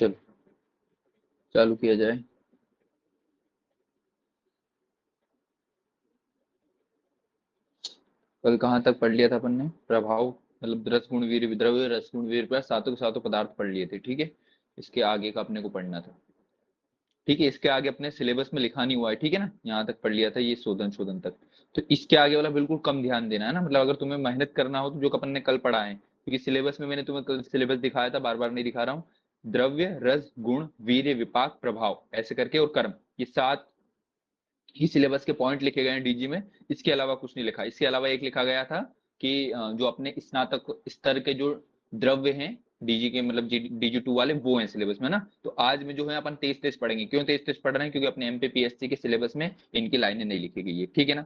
चलो चालू किया जाए। कल कहाँ तक पढ़ लिया था अपन ने? प्रभाव मतलब रस गुण वीर विद्रव्य रस गुण वीर पर सातों के सातों पदार्थ पढ़ लिए थे, ठीक है। इसके आगे का अपने को पढ़ना था, ठीक है। इसके आगे अपने सिलेबस में लिखा नहीं हुआ है, ठीक है ना। यहाँ तक पढ़ लिया था ये शोधन शोधन तक। तो इसके आगे वाला बिल्कुल कम ध्यान देना है ना, मतलब अगर तुम्हें मेहनत करना हो तो जो अपन ने कल पढ़ा है, क्योंकि सिलेबस में मैंने तुम्हें कल सिलेबस दिखाया था, बार बार नहीं दिखा रहा हूँ। द्रव्य रस गुण वीर्य विपाक प्रभाव ऐसे करके और कर्म, ये 7 ही सिलेबस के पॉइंट लिखे गए हैं डीजी में। इसके अलावा कुछ नहीं लिखा। इसके अलावा एक लिखा गया था कि जो अपने स्नातक स्तर के जो द्रव्य हैं डीजी के, मतलब डीजी 2 वाले, वो हैं सिलेबस में ना। तो आज में जो है अपन तेज तेज पढ़ेंगे। क्यों तेज तेज पढ़ रहे हैं? क्योंकि अपने एमपीपीएससी के सिलेबस में इनकी लाइनें नहीं लिखी गई है, ठीक है ना।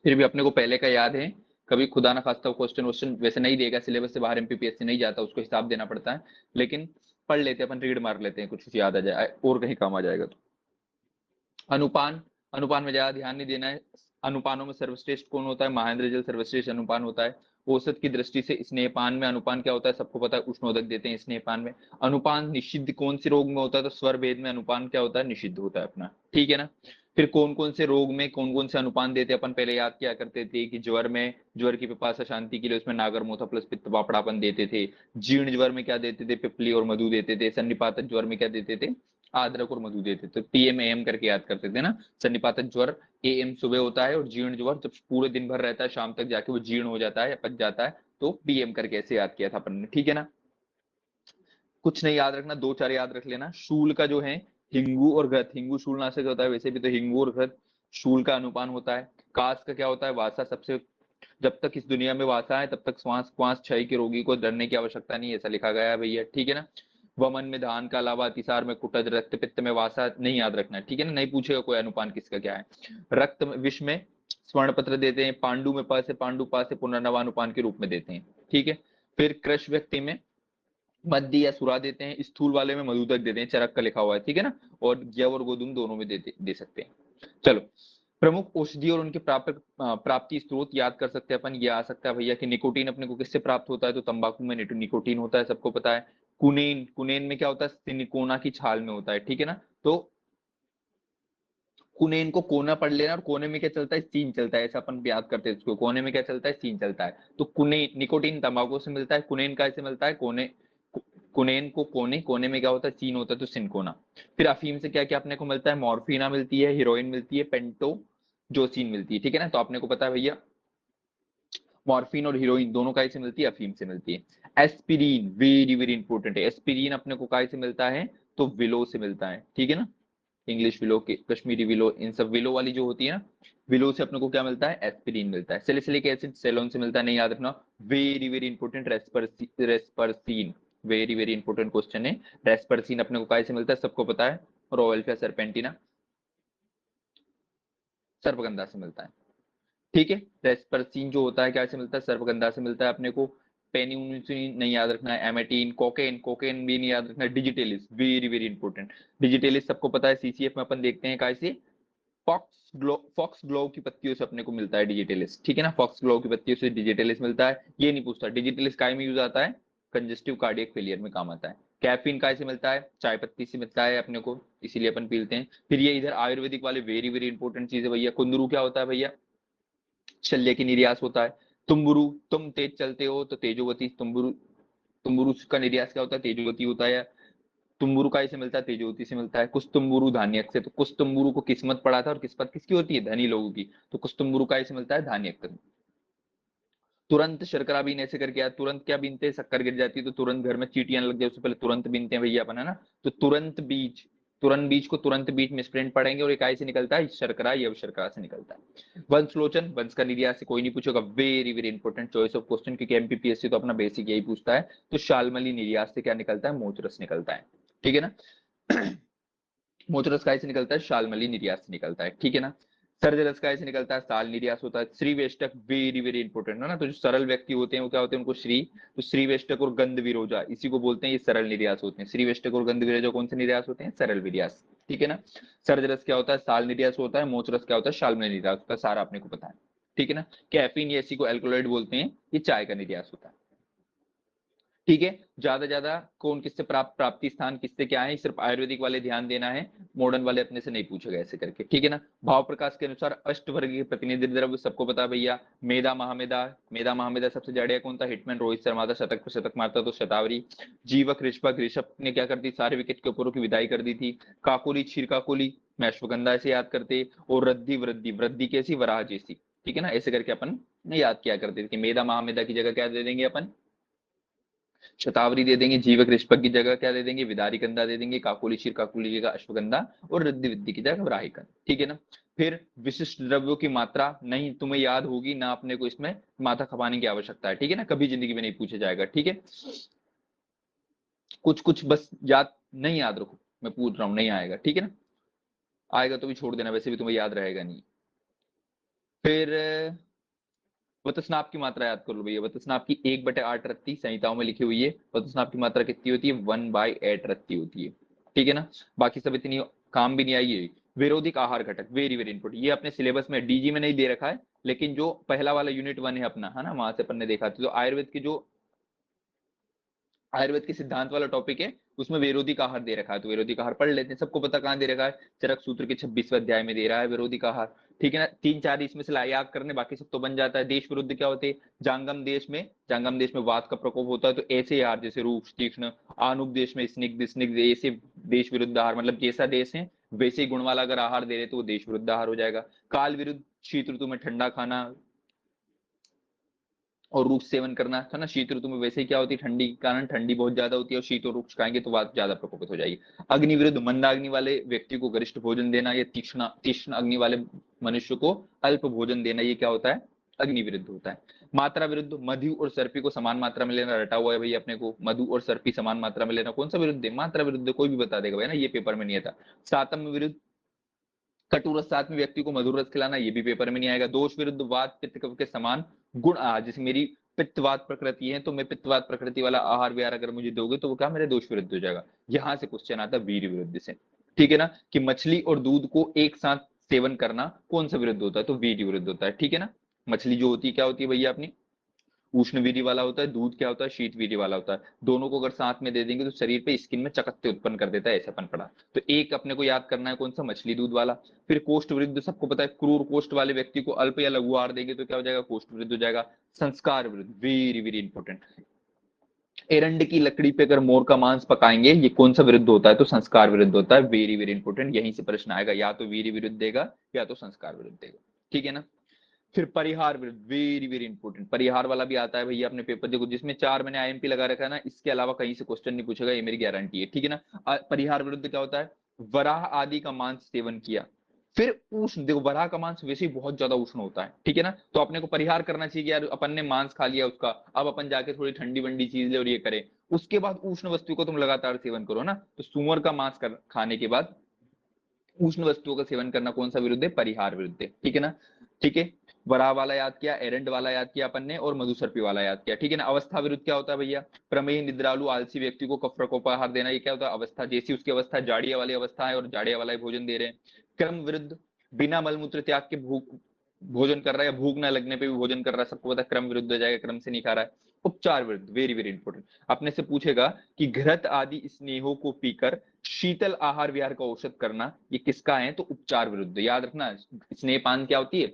फिर भी अपने को पहले का याद है। कभी खुदा ना खास्ता क्वेश्चन वोश्चन वैसे नहीं देगा, सिलेबस से बाहर एमपीपीएससी नहीं जाता, उसको हिसाब देना पड़ता है। लेकिन पढ़ लेते हैं अपन, रीड मार लेते हैं, कुछ याद आ जाए और कहीं काम आ जाएगा तो। अनुपान, अनुपान में ज्यादा ध्यान नहीं देना है। अनुपानों में सर्वश्रेष्ठ कौन होता है? महेंद्र जल सर्वश्रेष्ठ अनुपान होता है। औसत की दृष्टि से स्नेहपान में अनुपान क्या होता है? सबको पता है, उष्णोदक देते हैं स्नेहपान में। अनुपान निषिद्ध कौन से रोग में होता है? तो स्वर भेद में अनुपान क्या होता है? निषिद्ध होता है अपना, ठीक है ना। फिर कौन कौन से रोग में कौन कौन से अनुपान देते हैं अपन पहले याद किया करते थे कि ज्वर में, ज्वर की पिपासा शांति के लिए उसमें नागर मोथा प्लस पित्त पापड़ापन देते थे। जीर्ण ज्वर में क्या देते थे? पिपली और मधु देते थे। सन्निपातक ज्वर में क्या देते थे? अदरक और मधु देते थे। तो पीएम एएम करके याद करते थे ना। सन्निपातक ज्वर एएम सुबह होता है, और जीर्ण ज्वर जब पूरे दिन भर रहता है शाम तक जाके वो जीर्ण हो जाता है या पच जाता है, तो पीएम करके ऐसे याद किया था अपन ने, ठीक है ना। कुछ नहीं याद रखना, 2 4 याद रख लेना। शूल का जो है हिंगू और घृत, हिंगू शूल नाशक होता है, वैसे भी तो हिंगू और घृत शूल का अनुपान होता है। काश का क्या होता है? वासा सबसे, जब तक इस दुनिया में वासा है तब तक श्वास श्वास क्षय के रोगी को डरने की आवश्यकता नहीं है, ऐसा लिखा गया है भैया, ठीक है ना। वमन में धान का अलावा अतिसार में कुटज, रक्त पित्त में वासा नहीं याद रखना है, ठीक है ना। नहीं पूछेगा कोई अनुपान किसका क्या है। रक्त विष में स्वर्ण पत्र देते हैं। पांडु में प से पांडु, पा से पुनर्नवानुपान के रूप में देते हैं, ठीक है। फिर कृष व्यक्ति में मद्दी या सुरा देते हैं। स्थूल वाले में मधुदक देते हैं, चरक का लिखा हुआ है, ठीक है ना। और जव और गोधूम दोनों में दे सकते हैं। चलो, प्रमुख औषधि और उनके प्राप्ति स्रोत याद कर सकते हैं अपन। ये आ सकता है भैया कि निकोटीन अपने को किससे प्राप्त होता है? तो तंबाकू में निकोटीन होता है, सबको पता है। कुनेन, कुनेन में क्या होता है? सिलिकोना की छाल में होता है, ठीक है ना। तो कुनेन को कोना पढ़ लेना, और कोने में क्या चलता है? सीन चलता है, ऐसा अपन याद करते हैं इसको। कोने में क्या चलता है? सीन चलता है। तो कुने निकोटीन तंबाकू से मिलता है, कुनेन का ऐसे मिलता है कोने, कुनेन को कोने, कोने में क्या होता है? सीन होता है, तो सिनकोना। फिर अफीम से क्या क्या अपने को मिलता है? मॉर्फिना मिलती है, हीरोइन मिलती है, पेंटो जोसिन मिलती है, ठीक है ना। तो आपने को पता है भैया, मॉर्फिन और हीरोइन दोनों काय से मिलती है? अफीम से मिलती है। एस्पिरिन वेरी वेरी इंपॉर्टेंट है। एस्पिरिन अपने को काय से मिलता है? तो विलो से मिलता है, ठीक है ना। इंग्लिश विलो के, कश्मीरी विलो, इन सब विलो वाली जो होती है ना, विलो से अपने को क्या मिलता है? एस्पिरिन मिलता है। सैलिसिलिक एसिड सेलोन से मिलता है, नहीं याद रखना। Very very important, reserpine, very very important question है। रेस्पर्सिन अपने को काय से मिलता है? सबको पता है, रोवेल्फिया सरपेंटिना, सर्पगंधा से मिलता है, ठीक है। रेस्पर्सिन जो होता है क्या से मिलता है? सर्पगंधा से मिलता है अपने को। पेनिसिलिन नहीं याद रखना है। एमेटिन, कोकेन, कोकेन भी नहीं याद रखना है। Digitalis very very important. Digitalis सबको पता है, सीसीएफ में अपन देखते हैं कैसे, फॉक्स ग्लोव की पत्तियों से अपने को मिलता है डिजिटेलिस, ठीक है ना। फॉक्स ग्लोव की पत्तियों से डिजिटेलिस मिलता है। ये नहीं पूछता डिजिटेलिस काय में यूज आता है? कंजेस्टिव कार्डियक फेलियर में काम आता है। कैफीन काय से मिलता है? चाय पत्ती से मिलता है अपने को, इसीलिए अपन पीते हैं। फिर ये इधर आयुर्वेदिक वाले वेरी वेरी इंपॉर्टेंट चीज है भैया। कुंदरू क्या होता है भैया? शल्य की निर्यास होता है। तुम्बुरु, तुम तेज चलते हो तो तेजोवती, तुम्बुरु, तुम्बुरु का निर्यास क्या होता है? तेजोवती होता है। तुम्बुरु काय से मिलता है? तेजोवती से मिलता है। कुछ तुम्बुरु धान्यक से, तो कुछ तुम्बुरु को किस्मत पड़ा था, और किस्मत किसकी होती है? धनी लोगों की। तो कुछ तुम्बुरु काय से मिलता है? धान्यक तक। तुरंत शर्करा बीन ऐसे करके यार, तुरंत क्या बीनते हैं? शक्कर गिर जाती है तो तुरंत घर में चीटियां लग जाए उससे पहले तुरंत बीनते हैं भैया अपन, है ना। तो तुरंत बीज, तुरंत बीज को तुरंत बीज में स्प्रिंट पढ़ेंगे, और इकाई से निकलता है शर्करा, ये शर्करा से निकलता है। वंशलोचन, वंश का निर्यास से कोई नहीं पूछेगा, very very important choice of question, क्योंकि एमपीपीएससी तो अपना बेसिक यही पूछता है। तो शालमली निर्यास से क्या निकलता है? मोचरस निकलता है, ठीक है ना। मोचरस काय से निकलता है? शालमली निर्यास से निकलता है, ठीक है ना। सर्जरस काय से निकलता है? साल निर्यास होता है। श्री वेष्टक वेरी वेरी इंपॉर्टेंट है ना। तो जो सरल व्यक्ति होते हैं वो क्या होते हैं? उनको श्री, तो श्री वेष्टक और गंध विरोजा इसी को बोलते हैं, ये सरल निर्यास होते हैं। श्री वेष्टक और गंध विरोजा कौन से निर्यास होते हैं? सरल निर्यास, ठीक है ना। सर्जरस क्या होता है? साल निर्यास होता है। मोचरस क्या होता है? शालमली निर्यास होता है। सारा अपने को पता है, ठीक है ना। कैफीन, ये इसी को एल्कोलॉइड बोलते हैं, ये चाय का निर्यास होता है। ठीक है। ज्यादा कौन किससे प्राप्ति स्थान किससे क्या है, सिर्फ आयुर्वेदिक वाले ध्यान देना है, मॉडर्न वाले अपने से नहीं पूछेगा ऐसे करके, ठीक है ना। भाव प्रकाश के अनुसार अष्टवर्ग के प्रतिनिधि द्रव्य सबको पता है भैया, मेधा महामेधा, मेधा महामेधा सबसे जड़िया कौन था, हिटमैन रोहित शर्मा था, शतक पर शतक मारता तो शतावरी। जीवक ऋषभक, ऋषभ ने क्या कर दी, सारे विकेट के ऊपर की विदाई कर दी थी। काकोली क्षीर काकोली मैं अश्वगंधा ऐसे याद करते, और रद्दी वृद्धि, वृद्धि कैसी, वराह जैसी, ठीक है ना, ऐसे करके अपन याद किया करते थे कि मेधा महामेधा की जगह क्या दे देंगे अपन, शतावरी दे देंगे, जीवक ऋषभक की जगह क्या दे देंगे, विदारी कंधा दे देंगे, काकोली क्षीर काकोली की जगह अश्वगंधा, और रिद्धि विद्धि की जगह वराहिकन, ठीक है ना। फिर विशिष्ट द्रव्यों की मात्रा नहीं तुम्हें याद होगी ना, अपने को इसमें माथा खपाने की आवश्यकता है, ठीक है ना, कभी जिंदगी में नहीं पूछा जाएगा, ठीक है। कुछ कुछ बस याद नहीं, याद रखो, मैं पूछ रहा हूं, नहीं आएगा, ठीक है ना, आएगा तो भी छोड़ देना, वैसे भी तुम्हें याद रहेगा नहीं। फिर वतस्नाप की मात्रा याद कर लो भैया, वतस्नाप की 1/8 रत्ती संहिताओं में लिखी हुई है, वतस्नाप की मात्रा कितनी होती है, 1/8 रत्ती होती है, ठीक है ना। बाकी सब इतनी काम भी नहीं आई है। विरोधिक आहार घटक, वेरी वेरी इंपोर्टेंट, ये अपने सिलेबस में डीजी में नहीं दे रखा है, लेकिन जो पहला वाला यूनिट 1 है अपना, है ना, वहां से अपन ने देखा था, तो आयुर्वेद की जो आयुर्वेद के सिद्धांत वाला टॉपिक है, उसमें विरोधिक आहार दे रखा है, तो विरोधिक आहार पढ़ लेते हैं, सबको पता कहां दे रखा है, चरक सूत्र के 26वें अध्याय में दे रहा है विरोधिक आहार, ठीक है ना। 3-4 इसमें से याद करने, बाकी सब तो बन जाता है। देश विरुद्ध क्या होते हैं, जांगम देश में वात का प्रकोप होता है, तो ऐसे आहार जैसे रूक्ष तीक्ष्ण, आनुप देश में स्निग्ध स्निग्ध, ऐसे देश विरुद्ध आहार, मतलब जैसा देश है वैसे ही गुण वाला अगर आहार दे रहे तो वो देश विरुद्ध आहार हो जाएगा। काल विरुद्ध, शीत ऋतु में ठंडा खाना और रूक्ष सेवन करना था ना, शीत ऋतु में वैसे ही क्या होती है, ठंडी के कारण ठंडी बहुत ज्यादा होती है, और शीत और रूक्ष खाएंगे तो बात ज्यादा प्रकोपित हो जाएगी। अग्नि विरुद्ध, मंदाग्नि वाले व्यक्ति को गरिष्ठ भोजन देना, या तीक्ष्ण तीक्ष्ण अग्नि वाले मनुष्य को अल्प भोजन देना, ये क्या होता है, अग्नि विरुद्ध होता है। मात्रा विरुद्ध, मधु और सर्पी को समान मात्रा में लेना, रटा हुआ है भाई अपने को, मधु और सर्पी समान मात्रा में लेना, कौन सा विरुद्ध है, मात्रा विरुद्ध, कोई भी बता देगा भाई ना, ये पेपर में नहीं आता। सातम विरुद्ध, कटु रस साथ में व्यक्ति को मधुर रस खिलाना, ये भी पेपर में नहीं आएगा। दोष विरुद्ध, वात पित्त कफ के समान गुण आहार, जैसे मेरी पित्तवात प्रकृति है तो मैं पित्तवात प्रकृति वाला आहार विहार अगर मुझे दोगे तो वो क्या मेरे दोष विरुद्ध हो जाएगा। यहां से क्वेश्चन आता है वीर विरुद्ध से, ठीक है ना, कि मछली और दूध को एक साथ सेवन करना कौन सा विरुद्ध होता है, तो वीर विरुद्ध होता है, ठीक है ना। मछली जो होती है क्या होती है भैया अपनी, उष्ण वीर्य वाला होता है, दूध क्या होता है, शीत वीर्य वाला होता है, दोनों को अगर साथ में दे देंगे तो शरीर पे स्किन में चकत्ते उत्पन्न कर देता है, ऐसा अपन पढ़ा। तो एक अपने को याद करना है कौन सा, मछली दूध वाला। फिर कोष्ठ विरुद्ध, सबको पता है, क्रूर कोष्ठ वाले व्यक्ति को अल्प या लघु आहार देंगे तो क्या हो जाएगा, कोष्ठ विरुद्ध हो जाएगा। संस्कार विरुद्ध, वेरी वेरी इंपॉर्टेंट, एरंड की लकड़ी पे अगर मोर का मांस पकाएंगे, ये कौन सा विरुद्ध होता है, तो संस्कार विरुद्ध होता है, वेरी वेरी इंपॉर्टेंट, यहीं से प्रश्न आएगा, या तो वीर विरुद्ध देगा या तो संस्कार विरुद्ध देगा, ठीक है ना। फिर परिहार विरुद्ध, वेरी वेरी इंपॉर्टेंट, परिहार वाला भी आता है भैया अपने पेपर, देखो जिसमें 4 मैंने आईएमपी लगा रखा है ना, इसके अलावा कहीं से क्वेश्चन नहीं पूछेगा, ये मेरी गारंटी है, ठीक है ना। परिहार विरुद्ध क्या होता है, वराह आदि का मांस सेवन किया। फिर उष्ण, देखो वराह का मांस वैसे ही बहुत ज्यादा उष्ण होता है, ठीक है ना, तो अपने को परिहार करना चाहिए कि यार अपन ने मांस खा लिया उसका, अब अपन जाके थोड़ी ठंडी वंडी चीज ले और ये करें, उसके बाद उष्ण वस्तु को तुम लगातार सेवन करो ना, तो सुअर का मांस खाने के बाद उष्ण वस्तुओं का सेवन करना कौन सा विरुद्ध है, परिहार विरुद्ध है, ठीक है ना। ठीक है, वराह वाला याद किया, एरेंड वाला याद किया अपन ने, और मधुसर्पी वाला याद किया, ठीक है ना। अवस्था विरुद्ध क्या होता है भैया, प्रमेय निद्रालु आलसी व्यक्ति को कफ प्रकोपाहार देना, ये क्या होता है, अवस्था, जैसी उसकी अवस्था जाड़िया वाली अवस्था है और जाड़िया वाला ही भोजन दे रहे हैं। क्रम विरुद्ध, बिना मलमूत्र त्याग के भूख भोजन कर रहा है, या भूख ना लगने पे भी भोजन कर रहा है, सबको पता क्रम विरुद्ध हो जाएगा, क्रम से नहीं खा रहा है। उपचार विरुद्ध, वेरी वेरी इंपॉर्टेंट, अपने से पूछेगा कि घृत आदि स्नेहों को पीकर शीतल आहार विहार का औषध करना, ये किसका है, तो उपचार विरुद्ध, याद रखना। स्नेहपान क्या होती है,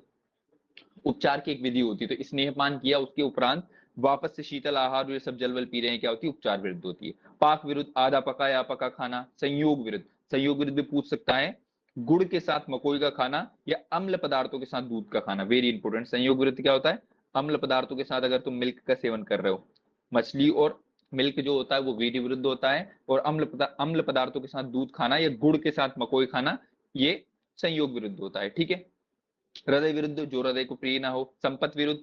उपचार की एक विधि होती है, तो स्नेहपान किया उसके उपरांत वापस से शीतल आहार ये सब जलवल पी रहे हैं, क्या होती है, उपचार विरुद्ध होती है। पाक विरुद्ध, आधा पका या पका खाना। संयोग विरुद्ध, संयोग विरुद्ध भी पूछ सकता है, गुड़ के साथ मकोई का खाना या अम्ल पदार्थों के साथ दूध का खाना, वेरी इंपोर्टेंट। संयोग विरुद्ध क्या होता है, अम्ल पदार्थों के साथ अगर तुम मिल्क का सेवन कर रहे हो, मछली और मिल्क जो होता है वो वीर्य विरुद्ध होता है, और अम्ल पदार्थों के साथ दूध खाना या गुड़ के साथ मकोई खाना, ये संयोग विरुद्ध होता है, ठीक है। हृदय विरुद्ध, जो हृदय को प्रिय ना हो। संपत्ति विरुद्ध,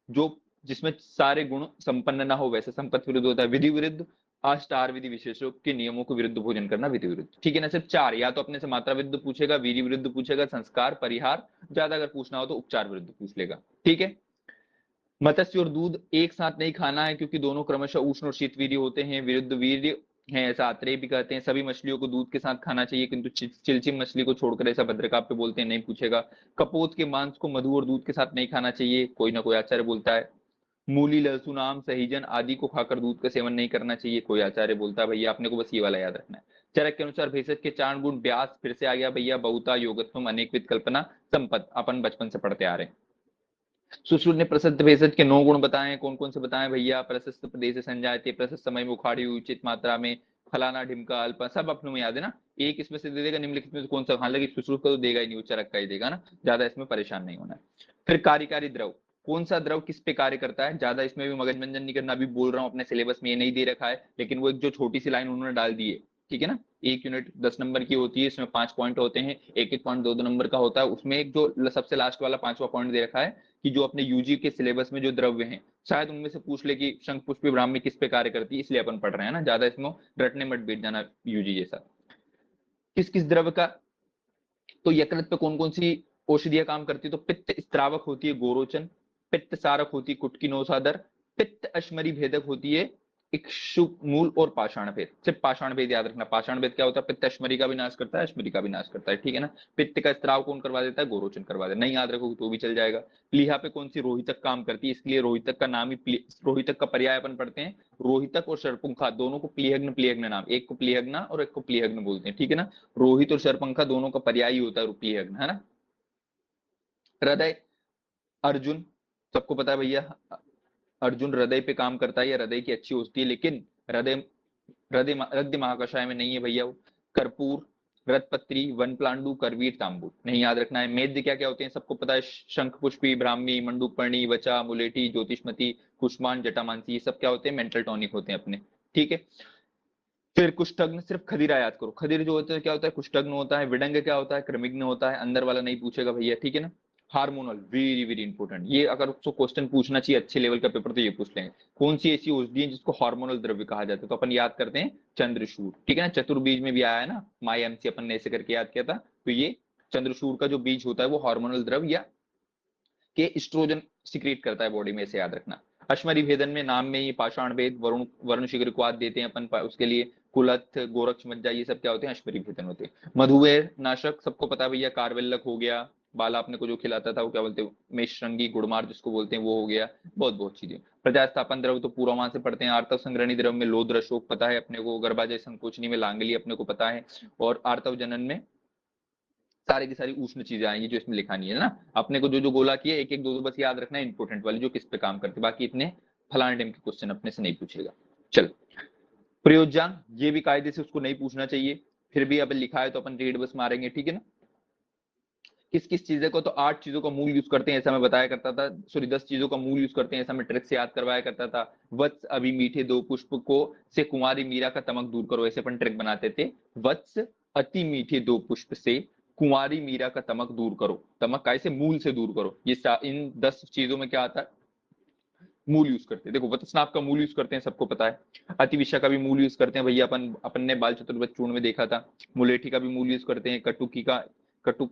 जो जिसमें सारे गुण संपन्न ना हो, वैसे संपत्ति विरुद्ध होता है। विधि विरुद्ध, अष्टार विधि विशेषों के नियमों के विरुद्ध भोजन करना, विधि विरुद्ध, ठीक है ना। सिर्फ 4, या तो अपने से मात्रा विरुद्ध पूछेगा, वीर्य विरुद्ध पूछेगा, संस्कार, परिहार, ज्यादा अगर पूछना हो तो उपचार विरुद्ध पूछ लेगा, ठीक है। मत्स्य और दूध एक साथ नहीं खाना है, क्योंकि दोनों क्रमशः उष्ण और शीत वीर्य होते हैं, विरुद्ध वीर्य है, ऐसा आत्रेय भी कहते हैं। सभी मछलियों को दूध के साथ खाना चाहिए, किंतु चिलचिम मछली को छोड़कर, ऐसा भद्रकाप पे बोलते हैं, नहीं पूछेगा। कपोत के मांस को मधु और दूध के साथ नहीं खाना चाहिए, कोई ना कोई आचार्य बोलता है। मूली, लहसुन, आम, सहीजन आदि को खाकर दूध का सेवन नहीं करना चाहिए। कोई आचार्य बोलता है भैया आपने को बस ये वाला याद रखना है। चरक के अनुसार भेषज के 4 गुण, ब्यास फिर से आ गया भैया, बहुता, योगत्वम, अनेकविध, कल्पना, संपत, अपन बचपन से पढ़ते आ रहे हैं। सुश्रुत ने प्रसिद्ध भेषज के 9 गुण बताए। कौन कौन से बताए भैया? प्रशस्त प्रदेश संजायते, प्रशस्त समय में उखाड़ी हुई उचित मात्रा में, फलाना, ढिमका, अल्पा, सब अपने में याद है ना। एक इसमें से दे देगा, निम्नलिखित में से कौन सा? हालांकि सुश्रुत का तो देगा ही नहीं, चरक का ही देगा ना, ज्यादा इसमें परेशान नहीं होना है। फिर कार्यकारी द्रव, कौन सा द्रव किस पे कार्य करता है, ज्यादा इसमें भी मगज मंजन नहीं करना। अभी बोल रहा हूँ, अपने सिलेबस में ये नहीं दे रखा है, लेकिन वो एक जो छोटी सी लाइन उन्होंने डाल दी है, ठीक है ना। एक यूनिट 10 नंबर की होती है, इसमें 5 पॉइंट होते हैं, एक एक पॉइंट 2 नंबर का होता है। उसमें एक जो सबसे लास्ट वाला 5वां पॉइंट दे रखा है कि जो अपने यूजी के सिलेबस में जो द्रव्य हैं, शायद उनमें से पूछ ले कि शंख पुष्पी ब्राह्मी किस पे कार्य करती है, इसलिए अपन पढ़ रहे हैं ना, ज्यादा इसमें रटने मत बैठ जाना यूजी जैसा। किस किस द्रव्य का, तो यकृत पे कौन कौन सी औषधियां काम करती है? तो पित्त स्त्रावक होती है गोरोचन, पित्त सारक होती है कुटकी नौसादर, पित्त अश्मरी भेदक होती है इक्षुक मूल और पाषाण भेद। सिर्फ पाषाण भेद याद रखना। पाषाण भेद क्या होता है? पित्त अश्मरी का भी नाश करता है, अश्मरी का भी नाश करता है, ठीक है ना। पित्त का स्त्राव कौन करवा देता है? गोरोचन करवा देता है। नहीं याद रखोगे तो भी चल जाएगा। प्लीहा पे कौन सी रोहितक काम करती है? इसलिए रोहितक का नाम ही, रोहितक का पर्याय अपन पढ़ते हैं। रोहितक और शरपुंखा दोनों को प्लीहग्न, प्लीहग्न नाम, एक को प्लीहग्ना और एक को प्लीहग्न बोलते हैं, ठीक है ना। रोहित और शरपंखा दोनों का पर्याय ही होता है प्लीहग्न, है ना। हृदय, अर्जुन, सबको पता है भैया, अर्जुन हृदय पे काम करता है या हृदय की अच्छी होती है, लेकिन हृदय हृदय हृदय महाकषाय में नहीं है भैया वो। कर्पूर, रथपत्री, वन प्लांडु, करवीर, तांबूल, नहीं याद रखना है। मेद्य क्या क्या होते हैं सबको पता है, शंख पुष्पी, ब्राह्मी, मंडूकपर्णी, वचा, मुलेठी, ज्योतिषमती, कुष्मान, जटामांसी, ये सब क्या होते हैं? मेंटल टॉनिक होते हैं अपने, ठीक है। फिर कुष्ठग्न, सिर्फ खदीरा याद करो। खदीर जो होता है क्या होता है? कुष्ठग्न होता है। विडंग क्या होता है? कृमिग्न होता है। अंदर वाला नहीं पूछेगा भैया, ठीक है ना। हार्मोनल, वेरी वेरी इंपॉर्टेंट, ये अगर उसको क्वेश्चन पूछना चाहिए अच्छे लेवल का पेपर तो ये पूछ लेंगे। कौन सी ऐसी औषधि है जिसको हार्मोनल द्रव्य कहा जाता है? तो अपन याद करते हैं चंद्रशूर, ठीक है ना। चतुर्बीज में भी आया है ना, माई एमसी अपन ने ऐसे करके याद किया था। तो ये चंद्रशूर का जो बीज होता है वो हार्मोनल द्रव्य या के स्ट्रोजन सिक्रिएट करता है बॉडी में, इसे याद रखना। अश्मरी भेदन में नाम में ही पाषाण भेद, वरुण वर्ण शीघ्र को आद देते हैं अपन उसके लिए। कुलथ, गोरक्ष मज्जा, ये सब क्या होते हैं? अश्मरी भेदन होते हैं। मधुमेह नाशक सबको पता है भैया, कारवेलक हो गया, बाला आपने को जो खिलाता था वो क्या बोलते हैं? मेषरंगी, गुड़मार जिसको बोलते हैं वो हो गया। बहुत बहुत चीजें। प्रजास्थापन द्रव तो पूरा वहां से पढ़ते हैं। आर्तव संग्रहणी द्रव में लोद्र अशोक पता है अपने को, गर्भाजय संकोचनी में लांगली अपने को पता है, और आर्तव जनन में सारी की सारी उष्ण चीजें आएंगी जो इसमें लिखा नहीं है ना। अपने को जो जो गोला किया एक एक दो दो बस याद रखना है, इंपोर्टेंट वाली जो किस पे काम करते, बाकी इतने फलाने टाइम के क्वेश्चन अपने से नहीं पूछेगा। चल, प्रयोज्यांग, ये भी कायदे से उसको नहीं पूछना चाहिए, फिर भी अब लिखा है तो अपन रेड बस मारेंगे, ठीक है ना। किस किस चीजें को, तो 8 चीजों का मूल यूज करते हैं ऐसा मैं बताया करता था, सॉरी 10 चीजों का मूल यूज करते हैं ऐसा मैं ट्रिक से याद करवाया करता था। वत्स अभी मीठे दो पुष्प को से कुंवारी मीरा का तमक दूर करो, ऐसे अपन ट्रिक बनाते थे। वत्स अति मीठे दो पुष्प से कुंवारी मीरा का तमक दूर करो। तमक कैसे? मूल से दूर करो। ये इन 10 चीजों में क्या आता है? मूल यूज करते हैं। देखो वत्सनाभ का मूल यूज करते हैं सबको पता है। अतिविषा का भी मूल यूज करते हैं भैया, अपन अपन ने बाल चतुर्भुज चूर्ण में देखा था। मुलेठी का भी मूल यूज करते हैं। कटुकी का, कटु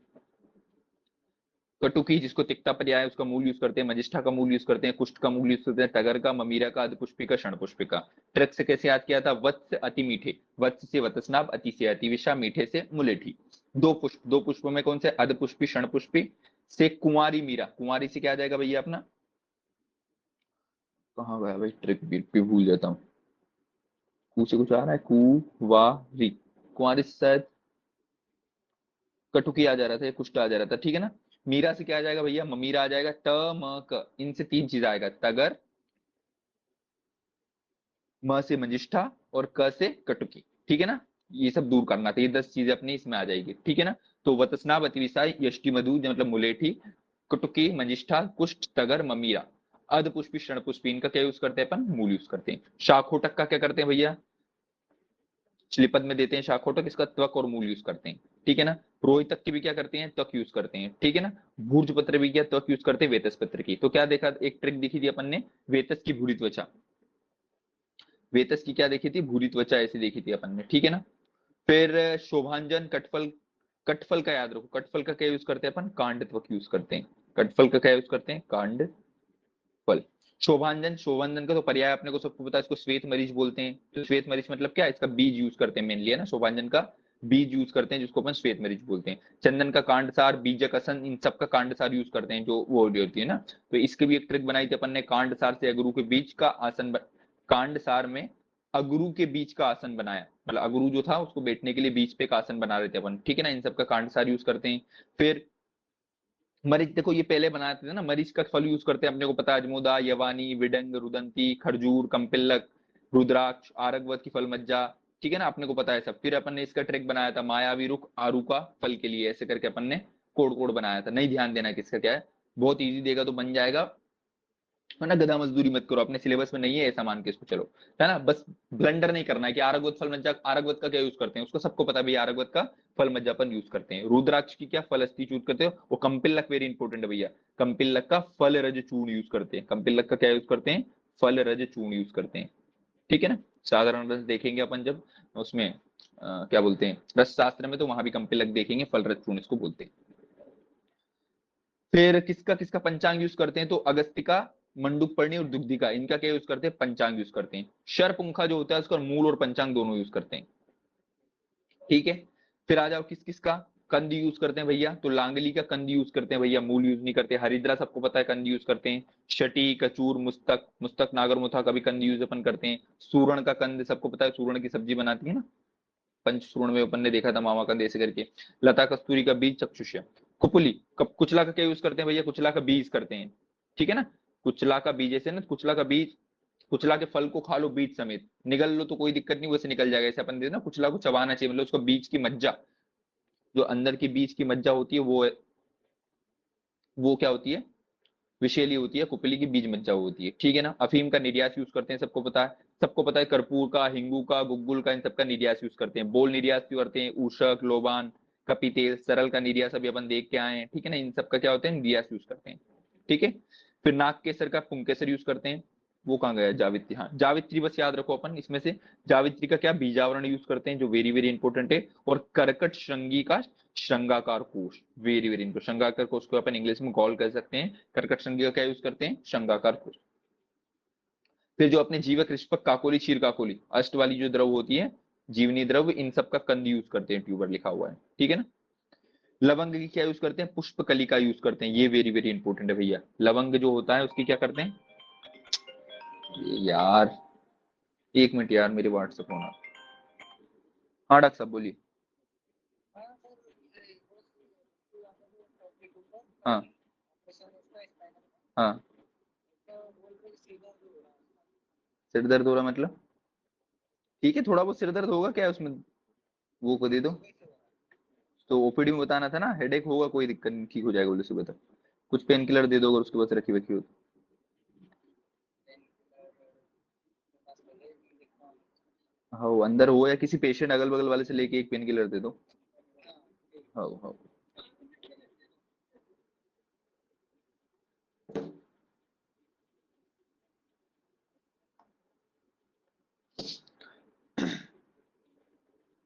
कटुकी जिसको तिक्ता पर्याय उसका मूल यूज करते हैं। मजिष्ठा का मूल यूज करते हैं। कुष्ठ का मूल यूज करते हैं। टगर का, ममीरा का, अधपुष्पिका, क्षणपुष्पिका। ट्रक से कैसे याद किया था? वत्स अति मीठे, वत्स से वत्सनाभ, अति से अतिविषा, मीठे से मुलेठी। दो पुष्प में कौन से? अधपुष्पी, क्षणपुष्पी से कुंवारी मीरा। कुंवारी से क्या आ जाएगा भैया अपना? कहाँ गया भाई ट्रिक, भी भूल जाता हूँ। कू से कुछ आ रहा है, कुवारी, कुंवारी से शायद कटुकी आ जा रहा था या कुष्ट आ जा रहा था, ठीक है ना। मीरा से क्या आ जाएगा भैया? ममीरा आ जाएगा। ट म क, इनसे 3 चीज आएगा, तगर, म से मंजिष्ठा और क से कटुकी, ठीक है ना। ये सब दूर करना था, ये 10 चीजें अपनी इसमें आ जाएगी, ठीक है ना। तो वतस्नाभ, अतिविसाई, यष्टि मधु मतलब मुलेठी, कटुकी, मंजिष्ठा, कुष्ठ, तगर, ममीरा, अधपुष्पी, क्षणपुष्पी, इनका क्या यूज करते हैं अपन? मूल यूज करते हैं। शाखोटक का क्या करते हैं भैया? श्लीपद में देते हैं शाखोटक, इसका त्वक और मूल यूज करते हैं, ठीक है ना। रोहितक की भी क्या करते हैं? त्वक यूज करते हैं, ठीक है ना। भूर्ज पत्र भी क्या त्वक यूज करते हैं? वेतस पत्र की। तो क्या देखा, एक ट्रिक दिखी थी अपन ने, वेतस की भूरी त्वचा, वेतस की क्या देखी थी? भूरी त्वचा ऐसी देखी थी अपन ने, ठीक है ना। फिर शोभांजन, कटफल, कटफल का याद रखो, कटफल का क्या यूज करते हैं अपन? कांड त्वक यूज करते हैं। कटफल का क्या यूज करते हैं? कांड फल। शोभांजन, शोभांजन का तो पर्याय अपने को सबको पता है, इसको श्वेत मरीच बोलते हैं। तो श्वेत मरीच मतलब क्या? इसका बीज यूज करते हैं मेनली, है ना, शोभांजन का। बीज यूज करते हैं जिसको अपन श्वेत मरीच बोलते हैं। चंदन का कांडसार, बीजक आसन, इन सब का कांडसार यूज करते हैं, जो वो होती है ना। तो इसकी भी एक ट्रिक बनाई थी अपन ने, कांडसार से अगरू के बीज का आसन कांडसार में अगरू के बीज का आसन बनाया, मतलब अगरू जो था उसको बैठने के लिए बीज पे एक आसन बना रहे थे अपन, ठीक है ना। इन सब का कांडसार यूज करते हैं। फिर मरीच, देखो ये पहले बनाते थे ना, मरीच का फल यूज करते हैं, अपने को पता है, अजमोदा, यवानी, विडंग, रुदंती, खरजूर, कंपिल्लक, रुद्राक्ष, आरगवत की फल मज्जा, ठीक है ना, अपने को पता है सब। फिर अपन ने इसका ट्रिक बनाया था मायावी रुख आरू का फल के लिए, ऐसे करके अपन ने कोड कोड बनाया था। नहीं ध्यान देना किसका क्या है, बहुत इजी देगा तो बन जाएगा, है ना। गधा मजदूरी मत करो, अपने सिलेबस में नहीं है ऐसा मान के इसको चलो, है ना। बस ब्लंडर नहीं करना है कि आरगवत फल मज्जा, आरगवत का क्या यूज करते हैं उसको सबको पता है भैया, आरगवत का फल मज्जापन यूज करते हैं। रुद्राक्ष की क्या फल अस्थि यूज करते हो, वो कंपिल्लक वेरी इंपॉर्टेंट है भैया, कंपिल्लक का फल रज चूर्ण यूज करते हैं, कंपिल्लक का क्या यूज करते हैं, फल रज चूर्ण यूज करते हैं, ठीक है ना। साधारण रस देखेंगे अपन जब उसमें क्या बोलते हैं रस शास्त्र में, तो वहां भी कंपिल्लक देखेंगे, फल रज चूर्ण इसको बोलते हैं। फिर किसका किसका पंचांग यूज करते हैं, तो अगस्तिका, मंडूकपर्णी और दुग्धिका, इनका क्या यूज करते हैं, पंचांग यूज करते हैं। शरपुंखा जो होता है उसका मूल और पंचांग दोनों यूज करते हैं, ठीक है। फिर आ जाओ किस किस का कंद यूज करते हैं भैया, तो लांगली का कंद यूज करते हैं भैया, मूल यूज नहीं करते। हरिद्रा सबको पता है कंद यूज करते हैं। शटी, कचूर, मुस्तक, मुस्तक नागरमुथा का भी कंद यूज अपन करते हैं। सूरण का कंद सबको पता है, सूरण की सब्जी बनाती है ना, पंचसूर्ण में अपन ने देखा था मामा कंद ऐसे करके। लता कस्तूरी का बीज, चक्षुष्य। कुपली, कुचला का क्या यूज करते हैं भैया, कुचला का बीज करते हैं, ठीक है ना। कुचला का बीज, ऐसे ना कुचला का बीज, कुचला के फल को खा लो बीज समेत, निगल लो तो कोई दिक्कत नहीं, वैसे निकल जाएगा, ऐसे अपन देते ना, कुचला को चबाना चाहिए, मतलब उसको बीज की मज्जा, जो अंदर की बीज की मज्जा होती है वो क्या होती है, विषैली होती है, कुपली की बीज मज्जा होती है, ठीक है ना। अफीम का निर्यास यूज करते हैं, सबको पता है, सबको पता है। कर्पूर का, हिंगू का, गुग्गुल का, इन सबका निर्यास यूज करते हैं। बोल निर्यास क्यों करते हैं, ऊषक, लोबान, कपितेल, सरल का निर्यास अभी अपन देख के आए हैं, ठीक है ना। इन सबका क्या होता है, निर्यास यूज करते हैं, ठीक है। फिर नाग केसर का पुंकेसर यूज करते हैं। वो कहाँ गया, जावित्री, हाँ जावित्री बस याद रखो अपन इसमें से। जावित्री का क्या बीजावरण यूज करते हैं, जो वेरी वेरी इंपॉर्टेंट है। और करकट श्रृंगी का श्रृंगाकार कोश, वेरी वेरी इंपॉर्टेंट, श्रृंगाकार कोश को अपन इंग्लिश में कॉल कर सकते हैं, कर्कट श्रृंगी का क्या यूज करते हैं, श्रृंगाकार कोश। फिर जो अपने जीवक, रिष्पक, काकोली, क्षीर काकोली, अष्ट वाली जो द्रव होती है, जीवनी द्रव, इन सब का कंद यूज करते हैं, ट्यूबर लिखा हुआ है, ठीक है ना। लवंग की क्या यूज करते हैं, पुष्प कली का यूज करते हैं, ये वेरी वेरी इंपॉर्टेंट है भैया। लवंग जो होता है उसकी क्या करते हैं, यार एक मिनट यार, मेरे व्हाट्सएप होना। हाँ डॉक्टर साहब बोलिए। हाँ हाँ, सिर दर्द हो रहा मतलब, ठीक है, थोड़ा बहुत सिर दर्द होगा, क्या है उसमें, वो को दे दो। तो ओपीडी में बताना था ना, हेडेक होगा, कोई दिक्कत नहीं, ठीक हो जाएगा बोले सुबह तक। कुछ पेन किलर दे दो अगर उसके पास रखी रखी हो तो। हाँ अंदर हो या किसी पेशेंट अगल बगल वाले से लेके एक पेन किलर दे दो। हाँ हाँ।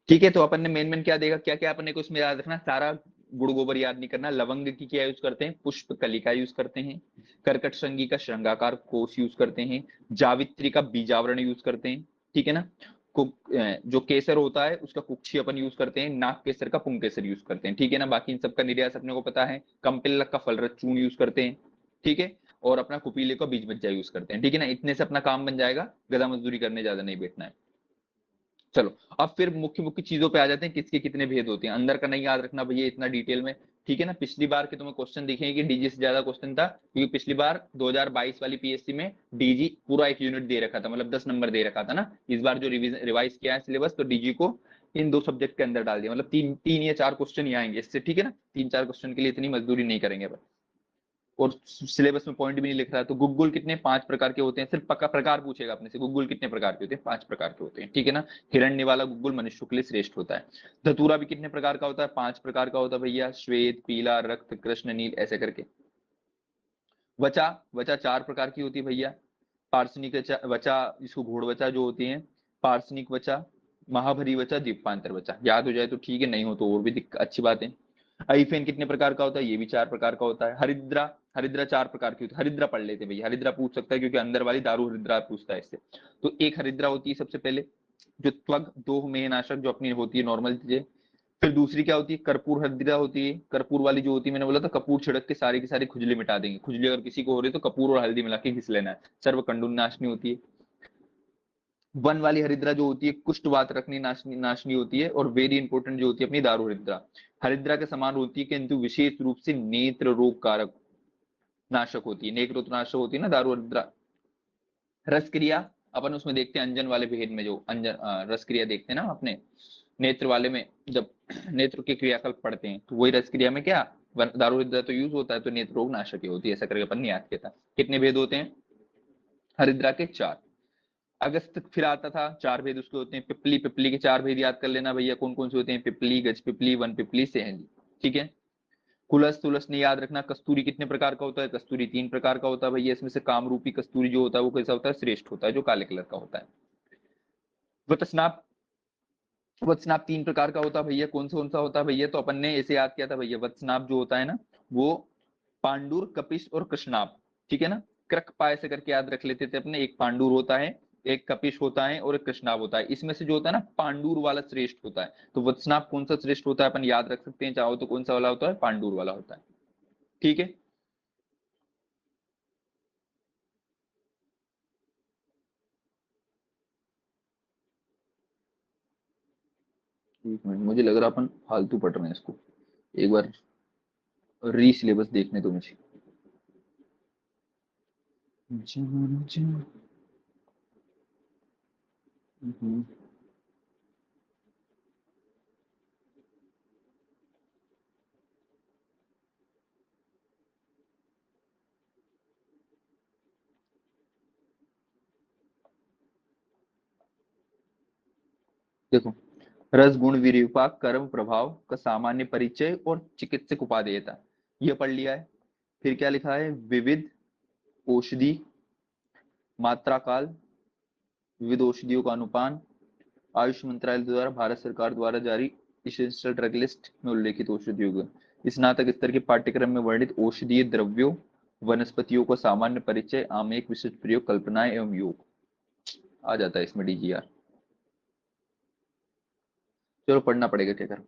ठीक है, तो अपन ने मेन मेन क्या देखा, क्या क्या अपन ने को इसमें याद रखना, सारा गुड़ गोबर याद नहीं करना। लवंग की क्या यूज करते हैं, पुष्प कलिका यूज करते हैं। कर्कट श्रृंगी का श्रृंगाकार कोष यूज करते हैं। जावित्री का बीजावरण यूज करते हैं, ठीक है ना। जो केसर होता है उसका कुक्षी अपन यूज करते हैं। नाग केसर का पुंग केसर यूज करते हैं, ठीक है ना। बाकी इन सबका निर्यास अपने को पता है। कंपिल्लक का फलरस चूर्ण यूज करते हैं, ठीक है। और अपना कुपीले का बीज मज्जा यूज करते हैं, ठीक है ना। इतने से अपना काम बन जाएगा, गधा मजदूरी करने ज्यादा नहीं बैठना है। चलो, अब फिर मुख्य मुख्य चीजों पे आ जाते हैं, किसके कितने भेद होते हैं, अंदर का नहीं याद रखना भैया इतना डिटेल में, ठीक है ना। पिछली बार के तुम्हें क्वेश्चन दिखेंगे कि डीजी से ज्यादा क्वेश्चन था, क्योंकि पिछली बार 2022 वाली पीएससी में डीजी पूरा एक यूनिट दे रखा था, मतलब 10 नंबर दे रखा था ना। इस बार जो रिवाइज किया है सिलेबस, तो डीजी को इन दो सब्जेक्ट के अंदर डाल दिया, मतलब तीन तीन या चार क्वेश्चन ही आएंगे इससे, ठीक है ना। तीन चार क्वेश्चन के लिए इतनी मजदूरी नहीं करेंगे। और सिलेबस में पॉइंट भी नहीं लिख रहा है, तो गुग्गुल कितने, 5 प्रकार के होते हैं, सिर्फ पक्का प्रकार पूछेगा अपने से, गुग्गुल कितने प्रकार के होते हैं, 5 प्रकार के होते हैं, ठीक है ना। हिरण्य वाला गुग्गुल मनुष्य के लिए श्रेष्ठ होता है। धतूरा भी कितने प्रकार का होता है, 5 प्रकार का होता है भैया, श्वेत, पीला, रक्त, कृष्ण, नील, ऐसे करके। वचा, वचा 4 प्रकार की होती है भैया। पार्सनिक वचा, जिसको घोड़ वचा जो होती है, पार्सनिक वचा, महाभरी वचा, दीपांतर वचा, याद हो जाए तो ठीक है, नहीं हो तो और भी अच्छी बात है। आईफेन कितने प्रकार का होता है, ये भी 4 प्रकार का होता है। हरिद्रा, हरिद्रा 4 प्रकार की होती है, हरिद्रा पढ़ लेते भैया, हरिद्रा पूछ सकता है क्योंकि अंदर वाली दारू हरिद्रा पूछता है इससे। तो एक हरिद्रा होती है सबसे पहले, जो त्वग दोह मेहनाशक जो अपनी होती है नॉर्मल चीजें, फिर दूसरी क्या होती है, कर्पूर हरिद्रा होती है। कर्पूर वाली जो होती है, मैंने बोला था कपूर छिड़क के सारी की सारी खुजली मिटा देंगे। खुजली अगर किसी को हो रही है तो कपूर और हल्दी मिला के घिस लेना है, सर्व कंडून नाशनी होती है। वन वाली हरिद्रा जो होती है कुष्ठवात रखनी नाशनी नाशनी होती है। और वेरी इंपॉर्टेंट जो होती है अपनी दारू हरिद्रा, हरिद्रा के समान होती है किंतु विशेष रूप से नेत्र रोग कारक नाशक होती है। नेत्र रोग नाशक होती है ना दारू हरिद्रा। रस क्रिया अपन उसमें देखते हैं अंजन वाले भेद में, जो अंजन रस क्रिया देखते हैं ना अपने नेत्र वाले में, जब नेत्र के क्रियाकल्प पढ़ते हैं तो वही रस क्रिया में क्या दारू हरिद्रा तो यूज होता है, तो नेत्र रोग नाशक होती है। ऐसा करके अपन ने याद किया था। कितने भेद होते हैं हरिद्रा के? 4। अगस्त फिर आता था, 4 भेद उसके होते हैं। पिपली, पिपली के 4 भेद याद कर लेना भैया, कौन कौन से होते हैं, पिपली, गज पिपली, वन पिपली, सेहली। ठीक है। कुलस, तुलस ने याद रखना। कस्तूरी कितने प्रकार का होता है? कस्तूरी 3 प्रकार का होता है भैया। इसमें से कामरूपी कस्तूरी जो होता है वो कैसा होता है? श्रेष्ठ होता है, जो काले कलर का होता है। वतस्नाप, वत्सनाप 3 प्रकार का होता है भैया। कौन सा होता है भैया? तो अपन ने ऐसे याद किया था भैया, वत्सनाप जो होता है ना वो पांडुर, कपिश और कृष्णाप। ठीक है ना। क्रक पाय से करके याद रख लेते थे अपने। एक पांडुर होता है, एक कपिश होता है और एक कृष्णाप होता है। इसमें से जो होता है ना पांडुर वाला श्रेष्ठ होता है। तो वत्सनाप कौन सा श्रेष्ठ होता है अपन याद रख सकते हैं चाहो तो। कौन सा वाला होता है? पांडुर वाला होता है। ठीक है। एक मिनट, मुझे लग रहा अपन फालतू पढ़ रहे हैं इसको। एक बार री सिलेबस देखने दो मुझे। देखो, रस गुण विरूपक कर्म प्रभाव का सामान्य परिचय और चिकित्सक उपादेयता, ये पढ़ लिया है। फिर क्या लिखा है? विविध औषधि, मात्रा काल, विविध औषधियों का अनुपान, आयुष मंत्रालय द्वारा भारत सरकार द्वारा जारी इसेंशियल ड्रग लिस्ट में उल्लेखित औषधियों का स्नातक स्तर के पाठ्यक्रम में वर्णित औषधीय द्रव्यों, वनस्पतियों का सामान्य परिचय, आमेक विशिष्ट प्रयोग, कल्पनाएं एवं योग आ जाता है इसमें डीजीआर। चलो पढ़ना पड़ेगा क्या करो।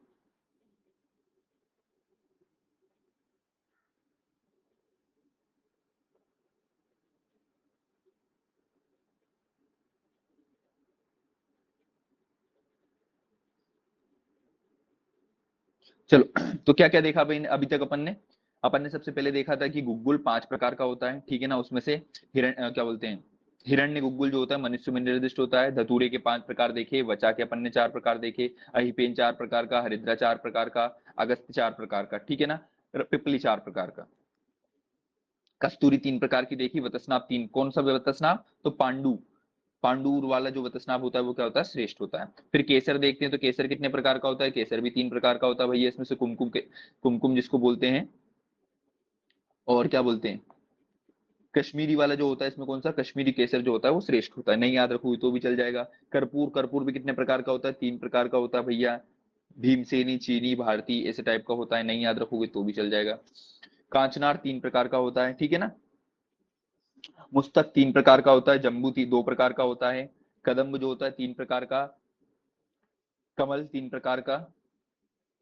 चलो तो क्या क्या देखा भाई अभी तक अपन ने सबसे पहले देखा था कि गुग्गुल 5 प्रकार का होता है। ठीक है ना। उसमें से क्या बोलते हैं, हिरण्य गुग्गुल जो होता है मनुष्य में निर्दिष्ट होता है। धतूरे के 5 प्रकार देखे, वचा के अपन ने 4 प्रकार देखे, अहिपेन 4 प्रकार का, हरिद्रा 4 प्रकार का, अगस्त 4 प्रकार का। ठीक है ना। पिपली 4 प्रकार का, कस्तूरी 3 प्रकार की देखी, वतस्नाप 3। कौन सा वतस्नाप? तो पांडु, पांडुर वाला जो वतस्नाप होता है वो क्या होता है? श्रेष्ठ होता है। फिर केसर देखते हैं तो केसर कितने प्रकार का होता है? केसर भी 3 प्रकार का होता है भैया। इसमें से कुमकुम के, कुमकुम जिसको बोलते हैं, और क्या बोलते हैं, कश्मीरी वाला जो होता है, इसमें कौन सा? कश्मीरी केसर जो होता है वो श्रेष्ठ होता है। नहीं याद रखोगे तो भी चल जाएगा। कर्पूर, कर्पूर भी कितने प्रकार का होता है? 3 प्रकार का होता है भैया। भीमसेनी, चीनी, भारती, ऐसे टाइप का होता है। नहीं याद रखोगे तो भी चल जाएगा। कांचनार 3 प्रकार का होता है। ठीक है ना। मुस्तक 3 प्रकार का होता है। जम्बू 2 प्रकार का होता है। कदम्ब जो होता है 3 प्रकार का। कमल 3 प्रकार का।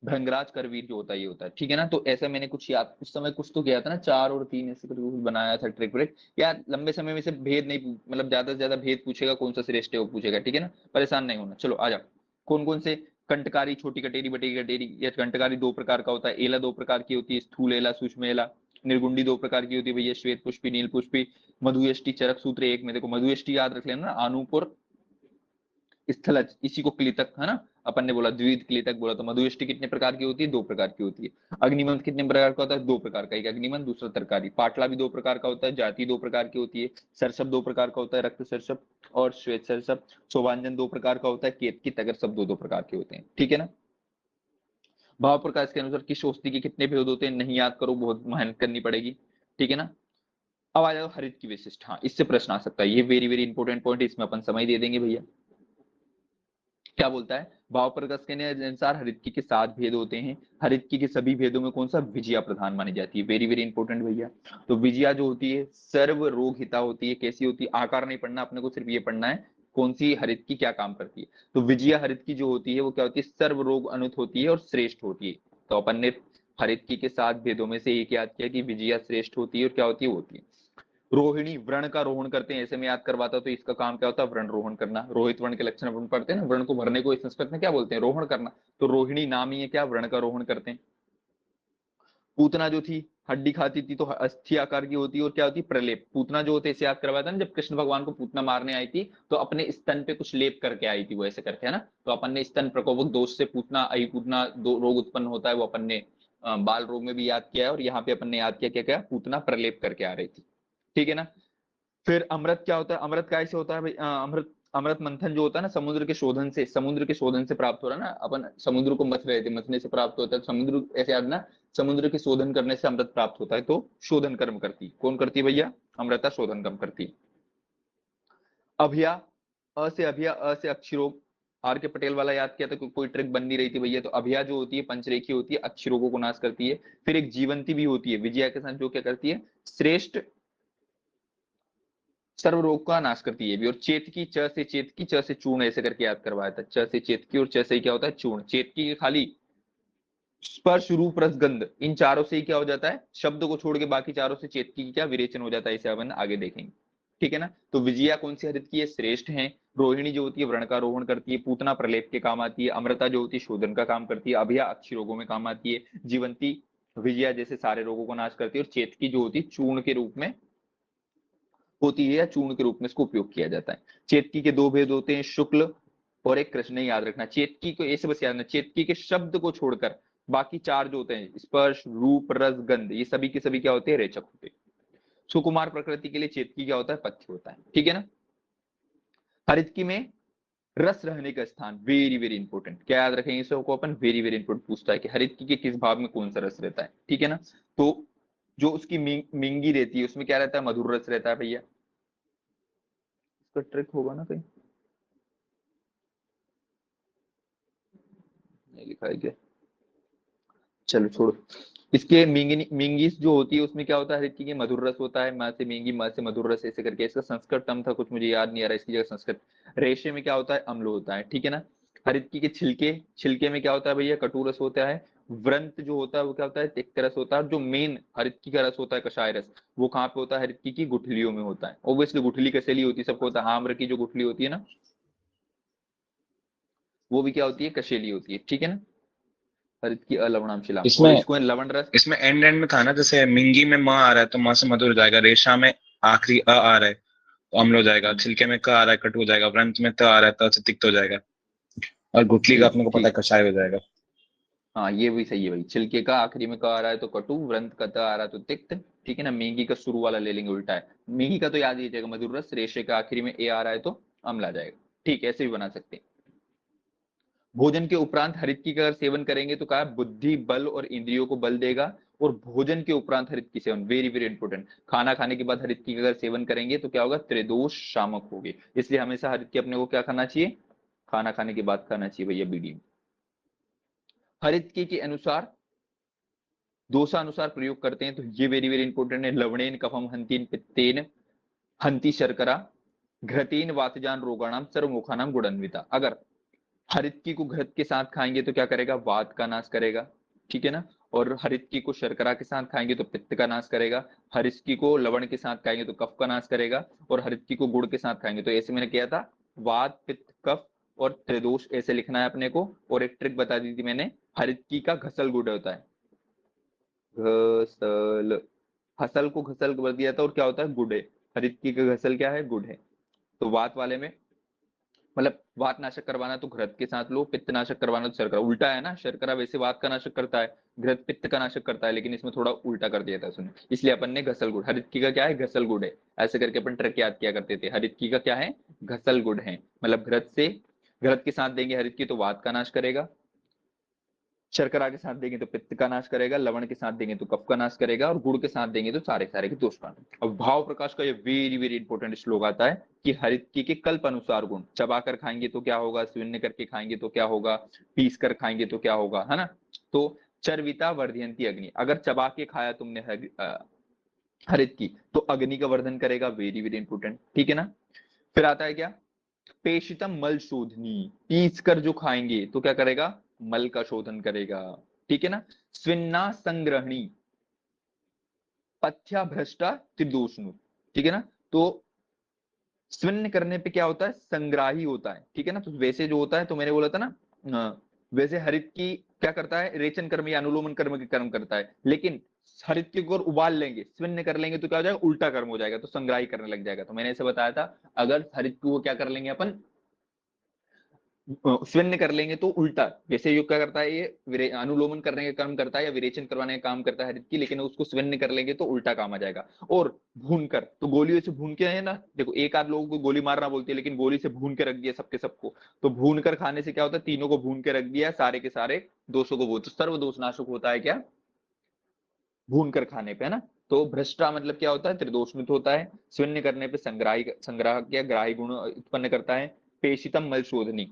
भृंगराज, करवीर जो होता है ये होता है। ठीक है ना। तो ऐसा मैंने कुछ याद उस समय कुछ तो किया था ना, 4 और 3 ऐसे करके कुछ बनाया था ट्रिक व्रिक यार। लंबे समय में से भेद नहीं, मतलब ज्यादा से ज्यादा भेद पूछेगा, कौन सा श्रेष्ठ है वो पूछेगा। ठीक है ना। परेशान नहीं होना। चलो आ जाओ। कौन कौन से? कंटकारी, छोटी कटेरी, बड़ी कटेरी। या कंटकारी 2 प्रकार का होता है। एला 2 प्रकार की होती है, स्थूल एला, सूक्ष्म एला। निर्गुंडी 2 प्रकार की होती है भैया, श्वेत पुष्पी, नील पुष्पी। मधुयष्टि, चरक सूत्र एक में देखो, मधुयष्टि याद रख लेना ना, अनूपुर स्थलज, इसी को क्लितक है ना। अपन ने बोला द्विविध क्लितक बोला। तो मधुयष्टि कितने प्रकार की होती है? 2 प्रकार की होती है। अग्निमंथ कितने प्रकार का होता है? 2 प्रकार का, एक अग्निमंथ दूसरा तरकारी। पाटला भी 2 प्रकार का होता है। जाति 2 प्रकार की होती है। सरसप 2 प्रकार का होता है, रक्त सरसप और श्वेत सरसप। शोभांजन 2 प्रकार का होता है। केतकी, तगर सब 2 2 प्रकार के होते हैं। ठीक है ना। भाव प्रकाश के अनुसार किस औषधि के कितने भेद होते हैं? नहीं याद करो, बहुत मेहनत करनी पड़ेगी। ठीक है ना। अब आ जाओ हरित की विशिष्ट, हाँ इससे प्रश्न आ सकता है, ये वेरी वेरी इंपॉर्टेंट पॉइंट, इसमें अपन समय दे देंगे भैया। क्या बोलता है? भाव प्रकाश के अनुसार हरितकी के 7 भेद होते हैं। हरितकी के सभी भेदों में कौन सा? विजया प्रधान मानी जाती है। वेरी वेरी इंपॉर्टेंट भैया। तो विजया जो होती है सर्व रोग हिता होती है। कैसी होती है? आकार नहीं पढ़ना अपने को, सिर्फ ये पढ़ना है कौन सी हरित की क्या काम करती है। तो विजया हरित की जो होती है वो क्या होती है, सर्व रोग अनुत होती है और श्रेष्ठ होती है। तो अपन ने हरित की के 7 भेदों में से एक याद किया कि विजया श्रेष्ठ होती है और क्या होती है, वो होती है। रोहिणी व्रण का रोहण करते हैं, ऐसे में याद करवाता, तो इसका काम क्या होता है, व्रण रोहण करना। रोहित वर्ण के लक्षण अपन पढ़ते हैं ना, व्रण को भरने को संस्कृत में क्या बोलते हैं, रोहण करना। तो रोहिणी नाम ही है क्या, व्रण का रोहण करते हैं। पूतना जो थी हड्डी खाती थी, तो अस्थि आकार की होती है और क्या होती है, प्रलेप। पूतना जो होते, इसे याद करवाया था ना, जब कृष्ण भगवान को पूतना मारने आई थी तो अपने स्तन पे कुछ लेप करके आई थी, वो ऐसे करके, है ना। तो अपन ने स्तन प्रकोपक दोष से पूतना अहि पूतना दो रोग उत्पन्न होता है, वो अपन ने बाल रोग में भी याद किया है, और यहाँ पे अपन ने याद किया क्या क्या, पूतना प्रलेप करके आ रही थी, ठीक है ना। फिर अमृत क्या होता है, अमृत कैसे होता है भाई, अमृत अमृत मंथन जो होता है ना, समुद्र के शोधन से, समुद्र के शोधन से प्राप्त हो रहा है ना। अपन समुद्र को मथ रहे थे, मथने से प्राप्त होता है समुद्र, ऐसे याद ना, समुद्र के शोधन करने से अमृत प्राप्त होता है। तो शोधन कर्म करती कौन करती है भैया, अमृता शोधन कर्म करती है। अभिया, अ से अक्षरोग, आर के पटेल वाला याद किया था, कोई ट्रिक बन नहीं रही थी भैया। तो अभिया जो होती है पंचरेखी होती है, अक्षरोगों को नाश करती है। फिर एक जीवंती भी होती है विजया के साथ, जो क्या करती है, श्रेष्ठ सर्व रोग का नाश करती है भी। और चेतकी, च से चेतकी, च से चूर्ण, ऐसे करके याद करवाया था, च से चेतकी और च से क्या होता है, चूर्ण। चेतकी खाली स्पर्श रूप रस गंध, इन चारों से ही क्या हो जाता है, शब्द को छोड़ के बाकी चारों से चेतकी की क्या विरेचन हो जाता है, इसे अपन आगे देखेंगे, ठीक है ना। तो विजया कौन सी हरित की है, श्रेष्ठ है। रोहिणी जो होती है व्रण का रोहण करती है। पूतना प्रलेप के काम आती है। अमृता जो होती है शोधन का काम करती है। अभिया अक्षी रोगों में काम आती है। जीवंती विजया जैसे सारे रोगों को नाश करती है। और चेतकी जो होती है चूर्ण के रूप में होती है, या चूर्ण के रूप में इसको उपयोग किया जाता है। चेतकी के दो भेद होते हैं, शुक्ल और एक कृष्ण, याद रखना। चेतकी को ऐसे बस याद रखना, चेतकी के शब्द को छोड़कर बाकी चार जो होते हैं, स्पर्श रूप रस गंध, ये सभी के सभी क्या होते हैं, रेचक होते हैं। सुकुमार प्रकृति के लिए चेतकी क्या होता है, पथ्य होता है, ठीक है ना। हरितकी में रस रहने का स्थान, वेरी वेरी इंपॉर्टेंट, क्या याद रखेंगे इसको अपन, वेरी वेरी इंपॉर्टेंट पूछता है कि हरितकी के किस भाव में कौन सा रस रहता है, ठीक है ना। तो जो उसकी मिंगी रहती है उसमें क्या रहता है, मधुर रस रहता है भैया। इसका ट्रिक होगा ना कहीं, नहीं लिखा है क्या, चलो छोड़ो। इसके मिंगीस जो होती है उसमें क्या होता है, हर एक की मधुर रस होता है। माँ से मिंगी, माँ से मधुर रस, ऐसे करके। इसका संस्कृत टर्म था कुछ, मुझे याद नहीं आ रहा, इसकी जगह संस्कृत। रेशे में क्या होता है, अम्ल होता है, ठीक है ना। हरितकी के छिलके, छिलके में क्या होता है भैया, कटु रस होता है। व्रंत जो होता है वो क्या होता है, तिक्त रस होता है। जो मेन हरितकी का रस होता है, कषाय रस, वो कहाँ पे होता है, हरितकी की गुठलियों में होता है। ऑब्वियसली गुठली कसेली होती है, सबको होता है। आम्र की जो गुठली होती है ना, वो भी क्या होती है, कशेली होती है, ठीक है ना। हरित की अलवणाम शिलाम, और इसमें इसको लवण रस। इसमें एंड एंड में था ना, जैसे मिंगी में म आ रहा है तो म से मधुर हो जाएगा, रेशा में आखिरी अ आ रहा है तो अम्ल हो जाएगा, छिलके में क आ रहा है कटु हो जाएगा, व्रंत में त आ रहा है त से तिक्त हो जाएगा, और गुठली का ठीक अपने को पता है ठीक, कषाय हो जाएगा। हाँ ये भी सही है भाई। छिलके का आखिरी में का आ रहा है तो कटु, व्रंत का त आ रहा है तो तिक्त, ठीक है ना। मेंगी का शुरू वाला ले लेंगे, उल्टा है। मेंगी का तो याद ही जाएगा मधुर रस, रेशे का आखिरी में ए आ रहा है तो अम्ल आ जाएगा, ठीक है, ऐसे भी बना सकते हैं। भोजन के उपरांत हरित का अगर सेवन करेंगे तो कहा बुद्धि बल और इंद्रियों को बल देगा। और भोजन के उपरांत हरित की सेवन, वेरी वेरी इंपॉर्टेंट, खाना खाने के बाद हरित की अगर सेवन करेंगे तो क्या होगा, त्रिदोष शामक होगी। इसलिए हमेशा हरित की अपने को क्या खाना चाहिए, खाना खाने के बाद खाना चाहिए भैया, बीड़ी में। हरित के अनुसार दोषानुसार प्रयोग करते हैं, तो ये वेरी वेरी इंपॉर्टेंट है। लवणेन कफम हंतीन पित्तेन हंति शर्करा घृतेन वातजान रोगाणाम सर्वमुखानाम गुणान्विता। अगर हरितकी को घृत के साथ खाएंगे तो क्या करेगा, वात का नाश करेगा, ठीक है ना। और हरितकी को शर्करा के साथ खाएंगे तो पित्त का नाश करेगा। हरितकी को लवण के साथ खाएंगे तो कफ का नाश करेगा। और हरितकी को गुड़ के साथ खाएंगे तो, ऐसे मैंने किया था, वात पित्त कफ और त्रिदोष ऐसे लिखना है अपने को। और एक ट्रिक बता दी थी मैंने, हरितकी का घसल गुड़ होता है, घसल, हसल को घसल कर दिया था, और क्या होता है, गुड़ है। हरितकी का घसल क्या है, गुड़ है। तो वात वाले में, मतलब वात नाशक करवाना तो घृत के साथ लो, पित्त नाशक करवाना तो शर्करा, उल्टा है ना। शर्करा वैसे वात का नाशक करता है, घृत पित्त का नाशक करता है, लेकिन इसमें थोड़ा उल्टा कर दिया था उसने, इसलिए अपन ने घसल गुड़। हरितकी का क्या है, घसल गुड़ है। ऐसे करके अपन ट्रिक याद किया करते थे। हरितकी का क्या है, घसल गुड़ है, मतलब घृत से, घृत के साथ देंगे हरितकी तो वात का नाश करेगा, शर्करा के साथ देंगे तो पित्त का नाश करेगा, लवण के साथ देंगे तो कफ का नाश करेगा, और गुड़ के साथ देंगे तो सारे सारे के दोष का। अब भाव प्रकाश का ये वेरी वेरी इंपॉर्टेंट श्लोक आता है कि हरितकी के कल्प अनुसार गुण, चबाकर खाएंगे तो क्या होगा, शून्य करके खाएंगे तो क्या होगा, पीस कर खाएंगे तो क्या होगा, है ना। तो चर्विता वर्धयंती अग्नि, अगर चबा के खाया तुमने हरित की तो अग्नि का वर्धन करेगा, वेरी वेरी इंपॉर्टेंट, ठीक है ना। फिर आता है क्या, पेशितम मल शोधनी, पीस कर जो खाएंगे तो क्या करेगा, मल का शोधन करेगा, ठीक है ना। स्विन्ना संग्रहणी, पथ्या भ्रष्टा त्रिदोषनु, ठीक है ना। तो स्विन्न करने पे क्या होता है, संग्राही होता है, ठीक है ना। तो वैसे जो होता है, तो मैंने बोला था ना, वैसे हरित की क्या करता है, रेचन कर्म या अनुलोमन कर्म के कर्म करता है, लेकिन हरित की अगर उबाल लेंगे, स्विन्न कर लेंगे तो क्या हो जाएगा, उल्टा कर्म हो जाएगा, तो संग्राही करने लग जाएगा। तो मैंने ऐसे बताया था, अगर हरित को क्या कर लेंगे अपन, स्वर्ण कर लेंगे तो उल्टा, वैसे युग क्या करता है, ये अनुलोमन करने का काम करता है या विरेचन करवाने का काम करता है हरित की, लेकिन उसको स्वर्ण कर लेंगे तो उल्टा काम आ जाएगा। और भून कर, तो गोलियों से भून के है ना, देखो एक आध लोगों को गोली मारना बोलती है, लेकिन गोली से भून के रख दिया सबके सबको, तो भून कर खाने से क्या होता है, तीनों को भून के रख दिया सारे के सारे दोषों को, वो तो सर्वदोषनाशक होता है क्या, भून कर खाने पे, है ना। तो भ्रष्टा मतलब क्या होता है, त्रिदोषमित होता है, शून्य करने पे संग्राह क्या ग्राही गुण उत्पन्न करता है, पेशितम मल शोधनी,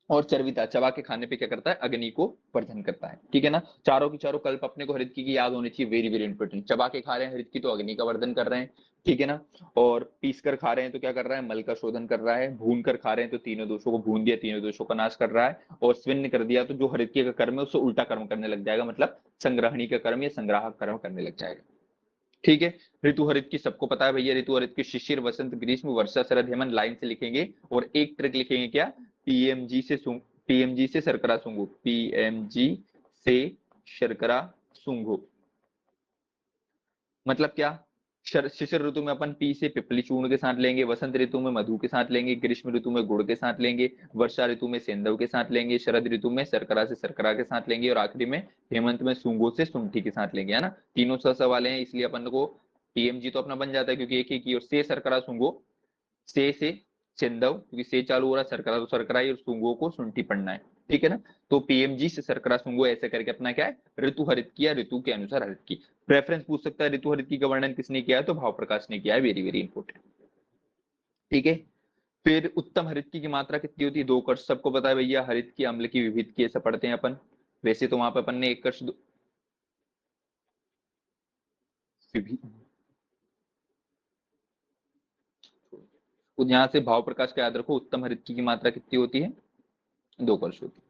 और चर्विता चबा के खाने पे क्या करता है, अग्नि को वर्धन करता है, ठीक है ना। चारों की चारों कल्प अपने को हरित की याद होनी चाहिए, वेरी वेरी इंपॉर्टेंट। चबा के खा रहे हैं हरित की तो अग्नि का वर्धन कर रहे हैं, ठीक है ना। और पीस कर खा रहे हैं तो क्या कर रहा है, मल का शोधन कर रहा है। भून कर खा रहे हैं तो तीनों दोषों को भून दिया, तीनों दोषों का नाश कर रहा है। और स्विन्न कर दिया तो जो हरित का कर्म है उससे उल्टा कर्म करने लग जाएगा, मतलब संग्रहणी का कर्म या संग्राहक कर्म करने लग जाएगा, ठीक है। ऋतु हरित की सबको पता है भैया, ऋतु हरित की शिशिर वसंत ग्रीष्म वर्षा शरद हेमंत लाइन से लिखेंगे, और एक ट्रिक लिखेंगे क्या, पीएमजी से पीएमजी से शर्करा सूंघो, पीएमजी से शर्करा सूंघो, मतलब क्या, शिशिर ऋतु में अपन पी से पिपली चूर्ण के साथ लेंगे, वसंत ऋतु में मधु के साथ लेंगे, ग्रीष्म ऋतु में गुड़ के साथ लेंगे, वर्षा ऋतु में सेंधव के साथ लेंगे, शरद ऋतु में शर्करा से शर्करा के साथ लेंगे, और आखिरी में हेमंत में सूंगो से शुंठी के साथ लेंगे, है ना। तीनों स वाले हैं, इसलिए अपन को पीएमजी तो अपना बन जाता है क्योंकि एक ही की, और से शर्करा सूंगो, से सेंधव, क्योंकि से चालू हो रहा है, शर्करा तो शर्करा ही, और सूंगो को शुंठी पढ़ना है, ठीक है ना। तो पीएमजी से शर्करा सूंगो ऐसे करके अपना क्या है, ऋतु हरित की या ऋतु के अनुसार हरित की। प्रेफरेंस पूछ सकता है, ऋतु हरित की का वर्णन किसने किया है, तो भाव प्रकाश ने किया है, वेरी वेरी इंपॉर्टेंट, ठीक है। फिर उत्तम हरित की मात्रा कितनी होती है, 2 कश, सबको पता है भैया, हरित की अम्ल की विविध की ऐसा पढ़ते हैं अपन। वैसे तो वहां पर अपन ने 1 कश यहाँ से भाव प्रकाश का याद रखो, उत्तम हरित की मात्रा कितनी होती है, 2 कश होती है।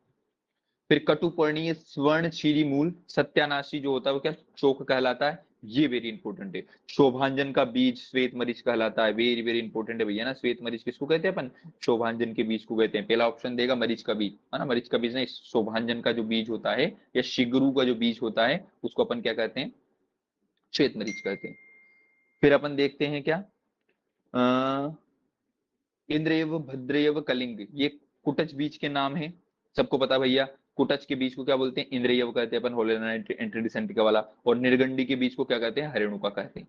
फिर कटुपर्णीय स्वर्ण क्षीरी मूल सत्यानाशी जो होता है वो क्या, शोक कहलाता है, ये वेरी इंपॉर्टेंट है। शोभांजन का बीज श्वेत मरीच कहलाता है, वेरी वेरी इंपॉर्टेंट है भैया ना। श्वेत मरीच किसको कहते हैं अपन, शोभांजन के बीज को कहते हैं। पहला ऑप्शन देगा मरीच का बीज, है ना, मरीच का बीज नहीं, शोभांजन का जो बीज होता है या शिगरू का जो बीज होता है उसको अपन क्या कहते हैं, श्वेत मरीच कहते हैं। फिर अपन देखते हैं क्या, इंद्रयव भद्रयव कलिंग, ये कुटच बीज के नाम है, सबको पता भैया। कुटच के बीज को क्या बोलते हैं, इंद्रयव कहते हैं अपन, होलेना एंट्रीडिसेंटिका वाला। और निर्गंडी के बीज को क्या कहते हैं, हरेणुका कहते हैं,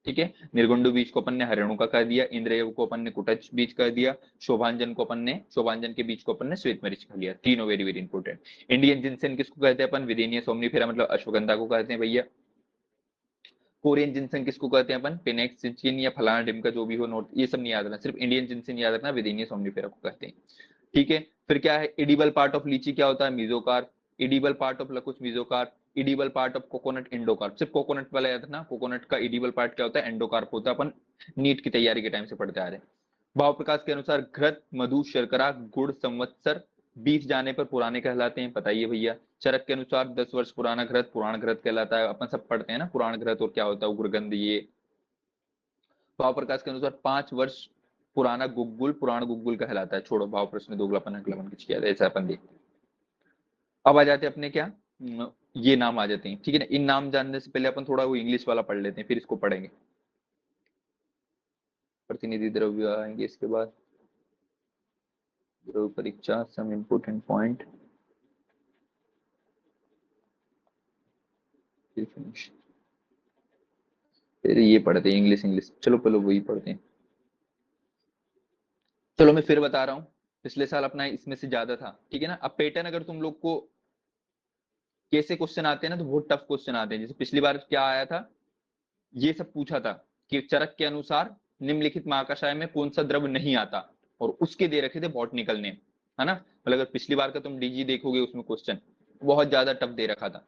ठीक है। निर्गुंडु बीज को अपन ने हरेणुका कह दिया, इंद्रयव को अपन ने कुटच बीज कह दिया, शोभांजन को अपन ने, शोभांजन के बीज को अपन ने श्वेत मरीच कह लिया, तीनों very very important. Indian Jinasena किसको कहते हैं अपन, विदेनिया सोमनीफेरा मतलब अश्वगंधा को कहते हैं भैया। कोरियन जिनसेन किसको कहते हैं अपन, पिनेक्स जिंचिन या फलाना ढिमका जो भी हो, नोट ये सब नहीं याद रखना, सिर्फ इंडियन जिनसेन याद रखना, विदेनिया सोमनीफेरा को कहते हैं, ठीक है। फिर क्या है, एडिबल पार्ट ऑफ लीची क्या होता है, mesocarp. Edible part of lakuch mesocarp. Edible part of coconut endocarp, सिर्फ कोकोनट वाला याद रखना, कोकोनट का एडिबल पार्ट क्या होता है, एंडोकार्प होता है, अपन नीट की तैयारी के टाइम से पढ़ते आ रहे हैं। भाव प्रकाश के अनुसार घृत मधु शर्करा गुड़ संवत्सर 20 जाने पर पुराने कहलाते हैं, बताइए भैया। चरक के अनुसार 10 वर्ष पुराना घृत पुराण घृत कहलाता है, अपन सब पढ़ते हैं ना पुराण घृत और क्या होता है उग्रगंध ये। भाव प्रकाश के अनुसार 5 वर्ष पुराना गुग्गुल पुराण गुग्गुल कहलाता है, छोड़ो भाव प्रश्न दोगलापन अगलापन किस किया ऐसा अपन देखते हैं। अब आ जाते हैं अपने क्या, ये नाम आ जाते हैं, ठीक है ना। इन नाम जानने से पहले अपन थोड़ा वो इंग्लिश वाला पढ़ लेते हैं, फिर इसको पढ़ेंगे। प्रतिनिधि द्रव्य आएंगे इसके बाद, द्रव्य परीक्षा, सम इम्पोर्टेंट पॉइंट, फिर ये पढ़ते हैं इंग्लिश इंग्लिश, चलो पहले वही पढ़ते हैं। चलो मैं फिर बता रहा हूँ, पिछले साल अपना इसमें से ज्यादा था, ठीक है ना। अब पैटर्न अगर तुम लोग को कैसे क्वेश्चन आते हैं ना, तो बहुत टफ क्वेश्चन आते हैं। जैसे पिछली बार क्या आया था, ये सब पूछा था कि चरक के अनुसार निम्नलिखित महाकाशाय में कौन सा द्रव्य नहीं आता, और उसके दे रखे थे बॉटनिकल नेम, है ना। मतलब अगर पिछली बार का तुम डीजी देखोगे उसमें क्वेश्चन बहुत ज्यादा टफ दे रखा था,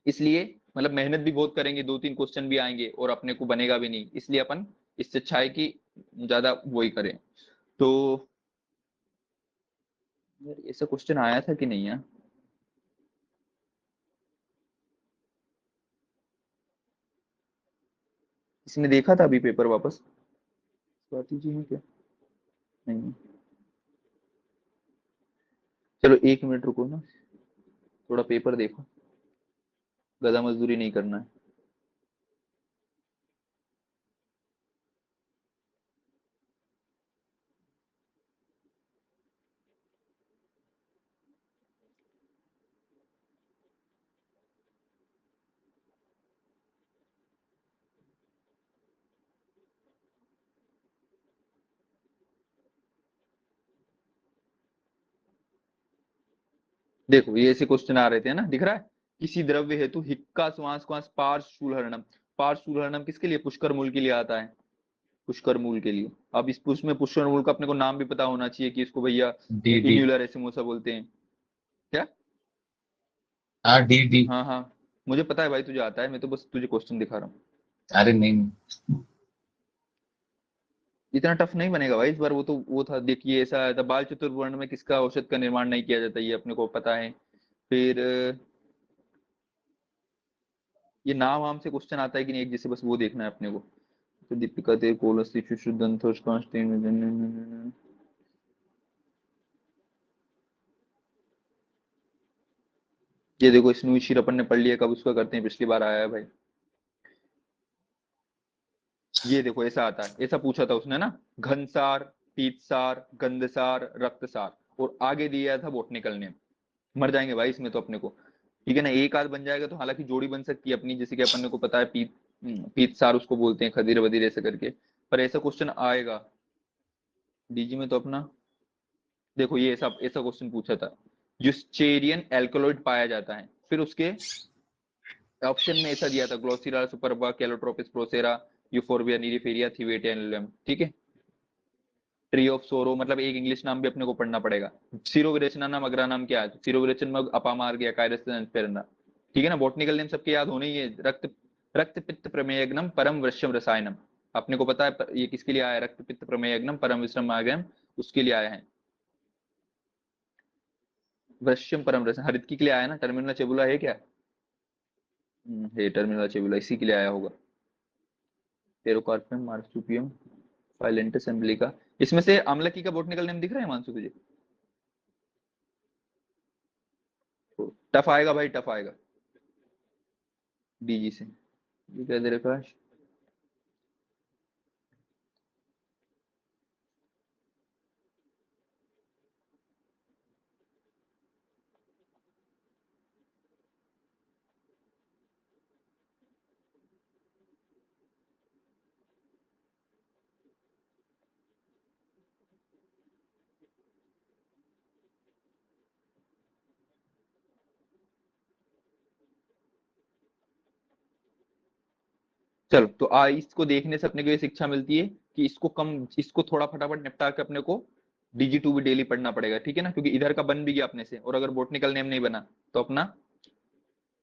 इसलिए मतलब मेहनत भी बहुत करेंगे, 2-3 क्वेश्चन भी आएंगे और अपने को बनेगा भी नहीं, इसलिए अपन इससे अच्छा है कि ज्यादा वही करें। तो यार ऐसा क्वेश्चन आया था कि नहीं यार, इसने देखा था अभी पेपर वापस? स्वाति जी हैं क्या? नहीं। चलो 1 मिनट रुको ना, थोड़ा पेपर देखो, गधा मजदूरी नहीं करना है। देखो ये ऐसे क्वेश्चन आ रहे थे ना, दिख रहा है? किसी द्रव्य हेतु हिक्का श्वास क्वास पार्श्वशूलहरणम। पार्श्वशूलहरणम किसके लिए? पुष्कर मूल के लिए आता है, पुष्कर मूल के लिए। अब इस उसमें पुष्कर मूल का अपने को नाम भी पता होना चाहिए कि इसको भैया डी डी। इन्यूलर एसिमोसा बोलते हैं। क्या? हाँ डी डी। हाँ हाँ, मुझे पता है भाई, तुझे आता है, मैं तो बस तुझे क्वेश्चन दिखा रहा हूँ। अरे नहीं। इतना टफ नहीं बनेगा भाई इस बार। वो तो वो था, देखिए ऐसा आया था, बाल चतुर्वर्ण में किसका औषध का निर्माण नहीं किया जाता, ये अपने को पता है। फिर ये नाम वाम से क्वेश्चन आता है कि नहीं एक जैसे, बस वो देखना है अपने को। तो दीपिका दे कोलस शुद्धंतोष कांस्टेन। ये देखो स्नू शीर अपन ने पढ़ लिया, कब उसका करते हैं, पिछली बार आया है भाई। ये देखो ऐसा आता है, ऐसा पूछा था उसने ना, घनसार, पीतसार, गंधसार, रक्तसार, और आगे दिया था बोटनिकल नेम। मर जाएंगे भाई इसमें तो अपने को। ठीक है ना, एक आध बन जाएगा तो हालांकि जोड़ी बन सकती है अपनी, जैसे कि अपन को पता है पीतसार उसको बोलते हैं, खदीर वदीर ऐसे करके। पर ऐसा क्वेश्चन आएगा डीजी में तो अपना, देखो ये ऐसा ऐसा क्वेश्चन पूछा था, जिस्चेरियन एल्कलॉइड पाया जाता है, फिर उसके ऑप्शन में ऐसा दिया था, ग्लोसिरा सुपरबा, कैलोट्रोपिस प्रोसेरा, यूफोर्बिया निरिफेरिया, थिवेटिया एनुलम। ठीक है, ट्री ऑफ सोरो मतलब एक इंग्लिश नाम भी अपने को पढ़ना पड़ेगा। सीरो विरेचना नाम अग्रा नाम क्या है? सीरो विरेचन में अपामार गया कायरस। ठीक है ना, बॉटनिकल नेम सबके याद होने ही है। रक्त रक्त पित्त प्रमेयग्नम परम वृश्यम रसायनम, अपने को पता है ये किसके लिए आया है, रक्त पित्त प्रमेयग्नम परम विश्रम आगम, उसके लिए आया है। वृश्यम परम रसायन हरितकी के लिए आया ना, टर्मिनल चेबुला है क्या? है टर्मिनल चेबुला, इसी के लिए आया होगा। टेरोकार्पम मार्सुपियम फाइलेंटस एम्ब्लिका। इसमें से अम्लकी का बॉटनिकल नेम दिख रहा है मानसू तुझे? टफ आएगा भाई, टफ आएगा डीजी से। ये क्या दे रखा है? चलो तो इसको देखने से अपने को ये शिक्षा मिलती है कि इसको थोड़ा फटाफट निपटा के अपने को डीजी 2 भी डेली पढ़ना पड़ेगा। ठीक है ना, क्योंकि इधर का बन भी गया अपने से, और अगर बोटनिकल नेम नहीं बना तो अपना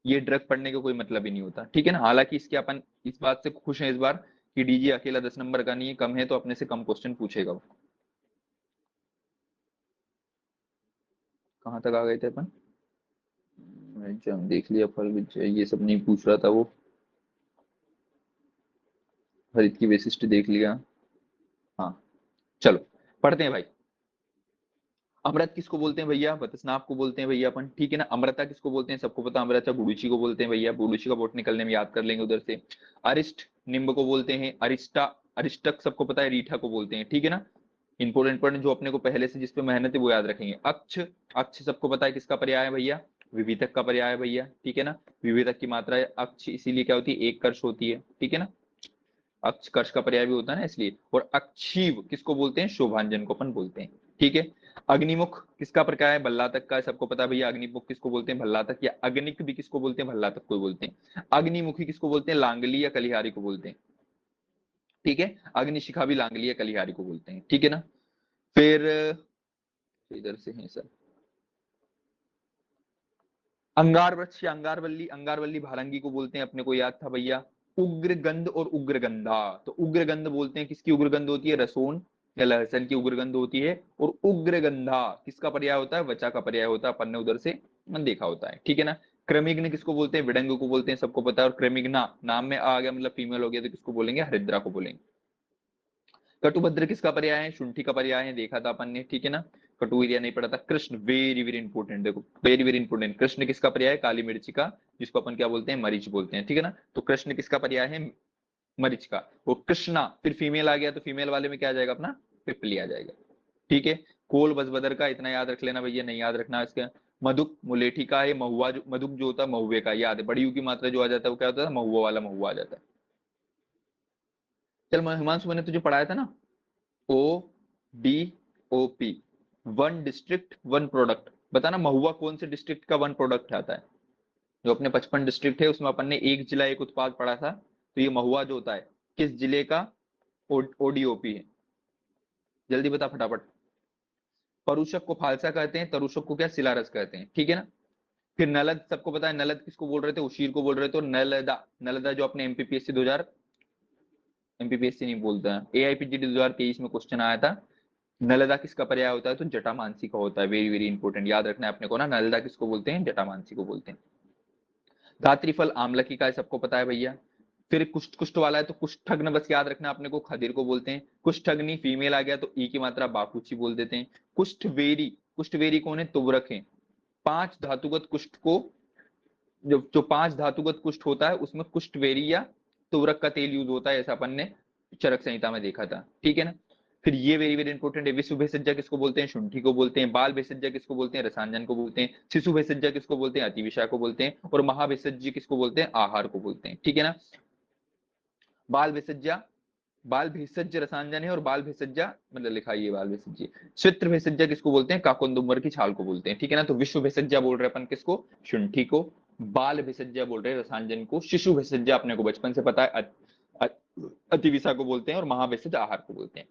ये ड्रग पढ़ने का कोई मतलब ही नहीं होता। ठीक है ना, हालांकि इसके अपन इस बात से खुश हैं इस बार कि डीजी अकेला 10 नंबर का नहीं है, कम है तो अपने से कम क्वेश्चन पूछेगा वो। कहाँ तक आ गए थे अपन? एग्जाम देख लिया, फल विजय ये सब नहीं पूछ रहा था वो। हरित की वैशिष्ट देख लिया। हाँ, चलो पढ़ते हैं भाई। अमृत किसको बोलते हैं भैया? बतसनाप को बोलते हैं भैया अपन। ठीक है ना, अमृता किसको बोलते हैं? सबको पता, अमृता गुडुची को बोलते हैं भैया। गुडुची का बोटनिकल नेम याद कर लेंगे उधर से। अरिस्ट निम्ब को बोलते हैं। अरिस्टा अरिस्टक सबको पता है, रीठा को बोलते हैं। ठीक है ना, इंपोर्टेंट पॉइंट जो अपने को पहले से जिसपे मेहनत है वो याद रखेंगे। अक्ष, अक्ष सबको पता है किसका पर्याय है भैया? विविधक का पर्याय है भैया। ठीक है ना, विविधक की मात्रा है अक्ष, इसीलिए क्या होती है? एक कर्ष होती है। ठीक है ना, अक्ष कर्ष का पर्याय भी होता है ना इसलिए। और अक्षीव किसको बोलते हैं? शोभांजन को अपन बोलते हैं। ठीक है, अग्निमुख किसका प्रकार है? भल्लातक का, सबको पता है भैया। अग्निमुख किसको बोलते हैं? भल्लातक, या अग्निक भी किसको बोलते हैं? भल्लातक को बोलते हैं। अग्निमुखी किसको बोलते हैं? लांगली या कलिहारी को बोलते हैं। ठीक है, अग्निशिखा भी लांगली या कलिहारी को बोलते हैं। ठीक है ना, फिर इधर से है सर, अंगार वृक्ष या अंगारवल्ली, अंगारवल्ली भारंगी को बोलते हैं, अपने को याद था भैया। उग्रगंध और उग्रगंधा। तो उग्रगंध बोलते हैं किसकी उग्रगंध होती है, रसोन या लहसुन की उग्रगंध होती है। और उग्रगंधा किसका पर्याय होता है, वचा का पर्याय होता है, अपन ने उधर से देखा होता है, ठीक है ना। क्रमिग्न किसको बोलते हैं, विडंग को बोलते हैं, सबको पता है। और क्रमिग्ना नाम में आ गया मतलब फीमेल हो गया तो किसको बोलेंगे, हरिद्रा को बोलेंगे। कटुभद्र किसका पर्याय है, शुंठी का पर्याय है, देखा था अपन ने, ठीक है ना। कटु एरिया नहीं पढ़ा था। कृष्ण वेरी वेरी इंपॉर्टेंट, देखो वेरी वेरी इंपॉर्टेंट। कृष्ण किसका पर्याय है, काली मिर्ची का, जिसको अपन क्या बोलते हैं, मरीच बोलते हैं, ठीक है ना। तो कृष्ण किसका पर्याय है, मरीच का। वो कृष्णा फिर फीमेल आ गया तो फीमेल वाले में क्या आ जाएगा अपना, पिपली आ जाएगा, ठीक है। कोल बजबदर का इतना याद रख लेना भैया, नहीं याद रखना इसका। मधुक मुलेठी का है, महुआ जो मधुक जो होता है महुए का, याद है। बड़ी यू की मात्रा जो आ जाता है वो क्या होता है, महुआ वाला महुआ आ जाता है। चल हिमांशु मैंने तुझे पढ़ाया था ना, ODOP, one district one product. बताना महुआ कौन से डिस्ट्रिक्ट का वन प्रोडक्ट आता है। जो अपने 55 डिस्ट्रिक्ट है उसमें अपन ने एक जिला एक उत्पाद पढ़ा था, तो ये महुआ जो होता है किस जिले का ODOP है, जल्दी बता फटाफट। परुषक को फालसा कहते हैं, तरुषक को क्या सिलारस कहते हैं, ठीक है ना। फिर नलद सबको पता है, नलद किसको बोल रहे थे, उशीर को बोल रहे थे। और नलदा, नलदा जो अपने एमपीपीएससी 2000, एमपीपीएससी नहीं बोलता है, AIPGD 2023 में क्वेश्चन आया था। नलदा किसका पर्याय होता है, तो जटामानसी का होता है। वेरी वेरी इंपॉर्टेंट, याद रखना है अपने को ना, नलदा किसको बोलते हैं, जटामानसी को बोलते हैं। धात्रिफल आमलकी का है, सबको पता है भैया। फिर कुष्ठ कुष्ठ वाला है तो कुष्ठग्न बस याद रखना अपने को, खदिर को बोलते हैं। कुष्ठग्नि फीमेल आ गया तो ई की मात्रा बाकुची बोल देते हैं। कुष्ठवेरी, कुष्ठवेरी कौन है, तुवरक है। पांच धातुगत कुष्ठ को, जो जो पांच धातुगत कुष्ठ होता है उसमें कुष्ठवेरी या तुवरक का तेल यूज होता है, ऐसा अपन ने चरक संहिता में देखा था, ठीक है ना। फिर ये वेरी वेरी इंपॉर्टेंट है, विश्व भेषज्जा किसको बोलते हैं, शुंठी को बोलते हैं। बाल भेषज्जा किसको बोलते हैं, रसांजन को बोलते हैं। शिशु भेषज्जा किसको बोलते हैं, अतिविषा को बोलते हैं। और महाभेषज्य किसको बोलते हैं, आहार को बोलते हैं, ठीक है ना। बाल भेषज्जा, बाल भेषज रसांजन है, और बाल भेषज्जा मतलब लिखा है ये बाल भेषज्य। चित्र भेषज्जा किसको बोलते हैं, काकोंदुम्बर की छाल को बोलते हैं, ठीक है ना। तो विश्व भेषज्जा बोल रहे अपन किसको, शुंठी को। बाल भेषज्जा बोल रहे हैं रसांजन को। शिशु भेषज्जा अपने को बचपन से पता है, अतिविषा को बोलते हैं। और महाभेषज आहार को बोलते हैं।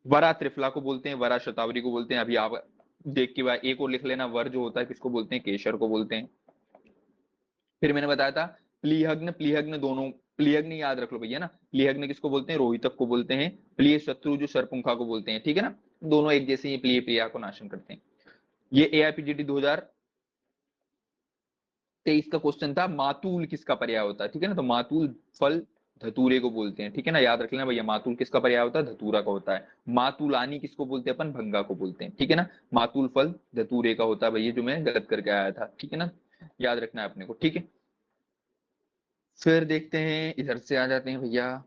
वरा त्रिफला को बोलते हैं, वरा शतावरी को बोलते हैं। अभी आप देख के बाद एक और लिख लेना, वर जो होता है किसको बोलते हैं, केशर को बोलते हैं। फिर मैंने बताया था प्लीहग्न, प्लीहग्न दोनों, प्लीहग्न याद रख लो भैया ना। प्लीहग्न किसको बोलते हैं, रोहितक को बोलते हैं। प्लिय शत्रु जो सरपुंखा को बोलते हैं, ठीक है ना। दोनों एक जैसे ही प्लिय प्रिया को नाशन करते हैं। ये AIPGT 2023 का क्वेश्चन था, मातूल किसका पर्याय होता है, ठीक है ना। तो मातूल फल धतूरे को बोलते हैं, ठीक है ना, याद रख लेना भैया। मातूल किसका पर्याय होता है, धतूरा का होता है। मातुलानी किसको बोलते हैं अपन, भंगा को बोलते हैं, ठीक है ना। मातुल फल धतूरे का होता है भैया, जो मैं गलत करके आया था, ठीक है ना, याद रखना है अपने को, ठीक है। फिर देखते हैं, इधर से आ जाते हैं भैया।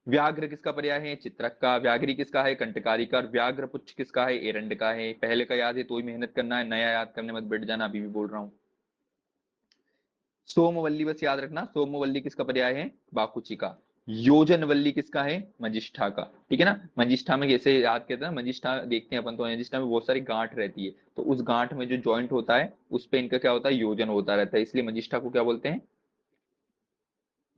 व्याघ्र किसका पर्याय है, चित्रक का। व्याघ्री किसका है, कंटकारी का। व्याघ्र पुच्छ किसका है, एरंड का है। पहले का याद है तो ही मेहनत करना है, नया याद करने मत बैठ जाना, अभी भी बोल रहा हूँ। सोमवल्ली बस याद रखना, सोमवल्ली किसका पर्याय है, बाकुची का। योजनवल्ली किसका है, मजिष्ठा का, ठीक है ना। मजिष्ठा में कैसे याद करते हैं, मजिष्ठा देखते हैं अपन तो, मजिष्ठा में बहुत सारी गांठ रहती है, तो उस गांठ में जो जॉइंट होता है उस पे इनका क्या होता है, योजन होता रहता है, इसलिए मजिष्ठा को क्या बोलते हैं,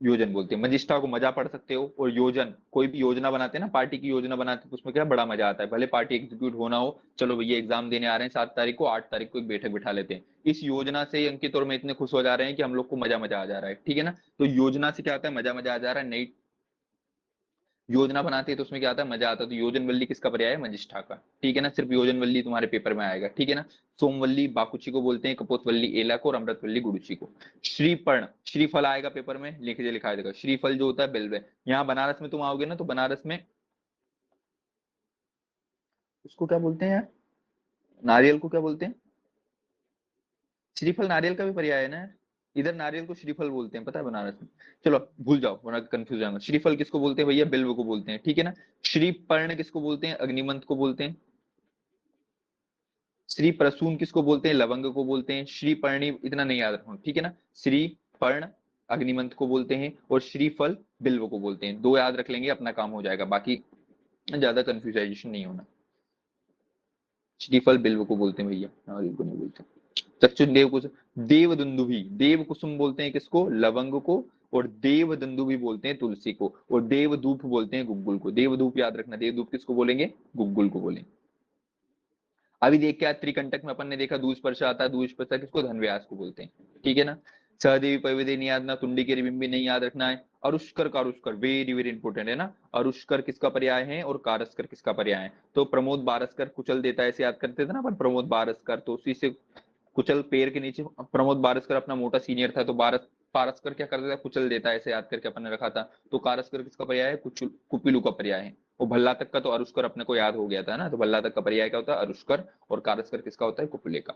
योजन बोलते हैं। मजिस्ट्रा को मजा पढ़ सकते हो। और योजन, कोई भी योजना बनाते हैं ना, पार्टी की योजना बनाते हैं तो उसमें क्या बड़ा मजा आता है। भले पार्टी एग्जीक्यूट होना हो, चलो भैया एग्जाम देने आ रहे हैं 7 तारीख को, 8 तारीख को एक बैठक बिठा लेते हैं। इस योजना से अंकित और मैं इतने खुश हो जा रहे हैं कि हम लोग को मजा मजा आ जा रहा है, ठीक है ना। तो योजना से क्या होता है, मजा मजा आ जा रहा है। नई योजना बनाते हैं तो उसमें क्या आता है, मजा आता है। तो योजनवल्ली किसका पर्याय है, मजिष्ठा का, ठीक है ना। सिर्फ योजनवल्ली तुम्हारे पेपर में आएगा, ठीक है ना। सोमवल्ली बाकुची को बोलते हैं, कपोतवल्ली एला को, और अमृतवल्ली गुरुची को। श्रीपर्ण, श्रीफल आएगा पेपर में, लिख दे लिखा देगा। श्रीफल जो होता है बिल्व है। यहाँ बनारस में तुम आओगे ना तो बनारस में उसको क्या बोलते हैं यार, नारियल को क्या बोलते हैं, श्रीफल नारियल का भी पर्याय है ना यार। इधर नारियल को श्रीफल बोलते हैं, पता है बनारस में। चलो भूल जाओ वरना कंफ्यूज जाऊंगा। श्रीफल किसको बोलते हैं भैया, बिल्व को बोलते हैं, ठीक है ना। श्रीपर्ण किसको बोलते हैं, अग्निमंत को बोलते हैं। श्री प्रसून किसको बोलते हैं, लवंग को बोलते हैं। श्री पर्णी इतना नहीं याद रखना, ठीक है ना। श्री पर्ण अग्निमंत को बोलते हैं, और श्रीफल बिल्व को बोलते हैं। दो याद रख लेंगे अपना काम हो जाएगा, बाकी ज्यादा कंफ्यूजाइजेशन नहीं होना। श्रीफल बिल्व को बोलते हैं भैया, नारियल को नहीं बोलते। चक्षुन देव कुसुम, देव दुंदुभी, देव कुसुम बोलते हैं किसको, लवंग को। और देव दुंदुभी बोलते हैं तुलसी को। और देवधूप बोलते हैं गुग्गुल को। देवधूप याद रखना, देवधूप किसको बोलेंगे, गुग्गुल को बोलेंगे। अभी देख के त्रिकंटक में अपन ने देखा दूध स्पर्श आता है, दूध स्पर्श किसको, धनव्यास को बोलते हैं, ठीक है ना। सहदेवी पविदे नहीं याद रखना, तुंडी के रिबिंबी नहीं याद रखना है। अरुष्कर कारुष्कर वेरी वेरी इंपोर्टेंट है ना। अरुष्कर किसका पर्याय है और कारस्कर किसका पर्याय है? तो प्रमोद बारस्कर कुचल देता है, ऐसे याद करते थे ना अपन, प्रमोद बारस्कर, तो उसी से कुचल पेड़ के नीचे, प्रमोद बारस्कर अपना मोटा सीनियर था, तो पारस्कर क्या कर देता है, कुचल देता है, ऐसे याद करके अपन ने रखा था। तो कारस्कर किसका पर्याय है? कुपिलू का पर्याय है। और भल्ला तक का तो अरुष्कर अपने को याद हो गया था ना, तो भल्ला तक का पर्याय क्या होता है? अरुष्कर। और कारस्कर किसका होता है? कुपिले का।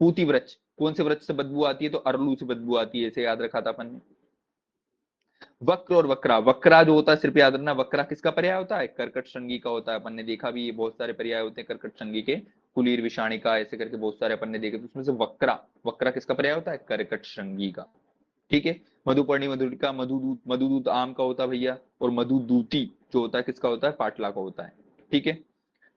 पूती वृक्ष, कौन से वृक्ष से बदबू आती है? तो अरलू से बदबू आती है, ऐसे याद रखा था अपन ने। वक्र और वक्रा, वक्रा जो होता है सिर्फ याद रखना, वक्रा किसका पर्याय होता है? कर्कट श्रृंगी का होता है। अपन ने देखा भी, ये बहुत सारे पर्याय होते हैं कर्कट श्रृंगी के, कुलीर विषाणिका, ऐसे करके बहुत सारे अपन ने देखे, तो उसमें से वक्रा, वक्रा किसका पर्याय होता है? कर्कट श्रृंगी का। ठीक है। मधुपर्णी मधुरिका, मधुदूत, मधुदूत आम का होता है भैया। और मधुदूती जो होता है किसका होता है? पाटला का होता है। ठीक है।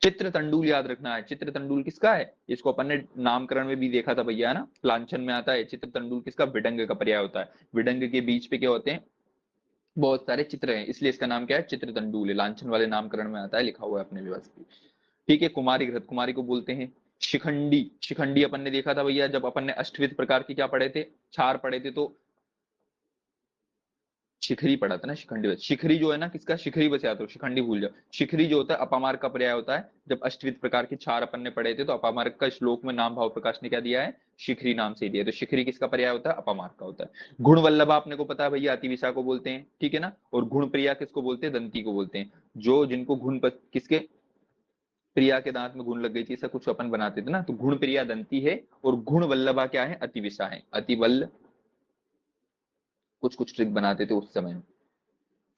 चित्र तंडुल याद रखना है, चित्र तंडुल किसका है? इसको अपन ने नामकरण में भी देखा था भैया, है ना, लांछन में आता है। चित्र तंडुल किसका? विडंग का पर्याय होता है। विडंग के बीच पे क्या होते हैं? बहुत सारे चित्र हैं, इसलिए इसका नाम क्या है? चित्र तंडुल है। लांछन वाले नामकरण में आता है, लिखा हुआ है अपने व्यवस्था में। ठीक है। कुमारी घृत, कुमारी को बोलते हैं। शिखंडी, शिखंडी अपन ने देखा था भैया, जब अपन ने अष्टविध प्रकार की क्या पढ़े थे, चार पढ़े थे, तो शिखरी पढ़ा था ना, शिखंडी। शिखरी जो है ना किसका? शिखरी बस याद रखो, शिखंडी भूल जाओ। शिखरी जो होता है अपामार्ग का पर्याय होता है। जब अष्टविध प्रकार के चार अपन ने पढ़े थे, तो अपामार्ग का श्लोक में नाम भाव प्रकाश ने क्या दिया है? शिखरी नाम से दिया। तो शिखरी किसका पर्याय होता है? अपामार्ग का होता है। गुण वल्लभा अपने को पता है भैया, अतिविशा को बोलते हैं, ठीक है ना। और गुण प्रिया किसको बोलते हैं? दंती को बोलते हैं। जो जिनको गुण किसके? प्रिया के दांत में गुण लग गई थी, ऐसा कुछ अपन बनाते थे ना, तो गुण प्रिया दंती है। और गुण वल्लभा क्या है? अतिविशा है, अतिवल्ल, कुछ कुछ ट्रिक बनाते थे उस समय में।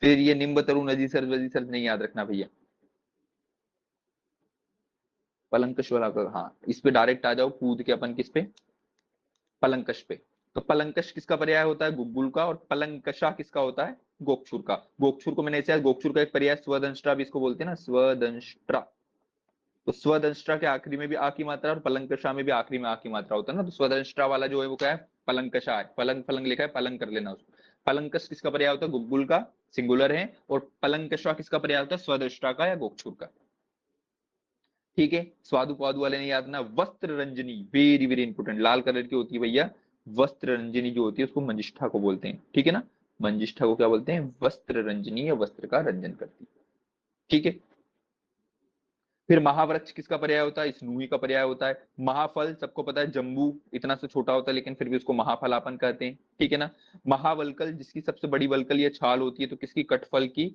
फिर ये निम्ब तरु नदी सर्द वदी सर्द नहीं याद रखना भैया। पलंकश वाला हाँ, इस पे डायरेक्ट आ जाओ कूद के अपन, किस पे? पलंकश पे। तो पलंकश किसका पर्याय होता है? गुग्गुल का। और पलंकशा किसका होता है? गोक्षुर का। गोक्षुर को मैंने ऐसे, गोक्षुर का एक पर्याय स्वदंष्ट्रा भी इसको बोलते हैं ना, स्वदंष्ट्रा। तो स्वदंष्ट्रा के आखिरी में भी आ की मात्रा, और पलंकशा में भी आखिरी में आ की मात्रा होता है ना, तो स्वदंष्ट्रा वाला जो है वो क्या है? पलंकशा है। पलंग पलंग लिखा है, पलंग कर लेना उसको। पलंकश किसका पर्याय होता है? गुग्गुल का, सिंगुलर है। और पलंकशा किसका पर्याय होता है? स्वदंष्ट्रा का या गोक्षुर का। ठीक है। स्वादु पादु वाले नहीं याद ना। वस्त्र रंजनी वेरी वेरी इंपोर्टेंट, लाल कलर की होती है भैया। वस्त्र रंजनी जो होती है उसको मंजिष्ठा को बोलते हैं, ठीक है ना। मंजिष्ठा को क्या बोलते हैं? वस्त्र रंजनी, या वस्त्र का रंजन करती है। ठीक है। फिर महावृक्ष किसका पर्याय होता है? स्नूही का पर्याय होता है। महाफल सबको पता है, जम्बू इतना सा छोटा होता है, लेकिन फिर भी उसको महाफलापन कहते हैं, ठीक है ना। महावलकल, जिसकी सबसे बड़ी वलकल या छाल होती है, तो किसकी? कटफल की।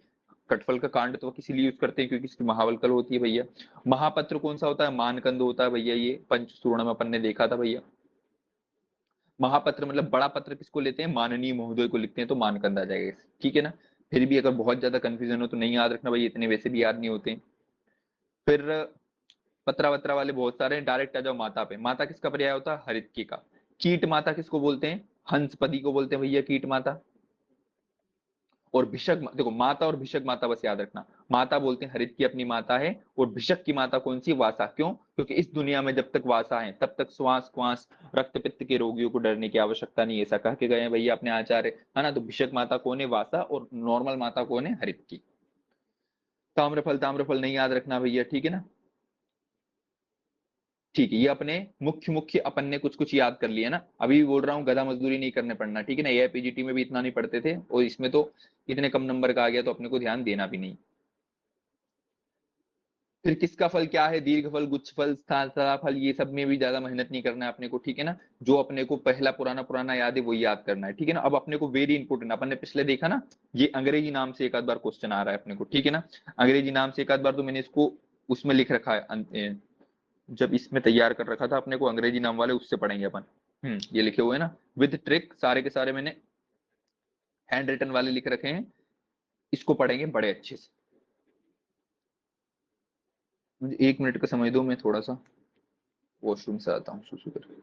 कटफल का कांड तो किसी लिए यूज करते हैं, क्योंकि इसकी महावलकल होती है भैया। महापत्र कौन सा होता है? मानकंद होता है भैया, ये पंचसूर्ण में अपन ने देखा था भैया। महापत्र मतलब बड़ा पत्र किसको लेते हैं? माननीय महोदय को लिखते हैं, तो मानकंद आ जाएगा, ठीक है ना। फिर भी अगर बहुत ज्यादा कंफ्यूजन हो तो नहीं याद रखना भाई, इतने वैसे भी याद नहीं होते। फिर पत्रा वत्रा वाले बहुत सारे हैं, डायरेक्ट आ जाओ माता पे। माता किसका पर्याय होता है? हरितकी का। कीट माता किसको बोलते हैं? हंसपदी को बोलते हैं भैया, कीट माता। और भिषक, देखो माता और भिषक माता बस याद रखना। माता बोलते हैं हरित की अपनी माता है, और भिषक की माता कौन सी? वासा। क्यों? क्योंकि इस दुनिया में जब तक वासा है तब तक श्वास क्वास रक्त पित्त के रोगियों को डरने की आवश्यकता नहीं, ऐसा कह के गए हैं भैया अपने आचार्य, है ना। तो भिषक माता कौन है? वासा। और नॉर्मल माता कौन है? हरित की। ताम्रफल, ताम्रफल नहीं याद रखना भैया, ठीक है ना। ठीक है, ये अपने मुख्य मुख्य अपन ने कुछ कुछ याद कर लिया ना। अभी भी बोल रहा हूँ, गधा मजदूरी नहीं करने पड़ना, ठीक है ना। ये पीजीटी में भी इतना नहीं पढ़ते थे, और इसमें तो इतने कम नंबर का आ गया, तो अपने को ध्यान देना भी नहीं। फिर किसका फल क्या है? दीर्घ फल, गुच्छ फल, स्थाला फल, ये सब में भी ज्यादा मेहनत नहीं करना है अपने को, ठीक है ना। जो अपने को पहला पुराना पुराना याद है वही याद करना है, ठीक है ना। अब अपने को वेरी इंपोर्टेंट, अपन ने पिछले देखा ना, ये अंग्रेजी नाम से एक आध बार क्वेश्चन आ रहा है अपने को, ठीक है ना। अंग्रेजी नाम से एक आध बार तो मैंने इसको उसमें लिख रखा है, जब इसमें तैयार कर रखा था अपने को अंग्रेजी नाम वाले, उससे पढ़ेंगे अपन। ये लिखे हुए हैं ना, विद ट्रिक, सारे के सारे मैंने हैंड रिटन वाले लिख रखे हैं, इसको पढ़ेंगे बड़े अच्छे से। मुझे 1 मिनट का समय दो, मैं थोड़ा सा वॉशरूम से आता हूँ सुसु करके,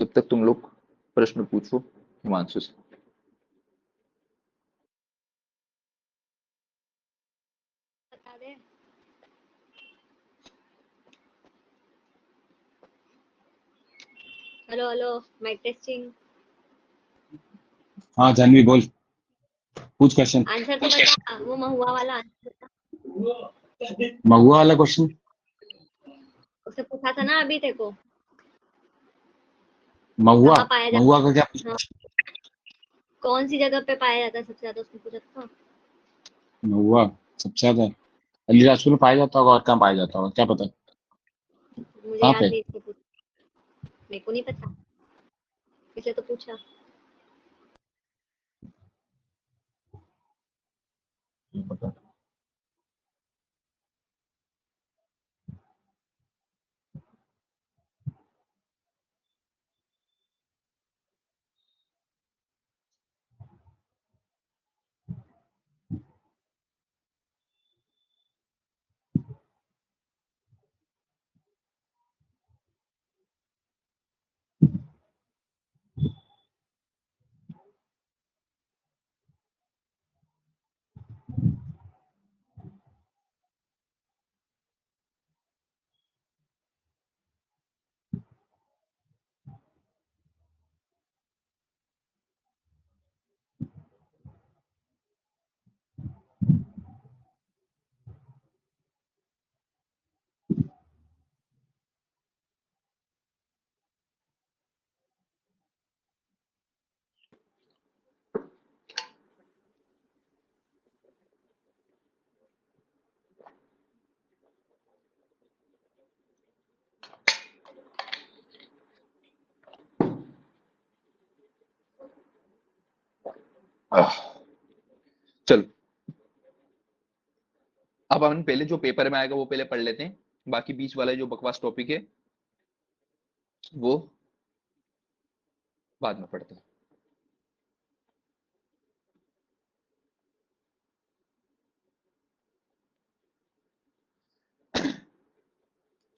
जब तक तुम लोग प्रश्न पूछो हिमांशु से। बता दे। Hello hello, mic testing. हाँ जानवी बोल, पूछ क्वेश्चन। आंसर तो बता, वो महुआ वाला आंसर बता। महुआ वाला क्वेश्चन उससे पूछा था ना अभी तेरे को। महुआ, कहाँ पाया जाता महुआ का क्या है? हाँ, कौन सी जगह पे पाया जाता है सबसे ज्यादा, उसने पूछा था। महुआ सबसे ज्यादा अलीराजपुर में पाया जाता होगा, और कहाँ पाया जाता होगा क्या पता। मुझे कहाँ याद पे? नहीं, इसने पूछा, मेरे को नहीं पता, इसलिए तो पूछा। नहीं पता। चलो, अब हम पहले जो पेपर में आएगा वो पहले पढ़ लेते हैं, बाकी बीच वाला जो बकवास टॉपिक है वो बाद में पढ़ते हैं।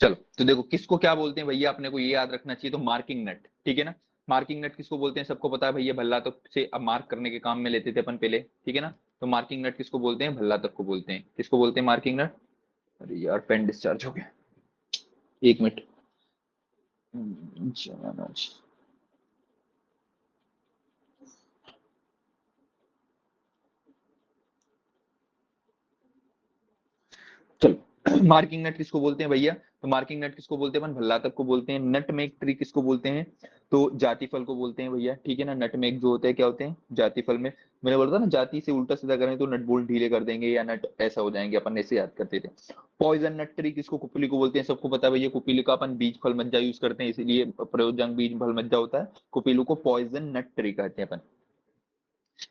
चलो, तो देखो किसको क्या बोलते हैं भैया, अपने को ये याद रखना चाहिए। तो मार्किंग नट, ठीक है ना। मार्किंग नट किसको बोलते हैं सबको पता है भैया, भल्ला तक से अब मार्क करने के काम में लेते थे अपन पहले, ठीक है ना। तो मार्किंग नट किसको बोलते हैं, भल्ला तक को बोलते हैं। किसको बोलते हैं मार्किंग नट। अरे यार पेन डिस्चार्ज हो गया, एक मिनट। चलो, मार्किंग नट किसको बोलते हैं भैया, तो मार्किंग नट किसको बोलते हैं अपन, भल्ला तक को बोलते हैं। नट मेक ट्री किसको बोलते हैं, तो जाति फल को बोलते हैं भैया, ठीक है ना। नट मेक जो होते हैं क्या होते हैं, जाति फल में। मैंने बोला था ना, जाति से उल्टा सीधा करें तो नट बोल्ट ढीले कर देंगे या नट ऐसा हो जाएंगे, अपन ऐसे याद करते थे। पॉइजन नट ट्री किसको, कुपली को बोलते हैं, सबको पता है भैया। कुपीलू का अपन बीज फल मज्जा यूज करते हैं, इसीलिए प्रयोजन बीज फल मज्जा होता है। कुपीलू को पॉइजन नट ट्री कहते हैं अपन।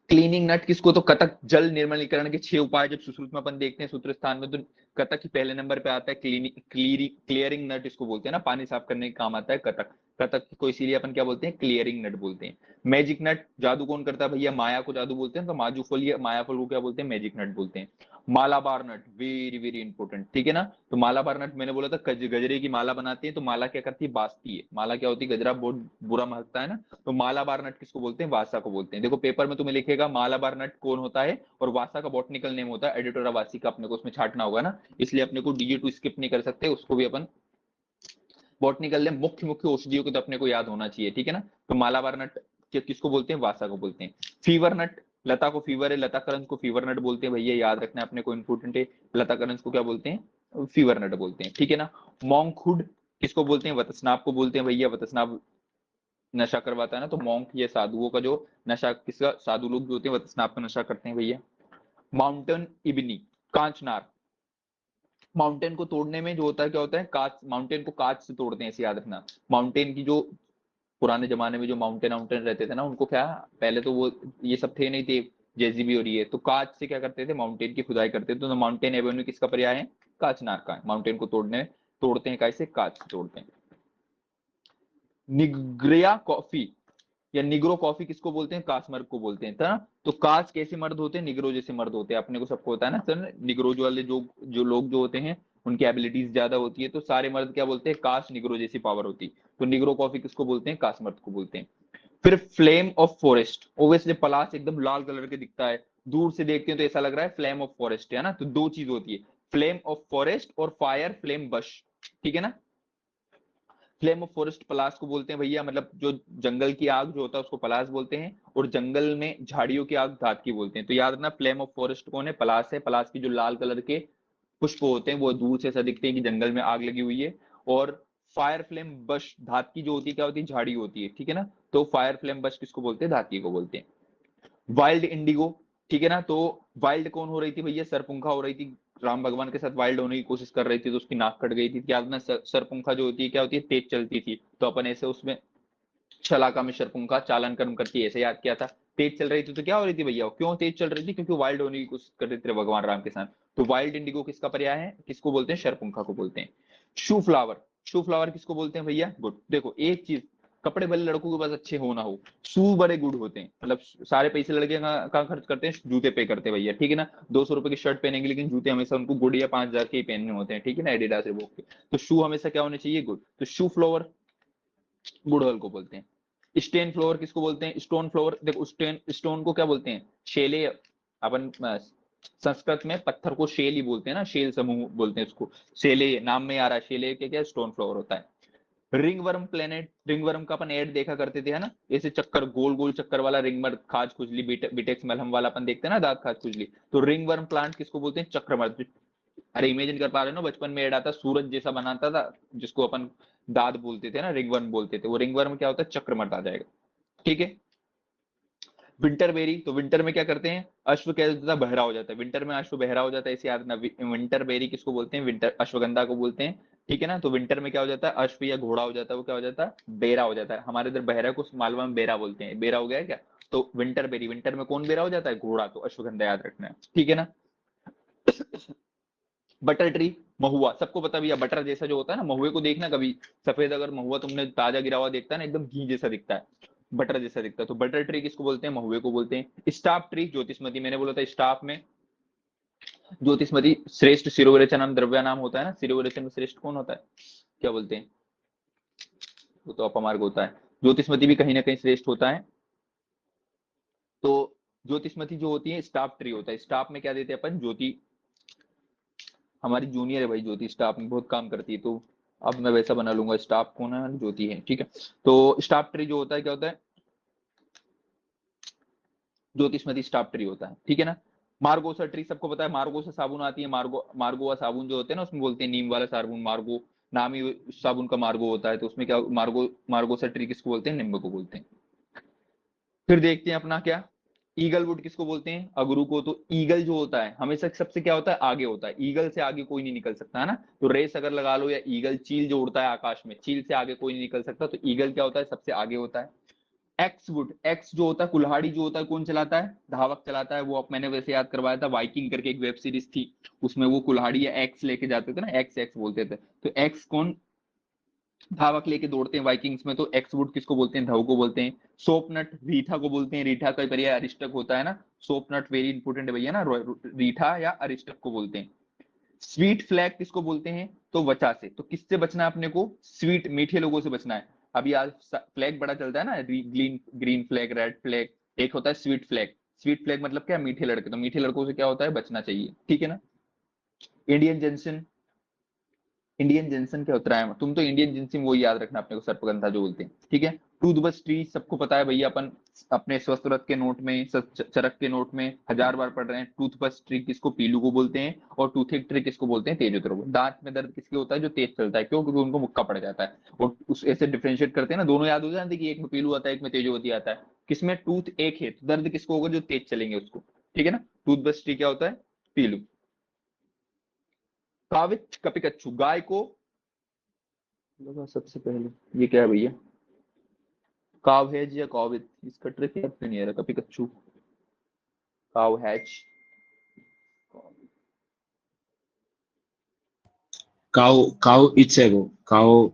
क्लीनिंग नट किसको, तो कतक जल निर्मलीकरण के 6 उपाय जब सुश्रुत में अपन देखते हैं सूत्र स्थान में, तो कतक ही पहले नंबर पे आता है। क्लियरिंग नट इसको बोलते हैं ना, पानी साफ करने के काम आता है कतक। कतक को इसीलिए अपन क्या बोलते हैं, क्लियरिंग नट बोलते हैं। मैजिक नट, जादू कौन करता है भैया, माया को जादू बोलते हैं, तो माजू फल या माया फल को क्या बोलते हैं, मैजिक नट बोलते हैं। मालाबार नट, वेरी वेरी इंपॉर्टेंट, ठीक है ना। तो मालाबार नट मैंने बोला था गजरे की माला बनाते हैं, तो माला क्या करती है, बासती है। माला क्या होती है, गजरा बहुत बुरा महकता है ना, तो मालाबार नट किसको बोलते हैं, वासा को बोलते हैं। देखो पेपर में तुम्हें लिखेगा मालाबार नट कौन होता है, और वासा का बॉटनिकल नेम होता है एडिटोरा वासी का, अपने को उसमें छाटना होगा ना, इसलिए अपने को DG2 स्किप नहीं कर सकते, उसको भी अपन बॉटनिकल नेम मुख्य मुख्य औषधियों को तो अपने को याद होना चाहिए, ठीक है ना। तो मालाबार नट किसको बोलते हैं, वासा को बोलते हैं। फीवर नट, लता को फीवर है, लता करंज को फीवर नट बोलते हैं भैया, याद रखना है अपने को, इंपोर्टेंट है। लता करंज को क्या बोलते हैं, फीवर नट बोलते हैं, ठीक है ना। मॉन्कहुड किसको बोलते हैं, वतस्नाप को बोलते हैं भैया। वतस्नाप नशा करवाता है ना, तो मॉन्क ये साधुओं का जो नशा, किसका, साधु लोग जो होते हैं वतस्नाप का नशा करते हैं भैया। माउंटेन इबनी, कांचनार, माउंटेन को तोड़ने में जो होता है क्या होता है, कांच, माउंटेन को कांच से तोड़ते हैं, ऐसे याद रखना। माउंटेन की जो पुराने जमाने में जो माउंटेन माउंटेन रहते थे ना, उनको क्या, पहले तो वो ये सब थे नहीं थे, जेसीबी और ये, तो कांच से क्या करते थे, माउंटेन की खुदाई करते थे। तो माउंटेन एवेन्यू किसका पर्याय है, कांचनार का। माउंटेन को तोड़ते हैं कैसे, कांच से तोड़ते हैं। निग्रिया कॉफी या निग्रो कॉफी किसको बोलते हैं, कास्मर्ग को बोलते हैं था। तो काच कैसे मर्द होते हैं, निग्रो जैसे मर्द होते हैं, अपने को सबको होता है ना सर, निग्रो जो वाले जो जो लोग जो होते हैं उनकी एबिलिटीज ज्यादा होती है, तो सारे मर्द क्या बोलते हैं, काश निग्रो जैसी पावर होती। तो निग्रो कॉफी किसको बोलते हैं, कास्मर्द को बोलते हैं। फिर फ्लेम ऑफ फॉरेस्ट, ओवेस्ली पलाश एकदम लाल कलर के दिखता है, दूर से देखते हैं तो ऐसा लग रहा है फ्लेम ऑफ फॉरेस्ट है ना। तो दो चीज होती है, फ्लेम ऑफ फॉरेस्ट और फायर फ्लेम बश, ठीक है ना। फ्लेम ऑफ फॉरेस्ट पलाश को बोलते हैं भैया, मतलब जो जंगल की आग जो होता है उसको पलाश बोलते हैं, और जंगल में झाड़ियों की आग धातकी बोलते हैं। तो याद रखना, फ्लेम ऑफ फॉरेस्ट कौन है, पलाश है। पलाश की जो लाल कलर के पुष्प होते हैं वो दूर से ऐसा दिखते हैं कि जंगल में आग लगी हुई है। और फायर फ्लेम बश धात की जो होती है क्या होती है, झाड़ी होती है, ठीक है ना। तो फायर फ्लेम बश किसको बोलते हैं, धातकी को बोलते हैं। वाइल्ड इंडिगो, ठीक है ना। तो वाइल्ड कौन हो रही थी भैया, सरपुंखा हो रही थी, राम भगवान के साथ वाइल्ड होने की कोशिश कर रही थी तो उसकी नाक कट गई थी, क्या ना। सरपुंखा जो होती है क्या होती है, तेज चलती थी, तो अपन ऐसे उसमें शलाका में सरपुंखा चालन कर्म करती है, ऐसे याद किया था। तेज चल रही थी तो क्या हो रही थी भैया, क्यों तेज चल रही थी, क्योंकि वाइल्ड होने की कोशिश कर रहे थे भगवान राम के साथ। तो वाइल्ड इंडिगो किसका पर्याय है, किसको बोलते हैं, शरपुंखा को बोलते हैं। शू फ्लावर, शू फ्लावर किसको बोलते हैं भैया, गुड। देखो एक चीज, कपड़े भले लड़कों के पास अच्छे हो ना हो, शू बड़े गुड होते हैं, मतलब सारे पैसे लड़के कहाँ खर्च करते हैं, जूते पे करते हैं भैया, ठीक है ना। 200 रुपए की शर्ट पहनेंगे लेकिन जूते हमेशा उनको गुड या 5,000 के ही पहनने होते हैं, ठीक है ना, एडिडास रिबॉक के। तो शू हमेशा क्या होने चाहिए, गुड। तो शू फ्लावर गुड़हल को बोलते हैं। स्टेन फ्लोवर किसको बोलते हैं, स्टोन फ्लोवर। देखो स्टेन, स्टोन को क्या बोलते हैं, शेले। अपन संस्कृत में पत्थर को शेल ही बोलते हैं ना, शेल समूह बोलते हैं उसको। शेले नाम में आ रहा है, शेले के क्या स्टोन फ्लोवर होता है। Ring worm planet, ring worm का अपन ऐड देखा करते थे, है ना, ऐसे चक्कर गोल गोल चक्कर वाला रिंग वर्म, खाज खुजली बिटेक्स मलहम वाला अपन देखते हैं ना, दांत खाज खुजली। तो रिंग वर्म प्लांट किसको बोलते हैं, चक्रमर्द। अरे इमेजिन कर पा रहे हो ना, बचपन में ऐड आता सूरज जैसा बनाता था, जिसको अपन दाद बोलते थे ना, रिंगवर्म बोलते थे, वो रिंगवर्म क्या होता है, चक्रमर्द आ जाएगा, ठीक है। विंटर बेरी, तो विंटर में क्या करते हैं, अश्व क्या होता है, बहरा हो जाता है, विंटर में अश्व बहरा हो जाता है, इसे याद रखना। विंटर बेरी किसको बोलते हैं, विंटर अश्वगंधा को बोलते हैं, ठीक है ना। तो विंटर में क्या हो जाता है, अश्व या घोड़ा हो जाता है, वो क्या हो जाता है, बेरा हो जाता है। हमारे इधर बहरा को मालवा में बेरा बोलते हैं, बेरा हो गया है क्या। तो विंटर बेरी, विंटर में कौन बेरा हो जाता है, घोड़ा, तो अश्वगंधा याद रखना है, ठीक है ना। बटर ट्री, महुआ, सबको पता भैया, बटर जैसा जो होता है ना, महुए को देखना कभी, सफेद अगर महुआ तुमने ताजा गिरा हुआ देखता है ना, एकदम घी जैसा दिखता है, बटर जैसा दिखता है। तो बटर ट्री किसको बोलते हैं, महुए को बोलते हैं। स्टाफ ट्री, ज्योतिषमती, मैंने बोला था स्टाफ में ज्योतिषमती। श्रेष्ठ शिरोविरेचनम द्रव्य नाम होता है ना, शिरोविरेचन में श्रेष्ठ कौन होता है, क्या बोलते हैं, वो तो अपमार्ग होता है। ज्योतिषमती भी कहीं ना कहीं श्रेष्ठ होता है। तो ज्योतिषमती जो होती है स्टाफ ट्री होता है, स्टाफ में क्या देते हैं अपन, ज्योति। हमारी जूनियर है भाई ज्योति, स्टाफ में बहुत काम करती है, तो अब मैं वैसा बना लूंगा, स्टाफ कौन है, ज्योति है, ठीक है। तो स्टाफ ट्री जो होता है क्या होता है, ज्योतिषमती स्टाफ ट्री होता है, ठीक है ना। मार्गोसा ट्री सबको पता है, मार्गोसा साबुन आती है, मार्गोवा साबुन जो होते हैं ना, उसमें बोलते हैं नीम वाला साबुन, मार्गो नाम ही साबुन का मार्गो होता है, तो उसमें क्या मार्गोसा ट्री किसको बोलते हैं, नींबू को बोलते हैं। फिर देखते हैं अपना क्या, ईगल वुड किसको बोलते हैं, अगरू को। तो ईगल जो होता है हमेशा सबसे क्या होता है, आगे होता है, ईगल से आगे कोई नहीं निकल सकता, है ना। तो रेस अगर लगा लो, या ईगल चील जो उड़ता है आकाश में, चील से आगे कोई नहीं निकल सकता, तो ईगल क्या होता है, सबसे आगे होता है। एक्स वुड, एक्स जो होता है कुल्हाड़ी जो होता है, कौन चलाता है, धावक चलाता है। वो अब मैंने वैसे याद करवाया था, वाइकिंग करके एक वेब सीरीज थी, उसमें वो कुल्हाड़ी या एक्स लेके जाते थे ना, एक्स एक्स बोलते थे। तो एक्स कौन, धावक लेके दौड़ते हैं वाइकिंग्स में, तो एक्स वुड किसको बोलते हैं, धव को बोलते हैं। सोपनट रीठा को बोलते हैं, रीठा का पर्याय अरिष्टक होता है ना, सोपनट वेरी इंपोर्टेंट है भैया ना, रीठा या अरिष्टक को बोलते हैं। स्वीट फ्लैग किसको बोलते हैं, तो वचा से। तो किससे बचना है अपने को, स्वीट मीठे लोगों से बचना है। अभी आज फ्लैग बड़ा चलता है ना, green green flag, red flag, एक होता है स्वीट फ्लैग। स्वीट फ्लैग मतलब क्या, मीठे लड़के, तो मीठे लड़कों से क्या होता है, बचना चाहिए, ठीक है ना। इंडियन जेंसन, इंडियन जेंसन क्या होता है, तुम तो इंडियन जेंसन वो याद रखना अपने को, सर्पगंधा जो बोलते हैं, ठीक है। टूथब्रश ट्री सबको पता है भैया, अपन अपने स्वस्थ के नोट में, चरक के नोट में 1000 बार पढ़ रहे हैं। टूथब्रश ट्री किसको, पीलू को बोलते हैं। और टूथिक ट्री किसको बोलते हैं, तेजोत्र को। दांत में दर्द किसके होता है, जो तेज चलता है, क्यों, क्योंकि उनको मुक्का पड़ जाता है। और उस ऐसे डिफ्रेंशिएट करते हैं ना, दोनों याद हो जाते हैं कि एक में पीलू आता है, एक में तेजोवती आता है। किसमें, टूथ एक है तो दर्द किसको होगा, जो तेज चलेंगे उसको, ठीक है ना। टूथब्रश ट्री क्या होता है, पीलू। काविच कपिकच्छु, गाय को लगा सबसे पहले, ये क्या है भैया, काव हैज या कॉवित, इसका ट्रिक याद क्यों नहीं आ रहा, कभी कच्चू, काव हैज, काउ काउ इच है वो, काउ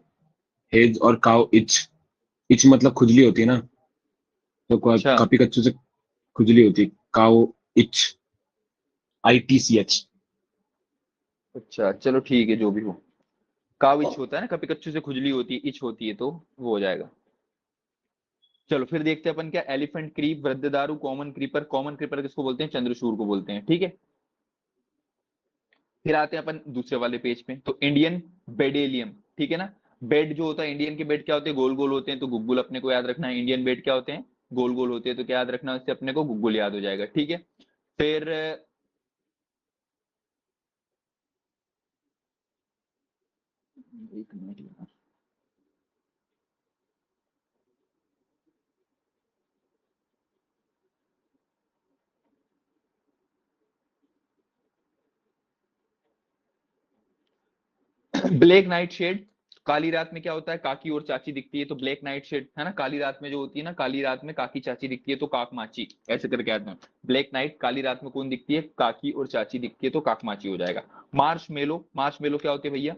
हेज और काउ इच। इच मतलब खुजली होती है ना, तो अच्छा कपी कच्चू से खुजली होती है। Cow etch, ITCH। अच्छा, चलो ठीक है, जो भी हो। काव इच होता है ना, कभी कच्चू से खुजली होती है, इच होती है, तो वो हो जाएगा। चलो फिर देखते हैं अपन क्या, elephant creep, Vriddhadaru, common creeper. Common creeper किसको बोलते हैं, चंद्रशूर को बोलते हैं, ठीक है। फिर आते हैं अपन दूसरे वाले पेज पे, तो इंडियन बेडेलियम, ठीक है ना। बेड जो होता है, इंडियन के बेड क्या होते हैं, गोल गोल होते हैं, तो गुग्गुल अपने को याद रखना है। इंडियन बेड क्या होते हैं, गोल गोल होते हैं, तो क्या याद रखना है, उससे अपने को गुग्गुल याद हो जाएगा, ठीक है। फिर एक मिनट यार, ब्लैक नाइट शेड, काली रात में क्या होता है, काकी और चाची दिखती है, तो ब्लैक नाइट शेड है ना, काली रात में जो होती है ना, काली रात में काकी चाची दिखती है तो काक माची, ऐसे करके आता है। ब्लैक नाइट, काली रात में कौन दिखती है, काकी और चाची दिखती है तो काक माची हो जाएगा। मार्श मेलो, मार्श मेलो क्या होते हैं भैया,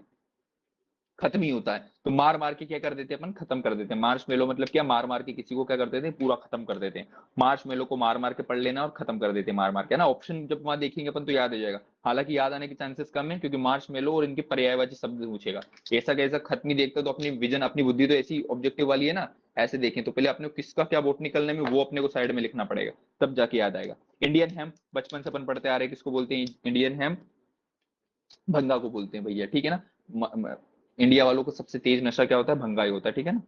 खत्म ही होता है, तो मार मार के क्या कर देते हैं अपन, खत्म कर देते हैं। मार्श मेलो मतलब क्या, मार मार के किसी को क्या कर देते हैं, पूरा खत्म कर देते हैं। मार्श मेलो को मार मार के पढ़ लेना और खत्म कर देते हैं मार मार के, है ना। ऑप्शन जब वहां देखेंगे अपन तो याद आ जाएगा, हालांकि याद आने के चांसेस कम है क्योंकि मार्श मेलो और इनके पर्यायवाची शब्द पूछेगा। ऐसा कैसा खत्म ही देखते तो अपनी विजन, अपनी बुद्धि तो ऐसी ऑब्जेक्टिव वाली है ना, ऐसे देखें तो पहले अपने किसका क्या वोट निकलने में वो अपने को साइड में लिखना पड़ेगा, तब जाके याद आएगा। इंडियन हेम्प, बचपन से अपन पढ़ते आ रहे हैं, किसको बोलते हैं, इंडियन हेम्प, भंगा को बोलते हैं भैया, ठीक है ना। इंडिया वालों को सबसे तेज नशा क्या होता है, भंगा ही होता है, ठीक है ना।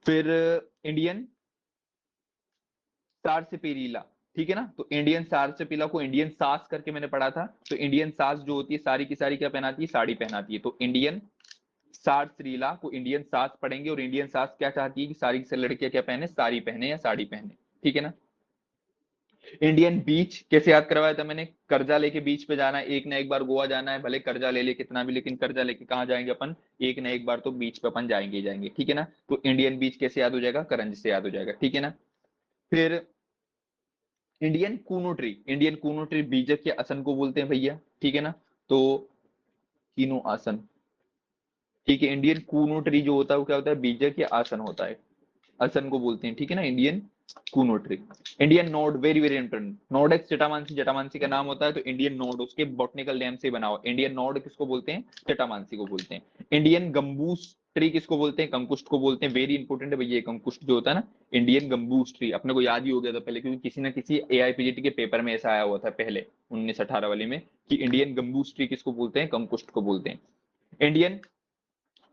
फिर इंडियन सार्सपीला, ठीक है ना, तो इंडियन सार्सपीला को इंडियन सास करके मैंने पढ़ा था, तो इंडियन सास जो होती है सारी की सारी क्या पहनाती है, साड़ी पहनाती है, तो इंडियन सार्सरीला को इंडियन सास पढ़ेंगे, और इंडियन सास क्या चाहती है कि सारी से लड़कियां क्या पहने, साड़ी पहने या साड़ी पहने, ठीक है ना। इंडियन बीच कैसे याद करवाया था मैंने, कर्जा लेके बीच पे जाना है, एक ना एक बार गोवा जाना है, भले कर्जा ले ले कितना भी, लेकिन कर्जा लेके कहाँ जाएंगे अपन, एक ना एक बार तो बीच पे अपन जाएंगे ही जाएंगे, ठीक है ना। तो इंडियन बीच कैसे याद हो जाएगा, करंज से याद हो जाएगा, ठीक है ना। फिर इंडियन कूनो ट्री, इंडियन कूनो ट्री बीजक के आसन को बोलते हैं भैया, ठीक है ना, तो कीनो आसन, ठीक है। इंडियन कूनो ट्री जो होता है वो क्या होता है, बीजक या आसन होता है, आसन को बोलते हैं, ठीक है ना, इंडियन कूनो tree. Indian nard, very very important, नोडेक्स जटामांसी, जटामांसी का नाम होता है तो इंडियन नोड उसके बॉटनिकल नेम से बना हुआ। इंडियन नोड किसको बोलते हैं, जटामांसी को बोलते हैं। इंडियन गंबूस ट्री किसको बोलते हैं, कंकुष्ट को बोलते हैं, वेरी इंपॉर्टेंट है भैया कंकुष्ट जो होता है ना, इंडियन गंबूस ट्री, अपने को याद ही हो गया था पहले क्योंकि किसी ना किसी एआईपीजीटी के पेपर में ऐसा आया हुआ था पहले 1918 वाले में कि इंडियन गंबूस ट्री किसको बोलते हैं, कंकुष्ट को बोलते हैं। इंडियन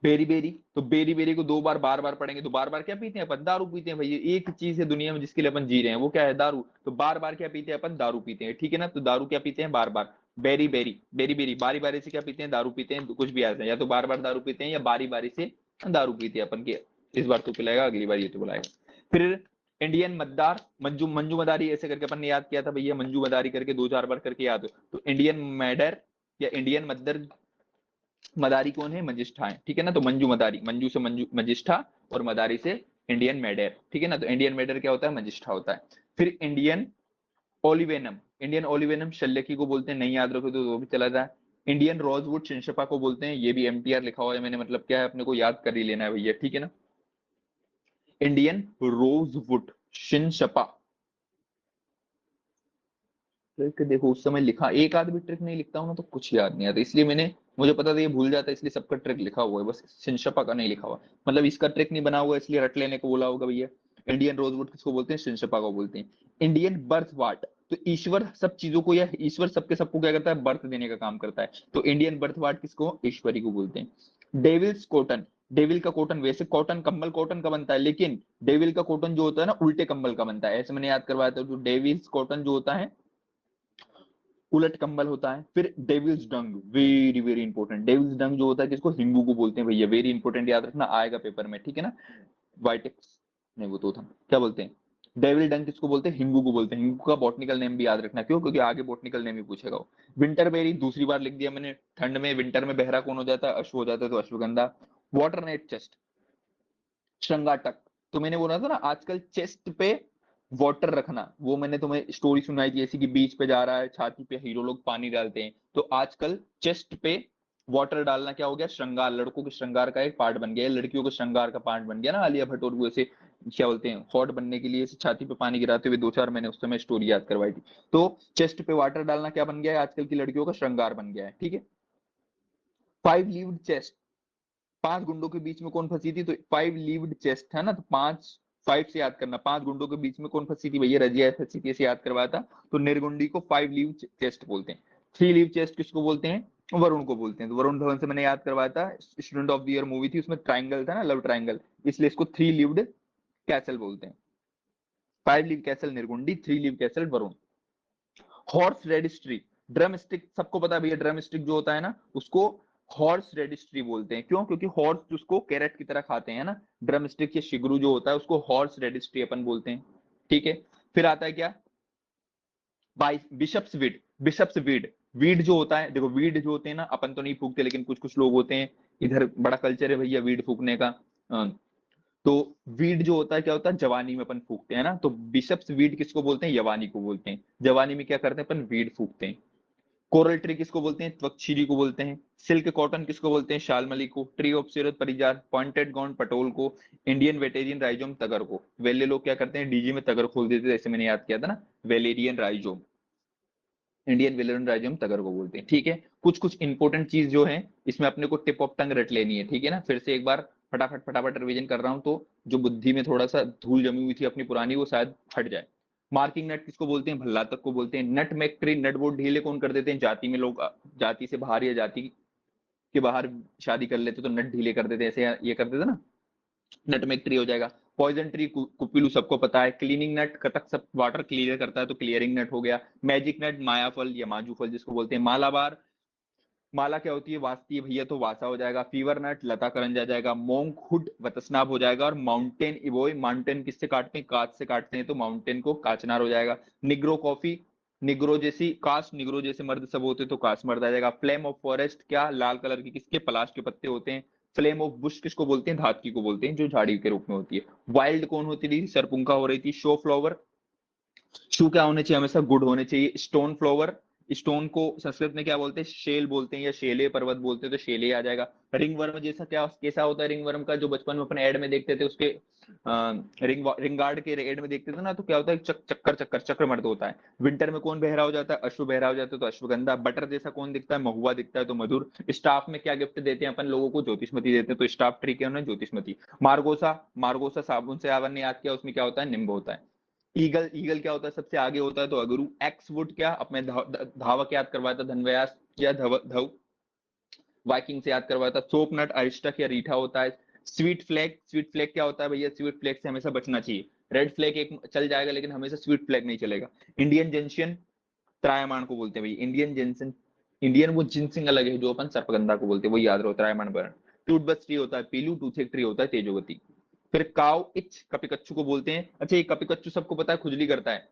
बेरी बेरी, तो बेरी बेरी को दो बार बार बार पढ़ेंगे, तो बार बार क्या पीते हैं अपन, दारू पीते हैं भैया, एक चीज है दुनिया में जिसके लिए अपन जी रहे हैं वो क्या है, दारू, तो बार बार क्या पीते हैं अपन, दारू पीते हैं, ठीक है ना। तो दारू क्या पीते हैं, बार बार, बेरी बेरी, बेरी बेरी, बारी बारी से क्या पीते हैं, दारू पीते हैं, तो कुछ भी आता है, या तो बार बार दारू पीते हैं या बारी बारी से दारू पीते हैं अपन के, इस बार तो पिलाएगा अगली बार ये तो पिलाएगा। फिर इंडियन मद्दार, मंजू मंजू मदारी ऐसे करके अपन ने याद किया था भैया, मंजू मदारी करके दो चार बार करके याद हो, तो इंडियन मैडर या इंडियन मद्दर, मदारी कौन है, मजिष्ठा है, ठीक है ना, तो मंजू मदारी, मंजू से मंजू मजिष्ठा और मदारी से इंडियन मेडर, ठीक है ना, तो इंडियन मेडर क्या होता है, मजिष्ठा होता है। फिर इंडियन ओलिवेनम, इंडियन ओलिवेनम शल्यकी को बोलते हैं, नहीं याद रखो तो वो भी चला जाए। इंडियन रोजवुड शिनशपा को बोलते हैं, ये भी एमटीआर लिखा हुआ है मैंने, मतलब क्या है अपने को याद कर ही लेना है भैया, ठीक है ना। इंडियन रोजवुड शिनशपा, ट्रिक देखो उस समय लिखा, एक आध भी ट्रिक नहीं लिखता हूं ना तो कुछ याद नहीं आता, इसलिए मैंने, मुझे पता था ये भूल जाता है इसलिए सबका ट्रिक लिखा हुआ है, बस शिनशपा का नहीं लिखा हुआ, मतलब इसका ट्रिक नहीं बना हुआ इसलिए रट लेने को बोला होगा भैया। इंडियन रोजवुड किसको बोलते हैं, शिनशपा को बोलते हैं। इंडियन बर्थ वाट, तो ईश्वर सब चीजों को या ईश्वर सबके सबको क्या करता है, बर्थ देने का काम करता है, तो इंडियन बर्थ वाट किसको, ईश्वरी को बोलते हैं। डेविल्स कॉटन, डेविल का कॉटन, वैसे कॉटन कंबल कॉटन का बनता है लेकिन डेविल का कॉटन जो होता है ना उल्टे कंबल का बनता है, ऐसे मैंने याद करवाया था, तो डेविल्स कॉटन जो होता है उलट कंबल होता है। फिर डेविल्स डंग, वेरी वेरी इंपॉर्टेंट, डेविल्स डंग जो होता है किसको, हिंगू को बोलते हैं भैया, वेरी इंपॉर्टेंट, याद रखना आएगा पेपर में, ठीक है ना। वाइटेक्स नहीं वो तो था, क्या बोलते हैं, डेविल डंग किसको बोलते हैं, हिंगू को बोलते हैं, हिंगू का बॉटनिकल नेम भी याद रखना, क्यों, क्योंकि आगे बॉटनिकल नेम ही पूछेगा वो। विंटर बेरी दूसरी बार लिख दिया मैंने, ठंड में विंटर में बहरा कौन हो जाता है, अश्व हो जाता है, तो अश्वगंधा। वाटर नेट चेस्ट, श्रृंगाटक, तो मैंने बोला था ना आजकल चेस्ट पे वाटर रखना, वो मैंने तुम्हें स्टोरी सुनाई थी ऐसी कि बीच पे जा रहा है, छाती पे हीरो लोग पानी डालते हैं, तो आजकल चेस्ट पे वाटर डालना क्या हो गया, श्रृंगार, लड़कों के श्रृंगार का एक पार्ट बन गया है, लड़कियों के श्रृंगार का पार्ट बन गया ना, आलिया भट्ट और वो ऐसे क्या बोलते हैं, हॉट बनने के लिए छाती पे पानी गिराते हुए दो चार मैंने उस समय स्टोरी याद करवाई थी, तो चेस्ट पे वाटर डालना क्या बन गया है, आजकल की लड़कियों का श्रृंगार बन गया है, ठीक है। फाइव लीव्ड चेस्ट, पांच गुंडों के बीच में कौन फंसी थी, तो फाइव लीव्ड चेस्ट है ना, तो पांच, फाइव से याद करना, पांच गुंडों के बीच में कौन फंसी थी भैया, रजिया फंसी थी, ऐसे याद करवाया था, तो निर्गुंडी को फाइव लीव चेस्ट बोलते हैं। थ्री लीव चेस्ट किसको बोलते हैं, वरुण को बोलते हैं, तो वरुण धवन से मैंने याद करवाया था, student of the year movie थी उसमें ट्राइंगल था ना, लव ट्राइंगल, इसलिए इसको थ्री लिव्ड कैसल बोलते हैं। Five leave castle Nirgundi, three leave castle Varun. Horse radish tree, drumstick सबको पता है भैया, ड्रम स्टिक जो होता है ना उसको हॉर्स रेडिस्ट्री बोलते हैं, क्यों, क्योंकि हॉर्स उसको कैरेट की तरह खाते हैं ना, ड्रम स्टिक या शिगरू जो होता है उसको हॉर्स रेडिस्ट्री अपन बोलते हैं, ठीक है। फिर आता है क्या, bishop's weed, bishop's weed, weed जो होता है, देखो वीड जो होते हैं ना, अपन तो नहीं फूकते, लेकिन कुछ कुछ लोग होते हैं, इधर बड़ा कल्चर है भैया वीड फूकने का। तो वीड जो होता है क्या होता है, जवानी में अपन फूकते हैं ना, तो बिशप्स वीड किसको बोलते हैं, यवानी को बोलते हैं। जवानी में क्या करते हैं अपन, वीड फूकते हैं। कोरल ट्री किसको बोलते हैं, त्वकशीरी को बोलते हैं। सिल्क कॉटन किसको बोलते हैं, शालमली को। ट्री ऑफ सीरत परिजार, पॉइंटेड गाउन पटोल को। इंडियन वेटेरियन राइजोम तगर को। वेले लोग क्या करते हैं, डीजी में तगर खोल देते थे, जैसे मैंने याद किया था ना, Valerian rhizome, Indian Valerian rhizome तगर को बोलते हैं। ठीक है, कुछ कुछ इंपॉर्टेंट चीज जो है इसमें अपने को टिप ऑफ टंग रट लेनी है, ठीक है ना। फिर से एक बार फटाफट फटाफट रिवीजन कर रहा हूं, तो जो बुद्धि में थोड़ा सा धूल जमी हुई थी अपनी पुरानी, वो शायद हट जाए। मार्किंग नट किसको बोलते हैं, भल्ला तक को बोलते हैं। Nutmeg tree, nut bolt ढीले कौन कर देते हैं, जाति में लोग, जाति से बाहर या जाति के बाहर शादी कर लेते तो नट ढीले कर देते, ऐसे ये कर देते ना, नटमेग ट्री हो जाएगा। पॉइजन ट्री कुपिलू सबको पता है। क्लीनिंग नट, कटक सब वाटर क्लियर करता है तो क्लियरिंग नट हो गया। मैजिक नट, माया फल या माजू फल जिसको बोलते हैं। मालाबार, माला क्या होती है, वास्ती है भैया, तो वासा हो जाएगा। फीवर नट, लता करंज आ जाएगा। मोंक हुड, वतसनाभ हो जाएगा। और माउंटेन इवोय, माउंटेन किससे काटते हैं, काच से काटते हैं, तो माउंटेन को काचनार हो जाएगा। निग्रो कॉफी, निग्रो जैसी कास्ट, निग्रो जैसे मर्द सब होते हैं तो कास्ट मर्द आ जाएगा। फ्लेम ऑफ फॉरेस्ट, क्या लाल कलर की किसके, पलाश के पत्ते होते हैं। फ्लेम ऑफ बुश किसको बोलते हैं, धातकी को बोलते हैं, जो झाड़ी के रूप में होती है। वाइल्ड कौन होती थी, सरपुंखा हो रही थी। शो फ्लावर, शू क्या होने चाहिए, हमेशा गुड होने चाहिए। स्टोन फ्लावर, स्टोन को संस्कृत में क्या बोलते हैं, शेल बोलते हैं या शेले पर्वत बोलते हैं, तो शेले आ जाएगा। रिंग वर्म जैसा क्या कैसा होता है, रिंग वर्म का जो बचपन में अपने एड में देखते थे, उसके रिंग गार्ड के एड में देखते थे ना, तो क्या होता है, चक्कर चक्कर चक्र मर्द होता है। विंटर में कौन बहरा हो जाता है, अश्व बहरा हो जाता है तो अश्वगंधा। बटर जैसा कौन दिखता है, महुआ दिखता है तो मधुर। स्टाफ में क्या गिफ्ट देते हैं अपन लोगों को, ज्योतिषमती देते हैं, तो स्टाफ ट्री क्या होना है, ज्योतिषमती। मार्गोसा, मार्गोसा साबुन से आपने याद किया, उसमें क्या होता है, निम्ब होता है। ईगल, ईगल क्या होता है, सबसे आगे होता है तो अगरू। एक्स वुड क्या, अपने धावक याद करवाया था, धनव्यास या धव धव वाइकिंग से याद करवाया था। सोप नट, अरिस्टक या रीठा होता है। स्वीट फ्लैग, स्वीट फ्लैग क्या होता है भैया, स्वीट फ्लैग से हमेशा बचना चाहिए। रेड फ्लैग एक चल जाएगा लेकिन हमेशा स्वीट फ्लैग नहीं चलेगा। इंडियन जेंशियन, त्रायमाण को बोलते हैं भाई, इंडियन जेंसन। इंडियन वो जिनसिंग अलग है, जो अपन सर्पगंधा को बोलते हैं, वो याद रहो, त्रायमाण बर्न। टूथबस ट्री होता है पीलू, टूथेक ट्री होता है तेजोवती। फिर काउ इच, कपिकच्चू को बोलते हैं। अच्छा, ये कपिकच्चू सबको पता है, खुजली करता है,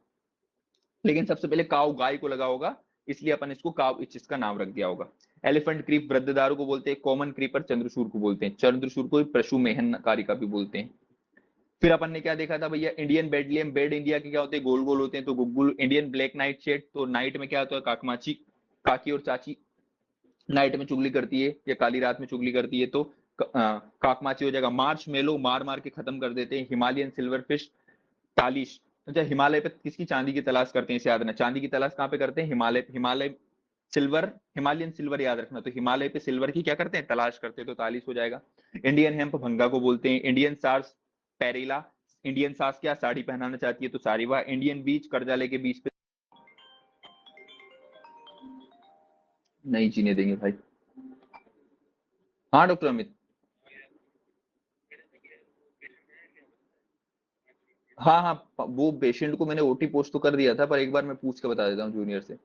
लेकिन सबसे पहले काउ गाय को लगा होगा, इसलिए अपन इसको काउ इच इसका नाम रख दिया होगा। एलिफेंट क्रीप वृद्धदारू को बोलते हैं। कॉमन क्रीपर चंद्रशूर को बोलते हैं। चंद्रशूर को पशु मेहनकारी का भी बोलते हैं। फिर अपन ने क्या देखा था भैया, इंडियन बेडलियम, बेड इंडिया के क्या होते हैं, गोल गोल होते हैं तो गुग्गुल। इंडियन ब्लैक नाइट शेड, तो नाइट में क्या होता है, काकमाची, काकी और चाची नाइट में चुगली करती है या काली रात में चुगली करती है, तो काकमाची हो जाएगा। मार्च मेलो, मार मार के खत्म कर देते हैं। Himalayan silver fish, Talish. अच्छा, हिमालय पे किसकी, चांदी की तलाश करते हैं, इसे याद रखना। चांदी की तलाश कहाँ पे करते हैं, Himalaya, Himalaya silver, Himalayan silver याद रखना, तो हिमालय पे सिल्वर की क्या करते हैं, तलाश करते हैं, तो तालिश हो जाएगा। इंडियन हेम्प भंगा को बोलते हैं। Indian SARS, पेरेला। इंडियन सास क्या, साड़ी पहनाना चाहती है तो साड़ी। वाह, इंडियन बीच, कर्जाले के बीच पे नहीं जीने देंगे भाई। हाँ डॉक्टर अमित, हाँ हाँ, वो पेशेंट को मैंने ओटी पोस्ट तो कर दिया था, पर एक बार मैं पूछ के बता देता हूँ जूनियर से,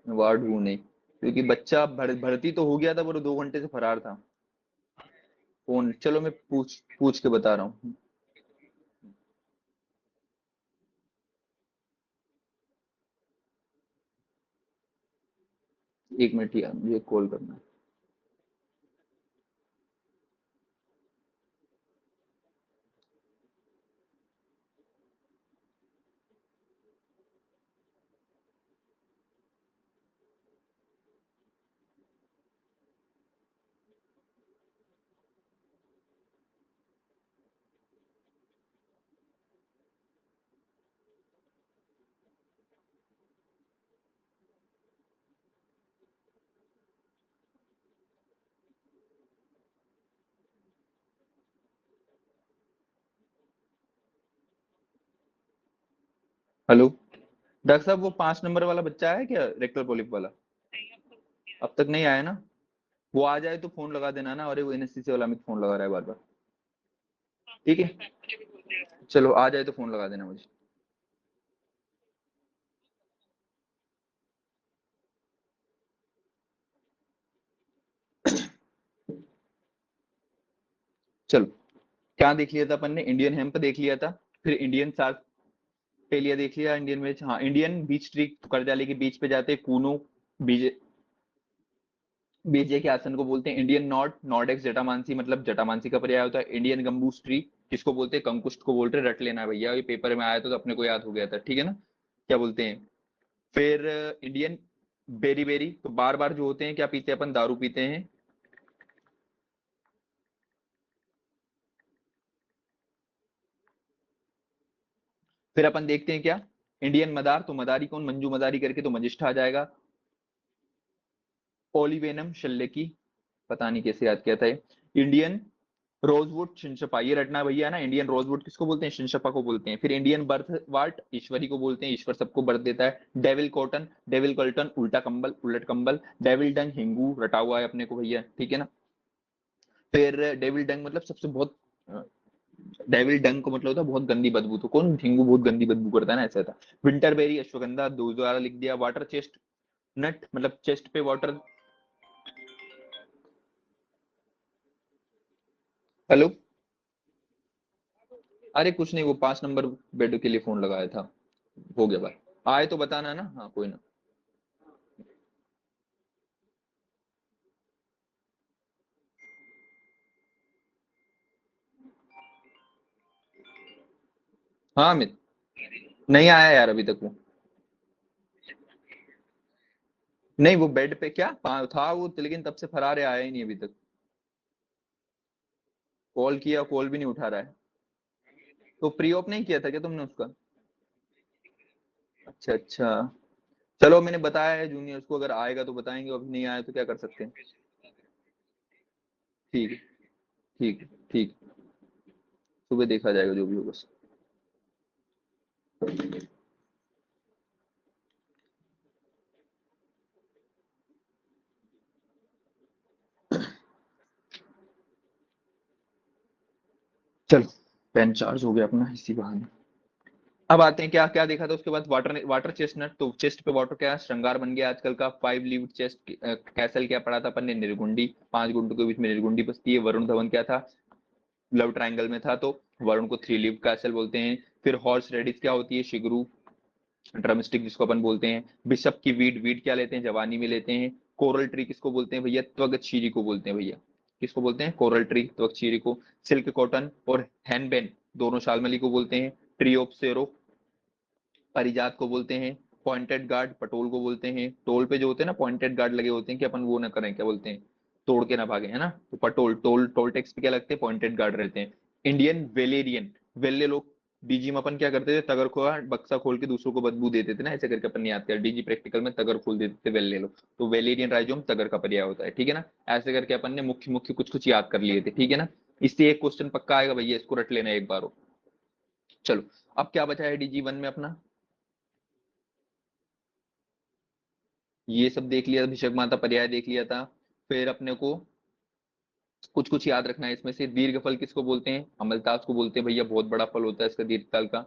वार्ड हूँ नहीं, क्योंकि बच्चा भर्ती तो हो गया था पर 2 घंटे से फरार था। फोन, चलो मैं पूछ पूछ के बता रहा हूँ। 1 मिनट यार, मुझे कॉल करना है। हेलो डॉक्टर साहब, वो 5 नंबर वाला बच्चा है क्या, रेक्टल पॉलिप वाला? अब तक नहीं आया ना? वो आ जाए तो फोन लगा देना ना, अरे वो एनएससी वाला में फोन लगा रहा है बार बार। ठीक है, चलो आ जाए तो फोन लगा देना मुझे। चलो, क्या देख लिया था अपन ने, इंडियन हेम्प देख लिया था। फिर इंडियन साग पेलिया देख लिया। इंडियन वेज, हाँ, इंडियन बीच ट्री, कर्जाली के बीच पे जाते हैं कूनो, बीज बेजे के आसन को बोलते हैं इंडियन नॉड, नॉडेक्स जटामांसी मतलब जटामांसी का पर्याय होता है। इंडियन गंबूस ट्री किसको बोलते हैं, कंकुष्ट को बोलते हैं, रट लेना है भैया, ये पेपर में आया तो अपने को याद हो गया था, ठीक है ना, क्या बोलते हैं। फिर इंडियन बेरी बेरी, तो बार बार जो होते हैं क्या पीते हैं अपन, दारू पीते हैं। फिर अपन देखते हैं क्या, इंडियन मदार, तो मदारी कौन, मंजू मदारी करके, तो मजिष्ठा आ जाएगा। ओलिवेनम शल्य की, पता नहीं कैसे याद किया था ये। इंडियन रोजवुड शिनशपा, ये रटना भैया ना, इंडियन रोजवुड किसको बोलते हैं, शिनशपा को बोलते हैं। फिर इंडियन बर्थ वार्ट, ईश्वरी को बोलते हैं, ईश्वर सबको बर्थ देता है। डेविल कॉटन, डेविल कॉटन उल्टा कंबल, उलट कंबल। डेविल डंग, हिंगू रटा हुआ है अपने को भैया, ठीक है ना। फिर डेविल डंग मतलब सबसे बहुत, डेविल डंग को मतलब होता है बहुत गंदी बदबू, तो कौन, हिंगू बहुत गंदी बदबू करता है ना, ऐसा था। विंटरबेरी, अश्वगंधा, दो द्वारा लिख दिया। वाटर चेस्ट नट मतलब चेस्ट पे वाटर। हेलो, अरे कुछ नहीं, वो 5 नंबर बेड के लिए फोन लगाया था, हो गया भाई, आए तो बताना ना, हाँ कोई ना। हाँ अमित, नहीं आया यार अभी तक वो, नहीं वो बेड पे क्या था वो, लेकिन तब से फरार है, आया ही नहीं अभी तक। कॉल किया, कॉल भी नहीं उठा रहा है। तो प्री ऑप नहीं किया था क्या तुमने उसका? अच्छा अच्छा, चलो मैंने बताया है जूनियर्स को, अगर आएगा तो बताएंगे, अभी नहीं आया तो क्या कर सकते हैं। ठीक है, ठीक है, ठीक, सुबह देखा जाएगा जो भी होगा। चलो, पेन चार्ज हो गया अपना इसी बहाने। अब आते हैं क्या क्या देखा था उसके बाद, वाटर वाटर चेस्टनट, तो चेस्ट पे वाटर क्या श्रृंगार बन गया आजकल का। 5 लीव चेस्ट कैसल क्या पढ़ा था अपन ने, निर्गुंडी, 5 गुंडों के बीच में निर्गुंडी बसती है। वरुण धवन क्या था, लव ट्रायंगल में था, तो वरुण को 3 लीव कैसल बोलते हैं। फिर हॉर्स रेडिस क्या होती है, शिगरू, ड्रमस्टिक जिसको अपन बोलते हैं। बिशप की वीड, वीड क्या लेते हैं, जवानी में लेते हैं। कोरल ट्री किसको बोलते हैं भैया, त्वगचीरी को बोलते हैं भैया, किसको बोलते हैं, कोरल ट्री त्वगचीरी को। सिल्क कॉटन और हैनबेन दोनों शालमली को बोलते हैं। ट्री ऑफ सेरो परिजात को बोलते हैं। पॉइंटेड गार्ड पटोल को बोलते हैं, टोल पे जो होते हैं ना पॉइंटेड गार्ड लगे होते हैं कि अपन वो ना करें, क्या बोलते हैं, तोड़ के ना भागे, है ना, तो पटोल, टोल टोल टैक्स पे क्या लगते हैं, पॉइंटेड गार्ड रहते हैं। इंडियन वेलेरियन, वेल्ले लोग, डीजी में अपन क्या करते थे, तगर खोआ बक्सा खोल के दूसरों को बदबू देते थे ना, ऐसे करके अपन याद कर, डीजी प्रैक्टिकल में तगर खोल देते थे वेल्ले लोग, तो वेलेरियन राइजोम तगर का पर्याय होता है, ठीक है ना। ऐसे करके अपन ने मुख्य मुख्य कुछ कुछ याद कर लिए थे, ठीक है ना। इससे एक क्वेश्चन पक्का आएगा भैया, इसको रट लेना एक बार हो। चलो, अब क्या बचा है डीजी 1 में अपना, ये सब देख लिया, भिषक माता पर्याय देख लिया था। फिर अपने को कुछ कुछ याद रखना है इसमें से, दीर्घ फल किसको बोलते हैं, अमलतास को बोलते हैं भैया, बहुत बड़ा फल होता है इसका दीर्घ काल का।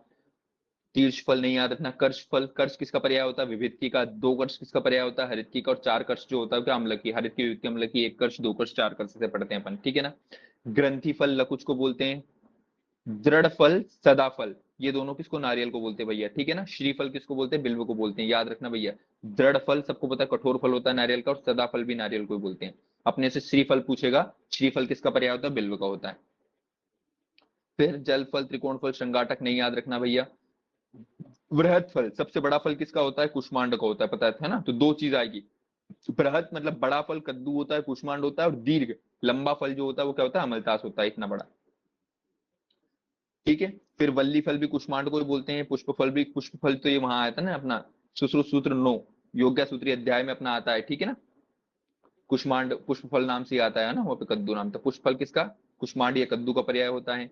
तीर्थ फल नहीं याद रखना। कर्ष फल, कर्ष किसका पर्याय होता है, विभित्ति का। 2 कर्ष किसका पर्याय होता है, हरित का। और 4 कर्ष जो होता है क्या, अम्लकी, हरित की, विभित्ति, अम्लकी, 1 कर्ष, 2 कर्ष, 4 कर्ष से पढ़ते हैं अपन, ठीक है ना। ग्रंथि फल लकुच को बोलते हैं। दृढ़ फल, सदा फल, ये दोनों किसको, नारियल को बोलते हैं भैया, ठीक है ना। श्रीफल किसको बोलते हैं, बिल्व को बोलते हैं, याद रखना भैया। दृढ़ फल सबको पता है कठोर फल होता है नारियल का, और सदा फल भी नारियल को ही बोलते हैं। अपने से श्रीफल पूछेगा, श्रीफल किसका पर्याय होता है, बिल्व का होता है। फिर जल फल, त्रिकोण फल, श्रृंगाटक नहीं याद रखना भैया। वृहद फल, सबसे बड़ा फल किसका होता है, कुष्मांड का होता है, पता है ना, तो 2 चीज आएगी। बृहद मतलब बड़ा फल कद्दू होता है, कुष्मांड होता है, और दीर्घ लंबा फल जो होता है वो क्या होता है, अमलतास होता है, इतना बड़ा, ठीक है। फिर वल्ली फल भी कुष्मांड को ही बोलते हैं। पुष्प फल भी, पुष्प फल तो ये वहां आया था ना अपना, सुश्रुत सूत्र 9 योग्य सूत्री अध्याय में अपना आता है, ठीक है ना। कुष्मांड पुष्प फल नाम से आता है ना, वहां पे कद्दू नाम था। पुष्प फल किसका, कुष्मांड या कद्दू का पर्याय होता है।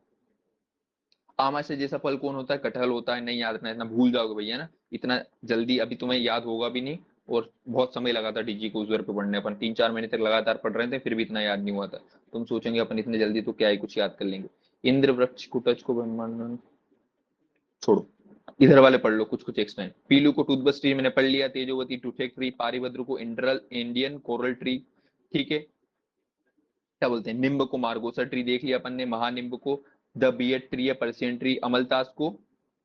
आमा से जैसा फल कौन होता है, कटहल होता है, नहीं याद रखना, इतना भूल जाओगे भैया ना, इतना जल्दी अभी तुम्हें याद होगा भी नहीं। और बहुत समय लगा था डीजी को उस पे पढ़ने, अपन 3-4 महीने तक लगातार पढ़ रहे थे, फिर भी इतना याद नहीं हुआ था। तुम सोचेंगे अपन इतने जल्दी तो क्या ही कुछ याद कर लेंगे। इंद्र वृक्ष कुटच को ब्रह्मांड, छोड़ो, इधर वाले पढ़ लो कुछ कुछ एक्स्ट्रा है। पीलू को टूथब्रश ट्री मैंने पढ़ लिया। तेजोवती टूथेक ट्री। पारिभद्र को इंड्रल इंडियन कोरल ट्री, ठीक है। क्या बोलते हैं, निम्ब को मार्गोसा ट्री देख लिया अपन ने। महानिम्ब को द बियड ट्री या पर्सियन ट्री। अमलतास को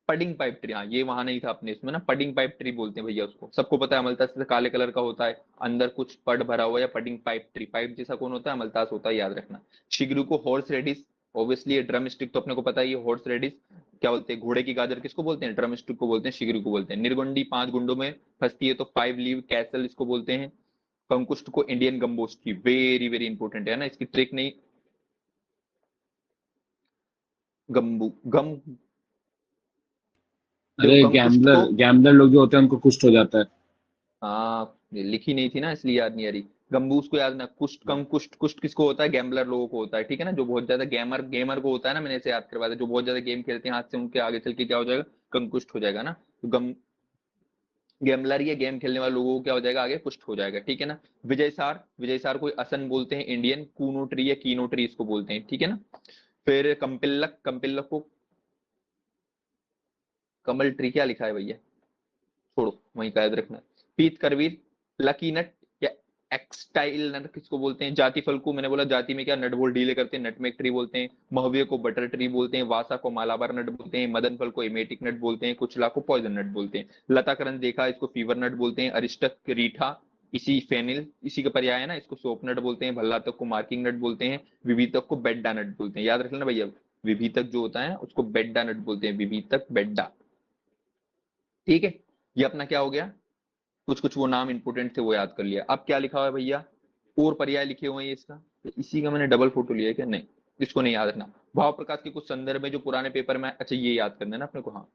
पडिंग पाइप ट्री, हाँ ये वहां नहीं था अपने इसमें ना, पडिंग पाइप ट्री बोलते हैं भैया उसको, सबको पता है। अमलतास से काले कलर का होता है, अंदर कुछ पड भरा हुआ, या पडिंग पाइप ट्री, पाइप जैसा कौन होता है, अमलतास होता है, याद रखना। शिगरू को हॉर्स रेडिस, ऑब्वियसली ये ड्रम स्टिक तो अपने को पता है, ये हॉर्स रेडिस क्या बोलते हैं, घोड़े की गाजर किसको बोलते हैं, ड्रम स्टिक को बोलते हैं, शिगरू को बोलते हैं। निर्गुंडी 5 गुंडों में फंसती है तो 5 लीव कैसल इसको बोलते हैं। कंकुष्ट को इंडियन गंबोस्की, वेरी वेरी इंपॉर्टेंट है ना, इसकी ट्रिक नहीं, गंबू गम, देखो अरे कंकुष्ट को, गैम्बलर गैम्बलर लोग जो होते हैं उनको कुष्ठ हो जाता है। हाँ ये लिखी नहीं थी ना इसलिए याद नहीं आ रही। गंबूस को याद ना, कुष्ठ, कम कुष्ठ, कुष्ठ किसको होता है, गैम्बलर लोगों को होता है, ठीक है ना, जो बहुत ज्यादा गेमर, गेमर को होता है ना, मैंने इसे याद करवाया था, जो बहुत ज्यादा गेम खेलते हैं हाथ से, उनके आगे चल के क्या हो जाएगा, कंकुष्ठ हो जाएगा ना। तो गम, गेमलर या गेम खेलने वाले लोगों को क्या हो जाएगा, आगे कुष्ठ हो जाएगा, ठीक है ना। विजय सार, विजय सार को असन बोलते हैं इंडियन, कूनो ट्री या कीनो ट्री इसको बोलते हैं, ठीक है ना। फिर कंपिल्लक, कंपिल्लक को, कमल ट्री क्या लिखा है भैया, छोड़ो वहीं का याद रखना। पीत करवीर, लकी नट या एक्सटाइल नट किसको बोलते हैं, जाति फल को मैंने बोला जाति में क्या नट बोल डीले करते हैं, नटमेग ट्री बोलते हैं। महवे को बटर ट्री बोलते हैं, वासा को मालाबार नट बोलते हैं, मदन फल को एमेटिक नट बोलते हैं, कुचला को पॉइजन नट बोलते हैं। लता करंद देखा, इसको फीवर नट बोलते हैं। अरिष्टक रीठा, इसी फेनिल इसी का पर्याय है ना, इसको सोप नट बोलते हैं। भल्लातक को मार्किंग नट बोलते हैं। विभीतक को बेड्डा नट बोलते हैं, याद रख लेना भैया, विभीतक जो होता है उसको बेड्डा नट बोलते हैं, विभीतक बेड्डा, ठीक है। ये अपना क्या हो गया, कुछ कुछ वो नाम इंपोर्टेंट थे वो याद कर लिया। अब क्या लिखा हुआ है भैया, और पर्याय लिखे हुए हैं इसका, तो इसी का मैंने डबल फोटो लिया है क्या, नहीं इसको नहीं याद रखना। भाव प्रकाश के कुछ संदर्भ है जो पुराने पेपर में, अच्छा ये याद करना है ना अपने को, हाँ।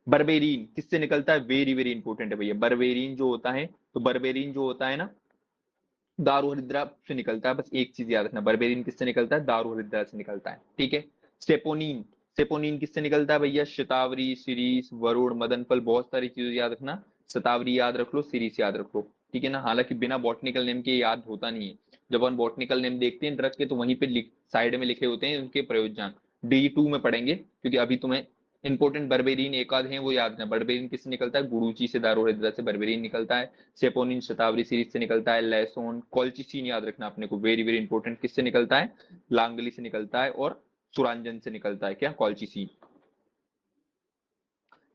बर्बेरीन किससे निकलता है, वेरी वेरी इंपॉर्टेंट है भैया। बर्बेरीन जो होता है, तो बर्बेरीन जो होता है ना, दारू हरिद्रा से निकलता है, बस एक चीज याद रखना, बर्बेरीन किससे निकलता है, दारू हरिद्रा से निकलता है, ठीक है। सेपोनीन, सेपोनीन किससे निकलता है भैया, शतावरी, शिरीष, वरुण, मदन फल, बहुत सारी चीजें याद रखना। शतावरी याद रख लो, शिरीष याद रख लो, ठीक है ना। हालांकि बिना बॉटनिकल नेम के याद होता नहीं है, जब हम बॉटनिकल नेम देखते हैं ड्रग के तो वहीं पे साइड में लिखे होते हैं उनके प्रयोजन, D2 में पढ़ेंगे, क्योंकि अभी तुम्हें इंपोर्टेंट बर्बेरीन एक आध है वो याद रखना। बर्बेरीन किससे निकलता है, गुरुची से, दारू हरिद्रा से बर्बेरीन निकलता है। सेपोनिन शतावरी सीरीज से निकलता है। लैसोन, कॉल्चिसिन याद रखना अपने को, वेरी वेरी इंपॉर्टेंट, किससे निकलता है, लांगली से निकलता है, और सुरांजन से निकलता है क्या, कॉल्चिसिन।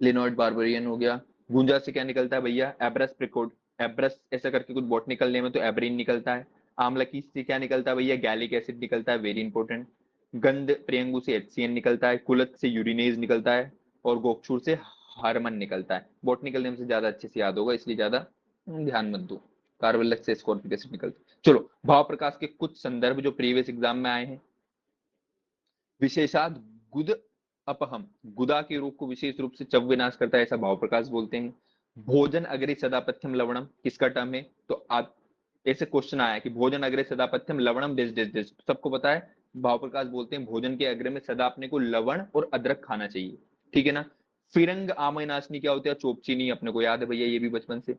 लिनोइड बार्बेरियन हो गया। गुंजा से क्या निकलता है भैया, एब्रस प्रिकोड, एब्रस ऐसा करके कुछ बॉटनिकल नेम है तो एब्रीन निकलता है। आमलकी से क्या निकलता है भैया, गैलिक एसिड निकलता है, वेरी इंपॉर्टेंट। गंध प्रियंगु से HCN निकलता है। कुलत से यूरिनेज निकलता है, और गोक्षुर से हार्मन निकलता है। बॉटनिकल नेम से ज्यादा अच्छे से याद होगा, इसलिए ज्यादा ध्यान मत दो। कार्बोलक से स्कॉर्पिक एसिड निकलता है। चलो, भाव प्रकाश के कुछ संदर्भ जो प्रीवियस एग्जाम में आए हैं। विशेषाद गुद अपहम, गुदा के रोग को विशेष रूप से चव विनाश करता है, ऐसा भाव प्रकाश बोलते हैं। भोजन अग्रे सदापथ्यम लवणम किसका टर्म है, तो आप ऐसे क्वेश्चन आया कि भोजन अग्रे सदापथ्यम लवणम डिस डिस डिस, सबको पता है भाव प्रकाश बोलते हैं भोजन के अग्र में सदा अपने को लवण और अदरक खाना चाहिए, ठीक है ना। फिरंग आमयनाशनी क्या होता है, चोपचीनी, अपने को याद है भैया ये भी बचपन से।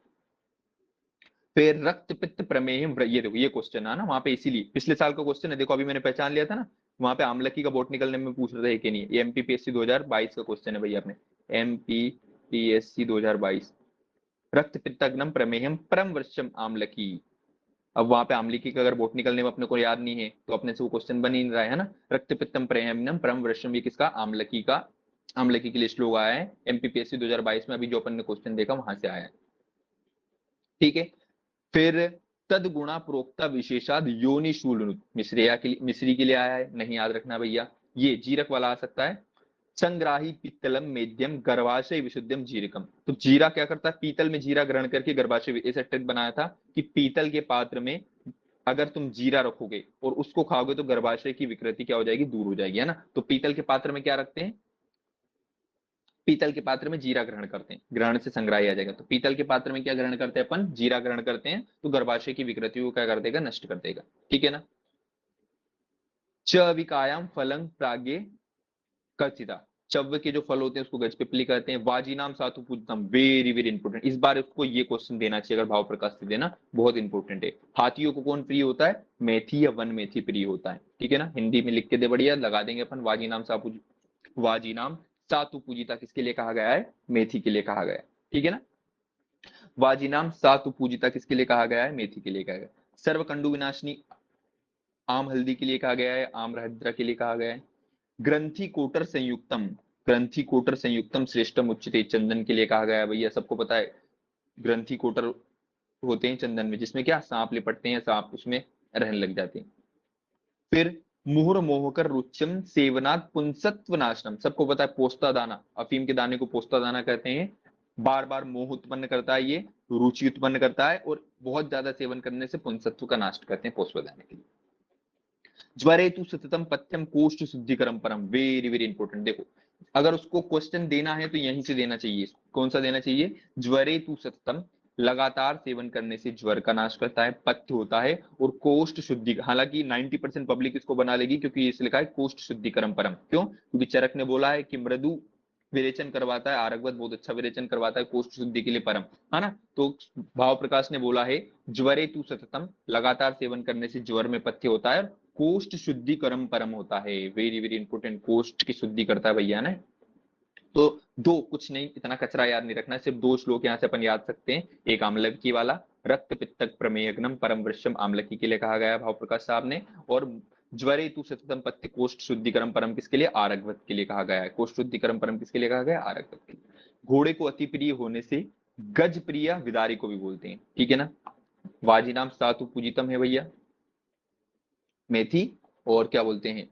फिर रक्त पित्त प्रमेह, ये देखो ये क्वेश्चन है ना वहां पे, इसीलिए पिछले साल का क्वेश्चन है, देखो अभी मैंने पहचान लिया था ना, वहां पे आमलकी का बॉटनिकल नेम में पूछ रहे थे कि नहीं, ये MPPSC 2022 का क्वेश्चन है भैया अपने, MPPSC 2022। रक्त पित्ताग्नम प्रमेहम परम वृक्षम आमलकी, अब वहां पे आमलकी का अगर बॉटनिकल नेम अपने को याद नहीं है तो अपने से वो क्वेश्चन बन ही नहीं रहा है ना। रक्त पित्तम प्रेहमनम परम वृक्षम, ये किसका, आमलकी का, आमलकी की लिस्ट लोग आया है MPPSC 2022 में, अभी जो अपन ने क्वेश्चन देखा वहां से आया है, ठीक है। फिर तद गुणा प्रोक्ता विशेषाद योनि शूल, मिश्रिया के लिए, मिश्री के लिए आया है, नहीं याद रखना भैया। ये जीरक वाला आ सकता है। संग्राही पीतलम मेद्यम गर्भाशय विशुद्धम जीरकम, तो जीरा क्या करता है, पीतल में जीरा ग्रहण करके गर्भाशय, ऐसा ट्रिक बनाया था कि पीतल के पात्र में अगर तुम जीरा रखोगे और उसको खाओगे तो गर्भाशय की विकृति क्या हो जाएगी, दूर हो जाएगी, है ना। तो पीतल के पात्र में क्या रखते हैं, पीतल के पात्र में जीरा ग्रहण करते हैं, ग्रहण से संग्राही आ जाएगा, तो पीतल के पात्र में क्या ग्रहण करते हैं अपन, जीरा ग्रहण करते हैं, तो गर्भाशय की विकृतियों को क्या कर देगा, नष्ट कर देगा, ठीक है ना। च विकायाम फलंग प्रागे कचिता, चव्य के जो फल होते हैं उसको गज पिपली कहते हैं। वाजीनाम सातु पूजतम, वेरी वेरी इंपोर्टेंट, इस बार उसको ये क्वेश्चन देना चाहिए अगर भाव प्रकाश से देना, बहुत इंपोर्टेंट है। हाथियों को कौन प्रिय होता है, मेथी या वन मेथी प्रिय होता है, ठीक है ना, हिंदी में लिख के दे, बढ़िया लगा देंगे अपन। वाजीनाम सापू, वाजीनाम सातु पूजिता किसके लिए कहा गया है, मेथी के लिए कहा गया है, ठीक है ना। वाजीनाम सातु पूजिता किसके लिए कहा गया है, मेथी के लिए कहा गया है। सर्वकंडु विनाशनी आम हल्दी के लिए कहा गया है, आम हरिद्रा के लिए कहा गया है। ग्रंथि कोटर संयुक्तम, ग्रंथि कोटर संयुक्तम श्रेष्ठम उच्यते, चंदन के लिए कहा गया है भैया, सबको पता है ग्रंथि कोटर होते हैं चंदन में, जिसमें क्या सांप लिपटते हैं, सांप उसमें रहने लग जाते हैं। फिर मुहुर मोहकर रुच्यम सेवनात् पुंसत्व नाशनम, सबको पता है पोस्ता दाना, अफीम के दाने को पोस्ता दाना कहते हैं, बार बार मोह उत्पन्न करता है, ये रुचि उत्पन्न करता है, और बहुत ज्यादा सेवन करने से पुंसत्व का नाश करते हैं पोस्ता दाने के लिए। ज्वरे तु सततम पथ्यम कोष्ठ शुद्धिकरम परम, वेरी वेरी इंपॉर्टेंट। देखो अगर उसको क्वेश्चन देना है तो यहीं से देना चाहिए, कौन सा देना चाहिए, ज्वरे तु सततम, लगातार सेवन करने से ज्वर का नाश करता है, पथ्य होता है, और कोष्ठ शुद्धि, हालांकि 90% पब्लिक इसको बना लेगी क्योंकि इस लिखा है कोष्ठ शुद्धिकरम परम, क्यों, क्योंकि चरक ने बोला है कि मृदु विरेचन करवाता है, आरगवत बहुत अच्छा विरेचन करवाता है, कोष्ठ शुद्धि के लिए परम, है ना। तो भाव प्रकाश ने बोला है ज्वरे तु सततम, लगातार सेवन करने से ज्वर में पथ्य होता है, कोष्ठ शुद्धिकरम परम होता है, वेरी वेरी इंपोर्टेंट, कोष्ठ की शुद्धि करता है भैया ने। तो दो, कुछ नहीं, इतना कचरा याद नहीं रखना, सिर्फ दो श्लोक यहाँ से अपन याद सकते हैं, एक आम्लकी वाला, रक्त पित्तक प्रमेयग्नम परम वृक्षम, आम्लकी के लिए कहा गया भाव प्रकाश साहब ने, और ज्वरे तु सततम पथ्य कोष्ठ शुद्धिकरम परम किसके लिए, आरगवत के लिए कहा गया है, कोष्ठ शुद्धिकरम परम किसके लिए कहा गया, आरगवत के लिए। घोड़े को अति प्रिय होने से गज प्रिय विदारी को भी बोलते हैं, ठीक है ना। वाजी नाम सातु पूजितम है भैया, मेथी, और क्या बोलते हैं,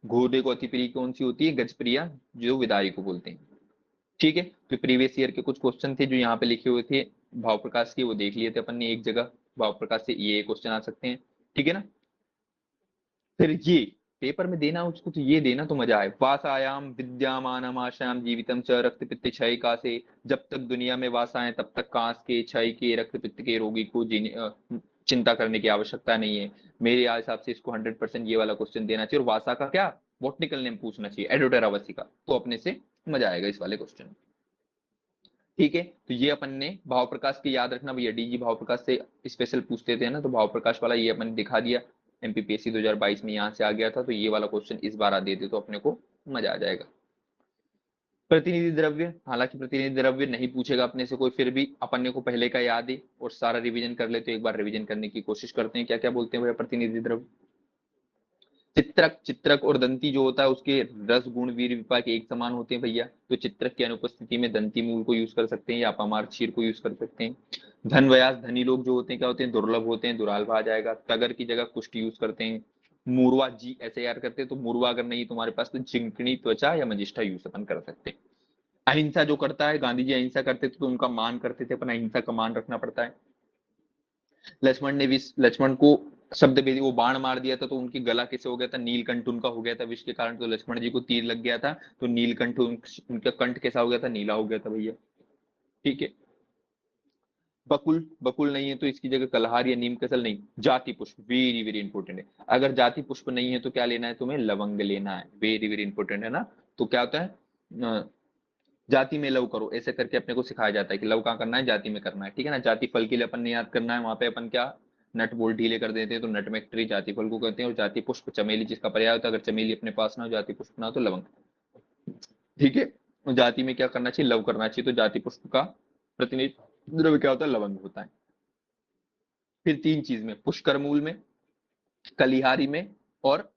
घोड़े को अति प्रिय कौन सी होती है, गजप्रिया, जो विदारी को बोलते हैं, ठीक है। तो प्रीवियस ईयर के कुछ क्वेश्चन थे जो यहाँ पे लिखे हुए थे भाव प्रकाश के, वो देख लिए थे अपन ने एक जगह, भाव प्रकाश से ये क्वेश्चन आ सकते हैं, ठीक है ना। फिर ये पेपर में देना उसको, तो ये देना तो मजा आए, वासायाम विद्यामानम आशायाम जीवितम च रक्त पित्त क्षय का से, जब तक दुनिया में वासाएं तब तक कांस के, क्षय के, रक्त पित्त के रोगी को चिंता करने की आवश्यकता नहीं है। मेरे हिसाब से इसको 100% ये वाला क्वेश्चन देना चाहिए, और वासा का क्या बॉटनिकल नेम पूछना चाहिए, एडोटेरावसी का, तो अपने से मजा आएगा इस वाले क्वेश्चन। ठीक है, तो ये अपन ने भाव प्रकाश के याद रखना भैया, डीजी भाव प्रकाश से स्पेशल पूछते थे ना, तो भाव प्रकाश वाला ये अपन दिखा दिया, एमपीपीएससी 2022 में यहाँ से आ गया था, तो ये वाला क्वेश्चन इस बार आ दे तो अपने को मजा आ जाएगा। प्रतिनिधि द्रव्य, हालांकि प्रतिनिधि द्रव्य नहीं पूछेगा अपने से कोई, फिर भी अपने को पहले का याद है और सारा रिवीजन कर ले, तो एक बार रिवीजन करने की कोशिश करते हैं, क्या क्या बोलते हैं भैया प्रतिनिधि द्रव्य। चित्रक, चित्रक और दंती जो होता है उसके रस गुण वीर विपाक एक समान होते हैं भैया, तो चित्रक की अनुपस्थिति में दंती मूल को यूज कर सकते हैं, या अपमार क्षीर को यूज कर सकते हैं। धन व्यास, धनी लोग जो होते हैं क्या होते हैं, दुर्लभ होते हैं, दुराल्भ आ जाएगा। तगर की जगह कुष्ठ यूज करते हैं। मूर्वा जी ऐसे यार करते हैं, तो मूर्वा अगर नहीं तुम्हारे पास तो जिंकनी त्वचा या मजिष्ठा यूज अपन कर सकते हैं। अहिंसा जो करता है, गांधी जी अहिंसा करते थे तो उनका मान करते थे, अपन अहिंसा का मान रखना पड़ता है। लक्ष्मण को शब्द भेदी, वो बाण मार दिया था तो उनकी गला कैसे हो गया था, नीलकंठ उनका हो गया था विष के कारण, तो लक्ष्मण जी को तीर लग गया था, तो नीलकंठ उनका कंठ कैसा हो गया था, नीला हो गया था भैया, ठीक है। बकुल, बकुल नहीं है तो इसकी जगह कलहार या नीम कसल नहीं, जाति पुष्प, वेरी वेरी इंपॉर्टेंट है। अगर जाति पुष्प नहीं है तो क्या लेना है तुम्हें, लवंग लेना है, वेरी वेरी इंपॉर्टेंट है ना। तो क्या होता है, जाति में लव करो, ऐसे करके अपने को सिखाया जाता है कि लव कहाँ करना है, जाति में करना है, ठीक है ना। जाति फल के लिए अपन ने याद करना है, वहां पे अपन क्या नट बोल्ट ढीले कर देते हैं, तो नट में ट्री जाति फल को कहते हैं, और जाति पुष्प चमेली जिसका पर्याय होता है, अगर चमेली अपने पास ना हो, जाति पुष्प ना हो तो लवंग, ठीक है। तो जाति में क्या करना चाहिए, लव करना चाहिए, तो जाति पुष्प का प्रतिनिधि द्रव्य क्या होता है, लवंग होता है। फिर तीन चीज में, पुष्कर मूल में, कलिहारी में, और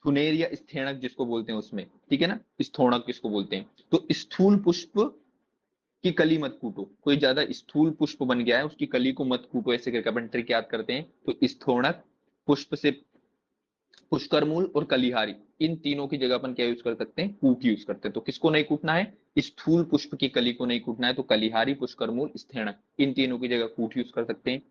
थुनेर या स्थेणक जिसको बोलते हैं उसमें, ठीक है ना, स्थोणक किसको बोलते हैं। तो स्थूल पुष्प की कली मत कूटो, कोई ज्यादा स्थूल पुष्प बन गया है उसकी कली को मत कूटो, ऐसे करके अपन ट्रिक याद करते हैं। तो स्थोणक, पुष्प से पुष्कर मूल और कलिहारी, इन तीनों की जगह अपन क्या यूज कर सकते हैं, कूट यूज करते हैं। तो किसको नहीं कूटना है, स्थूल पुष्प की कली को नहीं कूटना है, तो कलिहारी, पुष्कर मूल, स्थेणक, इन तीनों की जगह कूट यूज कर सकते हैं।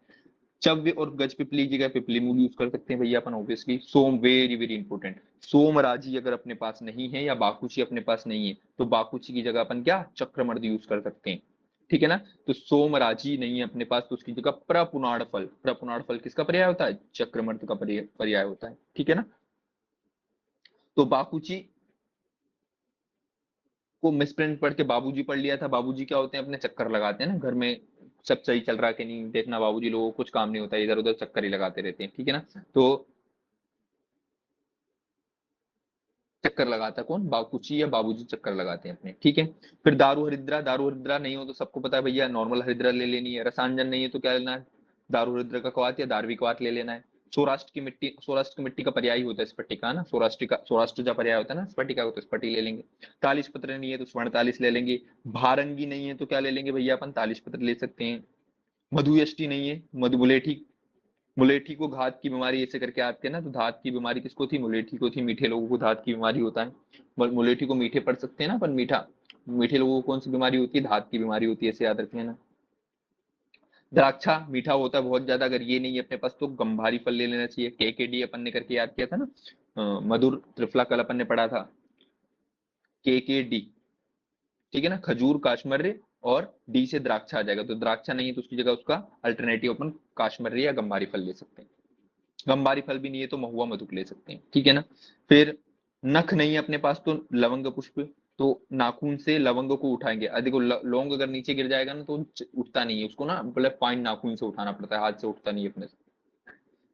चव्य और गज पिपली की जगह पिपली मूल यूज कर सकते हैं भैया अपन ऑब्वियसली। सोम, वेरी वेरी इंपॉर्टेंट, सोम राजी अगर अपने पास नहीं है या बाकुची अपने पास नहीं है, तो बाकुची की जगह अपन क्या चक्रमर्द यूज कर सकते हैं, ठीक है ना। तो सोम राजी नहीं है अपने पास, तो उसकी जगह प्रपुनाड़ फल, प्रपुनाड़ फल किसका पर्याय होता है, चक्रमर्द का पर्याय होता है, ठीक है ना। तो बाकुची को मिसप्रिंट पढ़ के बाबूजी पढ़ लिया था, बाबूजी क्या होते हैं, अपने चक्कर लगाते हैं ना घर में, सब सही चल रहा है कि नहीं देखना, बाबूजी लोगों को कुछ काम नहीं होता, इधर उधर चक्कर ही लगाते रहते हैं, ठीक है ना। तो चक्कर लगाता है कौन, बाकुची या बाबूजी चक्कर लगाते हैं अपने, ठीक है। फिर दारू हरिद्रा, दारू हरिद्रा नहीं हो तो सबको पता है भैया नॉर्मल हरिद्रा ले लेनी है। रसांजन नहीं है तो क्या लेना है, दारू हरिद्रा का क्वाथ या दारवी क्वाथ ले लेना है। सौराष्ट्र की मिट्टी का पर्याय होता है स्फटिका ना, सौराष्ट्र का पर्याय होता है ना स्फटिका को, तो स्फटिक ले लेंगे। तालिश पत्र नहीं है तो स्वर्ण तालिश ले लेंगे। भारंगी नहीं है तो क्या ले लेंगे भैया अपन, तालिश पत्र ले सकते हैं। मधुयष्टि नहीं है, मधुमुलेठी, मुलेठी को घात की बीमारी ऐसे करके आते हैं ना, तो धात की बीमारी किसको थी, मुलेठी को थी। मीठे लोगों को धात की बीमारी होता है, मुलेठी को मीठे पढ़ सकते हैं ना अपन, मीठे लोगों को कौन सी बीमारी होती है, धात की बीमारी होती है, ऐसे याद रखें ना। द्राक्षा मीठा होता है बहुत ज्यादा, अगर ये नहीं है अपने पास तो गंभारी फल ले लेना चाहिए। के डी अपन ने करके याद किया था ना, मधुर त्रिफला कल अपन ने पढ़ा था, के डी, ठीक है ना, खजूर, काश्मर्य और डी से द्राक्षा आ जाएगा। तो द्राक्षा नहीं है तो उसकी जगह उसका अल्टरनेटिव अपन काश्मर्य या गंभारी फल ले सकते हैं। गंभारी फल भी नहीं है तो महुआ मधुक ले सकते हैं, ठीक है ना। फिर नख नहीं है अपने पास तो लवंग पुष्प, तो नाखून से लवंग को उठाएंगे। देखो लौंग अगर नीचे गिर जाएगा ना तो उठता नहीं है, उसको ना मतलब फाइन नाखून से उठाना पड़ता है, हाथ से उठता नहीं है अपने से।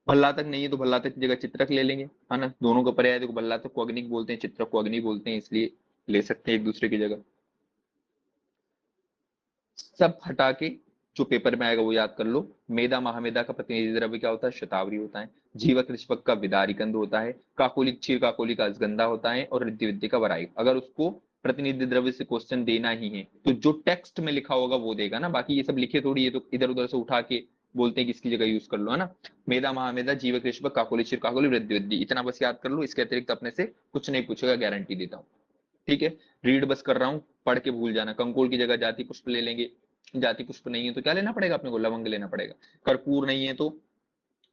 भल्लातक नहीं है तो भल्लातक की जगह चित्रक ले लेंगे, है ना। दोनों का पर्याय देखो, भल्लातक को अग्निक बोलते हैं, चित्रक को अग्नि बोलते हैं, इसलिए ले सकते हैं एक दूसरे की जगह। सब हटा के जो पेपर में आएगा वो याद कर लो। मेदा महामेदा का प्रतिनिधि द्रव्य क्या होता है, शतावरी होता है। जीवक ऋष्वक का विदारी कंद होता है। काकोलिक क्षीर काकोली का असगंधा होता है। और रिद्धि विद्य का वराई। अगर उसको प्रतिनिधि द्रव्य से क्वेश्चन देना ही है तो जो टेक्स्ट में लिखा होगा वो देगा ना, बाकी ये सब लिखे थोड़ी, ये तो इधर उधर से उठा के बोलते हैं कि इसकी जगह यूज कर लो, है ना। मेदा महामेदा जीवक ऋष्वक काकोली क्षीर काकोली वृद्धि विद्य, इतना बस याद कर लो। इसके अतिरिक्त अपने से कुछ नहीं पूछेगा, गारंटी देता हूँ, ठीक है। रीड बस कर रहा हूँ, पढ़ के भूल जाना। कंकोल की जगह जाति पुष्प ले लेंगे, जाति पुष्प नहीं है तो क्या लेना पड़ेगा अपने को, लवंग लेना पड़ेगा। कर्पूर नहीं है तो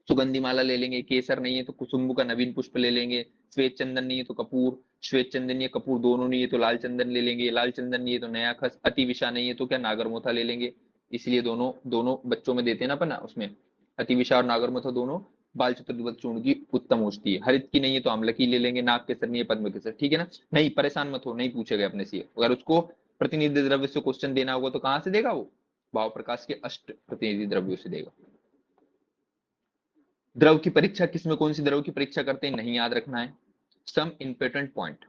सुगंधी माला ले लेंगे। केसर नहीं है तो कुसुम्बु का नवीन पुष्प ले लेंगे। श्वेत चंदन नहीं है तो कपूर, श्वेत चंदन या कपूर दोनों नहीं है तो लाल चंदन ले लेंगे। लाल चंदन नहीं है तो नया खस। अति विषा नहीं है तो क्या, नागरमोथा ले लेंगे। इसलिए दोनों दोनों बच्चों में देते हैं ना अपन उसमें, अति विषा और नागरमोथा दोनों बाल चतुर्भुज चूर्ण की उत्तम औषधि है। हरित की नहीं है तो अम्लकी ले लेंगे। नाग केसर नहीं है, पद्म केसर, ठीक है ना। नहीं परेशान मत हो, नहीं पूछेगा अपने से। अगर उसको प्रतिनिधि द्रव्य से क्वेश्चन देना होगा तो कहां से देगा वो, भाव प्रकाश के अष्ट प्रतिनिधि द्रव्यों से देगा। द्रव की परीक्षा किसमें, कौन सी द्रव की परीक्षा करते हैं, नहीं याद रखना है। Some important point.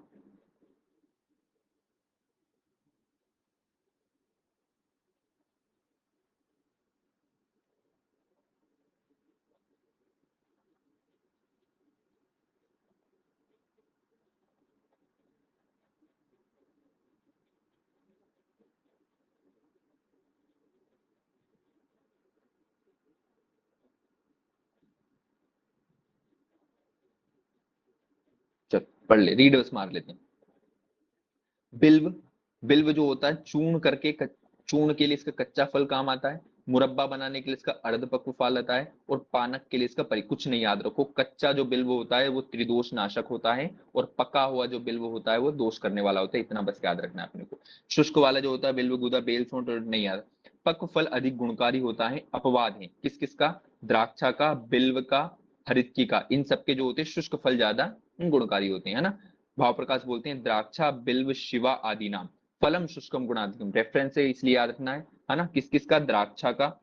चल पढ़ ले, रीड बस मार लेते हैं। बिल्व, बिल्व जो होता है चूर्ण करके, चूर्ण के लिए इसका कच्चा फल काम आता है। मुरब्बा बनाने के लिए इसका अर्धपक्व फल आता है। और पानक के लिए इसका कुछ नहीं याद रखो। कच्चा जो बिल्व होता है वो त्रिदोष नाशक होता है, और पका हुआ जो बिल्व होता है वो दोष करने वाला होता है। इतना बस याद रखना है अपने को। शुष्क वाला जो होता है बिल्व गुदा बेल सोंठ नहीं याद। पक्व फल अधिक गुणकारी होता है। अपवाद है किस किस का, द्राक्षा का, बिल्व का, हरितकी का, इन सबके जो होते हैं शुष्क फल ज्यादा गुणकारी होते हैं, है ना। भाव प्रकाश बोलते हैं द्राक्षा बिल्व शिवा आदि नाम फलम शुष्कम गुणाधिकम। रेफरेंस है इसलिए याद रखना है ना। किस किस का, द्राक्षा का,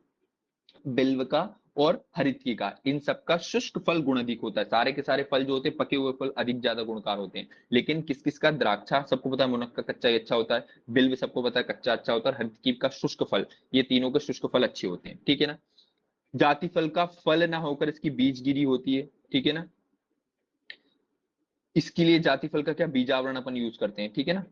बिल्व का और हरितकी का, इन सबका शुष्क फल गुण अधिक होता है। सारे के सारे फल जो होते हैं पके हुए फल अधिक ज्यादा गुणकार होते हैं। लेकिन किस किस का, द्राक्षा सबको पता है मुनक्का कच्चा ही अच्छा होता है, बिल्व सबको पता है कच्चा अच्छा होता है, हरितकी का शुष्क फल, ये तीनों के शुष्क फल अच्छे होते हैं, ठीक है ना। जाति फल का फल ना होकर इसकी बीजगिरी होती है, ठीक है ना। इसके लिए जाति फल का क्या, बीजावरण अपन यूज करते हैं, ठीक है ना।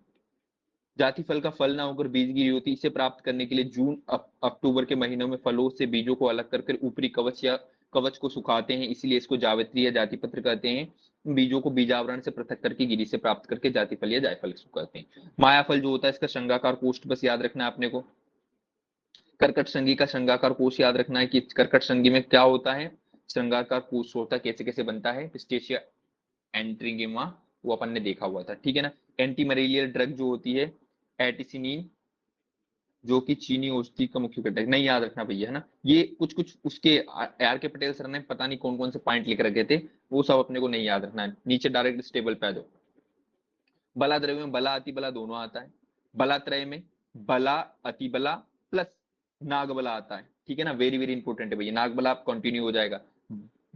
जाति फल का फल ना होकर बीजगिरी होती है। इसे प्राप्त करने के लिए जून अक्टूबर के महीनों में फलों से बीजों को अलग कर ऊपरी कवच या कवच को सुखाते हैं, इसलिए इसको जावित्री या जाति पत्र कहते हैं। बीजों को बीजावरण से पृथक करके गिरी से प्राप्त करके जाति फल या जायफल कहते हैं। माया फल जो होता है इसका श्रृंगाकार कोष्ठ बस याद रखना है अपने को। कर्कट श्रृंगी का श्रृंगाकार कोष याद रखना है कि कर्कट श्रृंगी में क्या होता है, श्रृंगाकार कोष होता है। कैसे कैसे बनता है, पिस्टेशिया एंट्रीगिमा, वो अपन ने देखा हुआ था, ठीक है ना। एंटी मलेरियल ड्रग जो होती है एटिसिनिन, जो कि चीनी औषधि का मुख्य घटक, नहीं याद रखना भैया, है ना। ये कुछ कुछ उसके आर के पटेल सर ने पता नहीं कौन कौन से पॉइंट लिख रखे थे, वो सब अपने को नहीं याद रखना है। नीचे डायरेक्ट स्टेबल पे आ जाओ। बला द्रव्य में बला अति बला दोनों आता है। बला त्रय में बला अति बला प्लस नाग बला आता है, ठीक है ना। वेरी वेरी इंपॉर्टेंट है भैया, नाग बला आप कंटिन्यू हो जाएगा।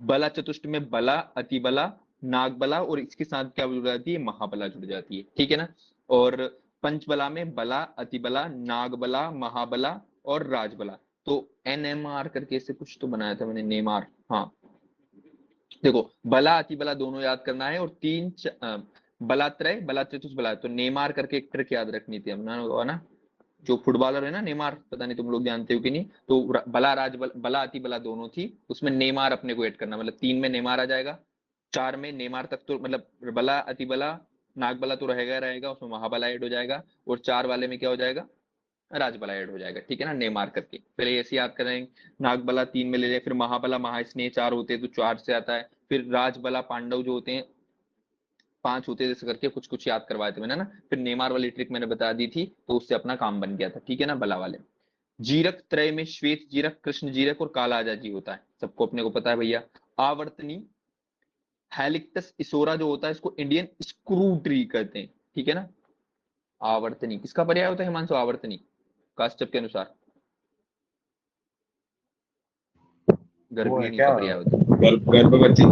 बला चतुष्ट में बला अति बला नाग बला, और इसके साथ क्या जुड़ जाती है, महाबला जुड़ जाती है, ठीक है ना। और पंचबला में बला अतिबला नागबला महाबला और राजबला। तो एनएमआर करके से कुछ तो बनाया था मैंने, नेमार, हाँ देखो बला अति बला दोनों याद करना है, और बलात्रय बलाचतुष बला, तो नेमार करके एक ट्रिक याद रखनी थी हमने ना, जो फुटबॉलर है ना नेमार, पता नहीं तुम लोग जानते हो कि नहीं, तो बला अति बला दोनों थी, उसमें नेमार अपने को ऐड करना, मतलब 3 में नेमार आ जाएगा, 4 में नेमार तक तो मतलब बला अति बला नाग बला तो रहेगा, उसमें महाबला ऐड हो जाएगा, और 4 वाले में क्या हो जाएगा, राजबला ऐड हो जाएगा, ठीक है ना, नेमार करके पहले ऐसे याद करेंगे। नागबला 3 में ले जाए, फिर महाबला महास्नेह 4 होते हैं तो 4 से आता है, फिर राजबला पांडव जो होते हैं 5 होते हैं, जैसे करके कुछ कुछ याद करवाए थे मैंने ना, फिर नेमार वाली ट्रिक मैंने बता दी थी, तो उससे अपना काम बन गया था, ठीक है ना, बला वाले। जीरक त्रय में श्वेत जीरक, कृष्ण जीरक और काला आजाजी होता है, सबको अपने को पता है भैया। आवर्तनी हेलिक्टस इसोरा जो होता है, इसको इंडियन स्क्रू ट्री कहते हैं, ठीक है ना। आवर्तनी किसका पर्याय होता है हिमांशु, आवर्तनी कास्टप के अनुसार वो है गर्भिणी क्या, का पर्याय होता है, गर्भवती।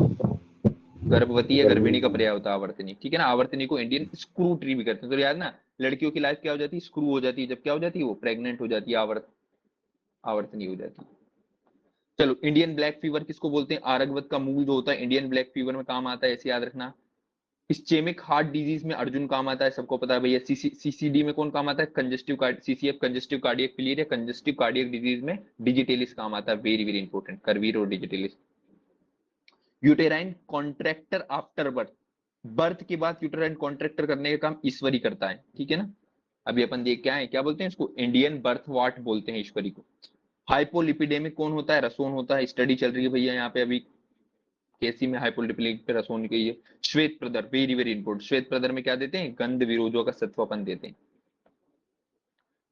गर्भवती या गर्भिणी का पर्याय होता है आवर्तनी, ठीक है ना। आवर्तनी को इंडियन स्क्रू ट्री भी करते हैं, तो याद ना, लड़कियों की लाइफ क्या हो जाती है, स्क्रू हो जाती है, जब क्या हो जाती है वो प्रेग्नेंट हो जाती है, आवर्तनी हो जाती है। चलो इंडियन ब्लैक फीवर किसको बोलते हैं, आरगवत का मूल जो होता है इंडियन ब्लैक फीवर में काम आता है, ऐसे याद रखना। इस्चेमिक हार्ट डिजीज में अर्जुन काम आता है, सबको पता है भैया। सीसीडी में कौन काम आता है, congestive CCF congestive cardiac failure या कंजेस्टिव कार्डियक डिजीज में डिजिटेलिस काम आता है, वेरी वेरी इंपॉर्टेंट, करवीर और digitalis. Uterine contractor after birth, birth के बाद यूटेराइन कॉन्ट्रैक्टर करने का काम ईश्वरी करता है, ठीक है ना। अभी अपन देख क्या है, क्या बोलते हैं इसको, इंडियन बर्थ वाट बोलते हैं ईश्वरी को। हाइपोलिपिडेमिक कौन होता है, रसोन होता है, स्टडी चल रही है भैया यहाँ पे अभी, केसी में हाइपोलिपिडेमिक पे रसोन की है। श्वेत प्रदर वेरी वेरी इंपॉर्टेंट, श्वेत प्रदर में क्या देते हैं, गंध विरोधों का सत्व अपन देते हैं।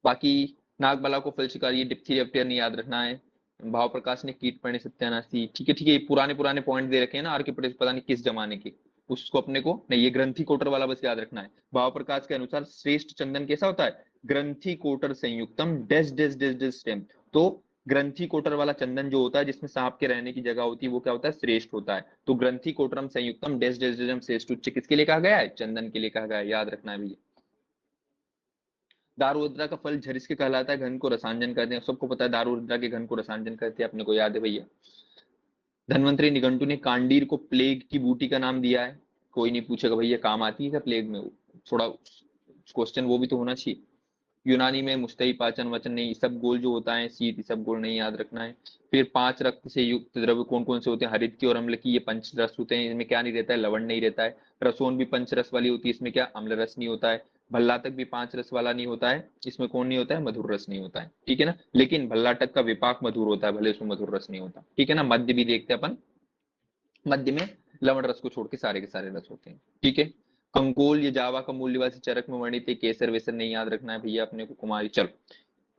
बाकी नागबला को फल शिकारी, डिप्थीरिया नहीं याद रखना है। भाव प्रकाश ने कीट पढ़ने सत्यानाशी, ठीक है ठीक है, पुराने पुराने पॉइंट दे रखे हैं ना आर्किपटेस, पता नहीं किस जमाने के, उसको अपने को नहीं, ये ग्रंथि कोटर वाला बस याद रखना है। भाव प्रकाश के अनुसार श्रेष्ठ चंदन कैसा होता है, ग्रंथि कोटर संयुक्तम dash dash dash dash stem, तो ग्रंथि कोटर वाला चंदन जो होता है जिसमें सांप के रहने की जगह होती है वो क्या होता है, श्रेष्ठ होता है। तो ग्रंथि कोटरम संयुक्तम डैश डैश डैश श्रेष्ठ उच्च किसके लिए कहा गया है, चंदन के लिए कहा गया है, याद रखना है भैया। दारूद्रा का फल झरिस के कहलाता है, घन को रसांजन कहते हैं, सबको पता है दारूद्रा के घन को रसांजन कहते हैं, अपने को याद है भैया। धन्वंतरी निघंटू ने कांडीर को प्लेग की बूटी का नाम दिया है, कोई नहीं पूछेगा भैया काम आती है क्या प्लेग में, थोड़ा क्वेश्चन वो भी तो होना चाहिए। यूनानी में मुस्तई पाचन वचन नहीं, सब गोल जो होता है शीत सब गोल नहीं याद रखना है। फिर 5 रक्त से युक्त द्रव्य कौन कौन से होते हैं, हरित की और अम्ल की, ये पंच रस होते हैं, इनमें क्या नहीं रहता है, लवण नहीं रहता है। रसोन भी पंच रस वाली होती है, इसमें क्या अम्ल रस नहीं होता है। भल्लातक भी 5 रस वाला नहीं होता है, इसमें कौन नहीं होता है, मधुर रस नहीं होता है, ठीक है ना। लेकिन भल्लाटक का विपाक मधुर होता है, भले उसमें मधुर रस नहीं होता, ठीक है ना। मध्य भी देखते हैं अपन, मध्य में लवण रस को छोड़ के सारे के सारे रस होते हैं, ठीक है। कंकोल ये जावा का मूल निवासी चरक में वर्णित है, केसर वेसर नहीं याद रखना है भैया अपने को, कुमारी। चलो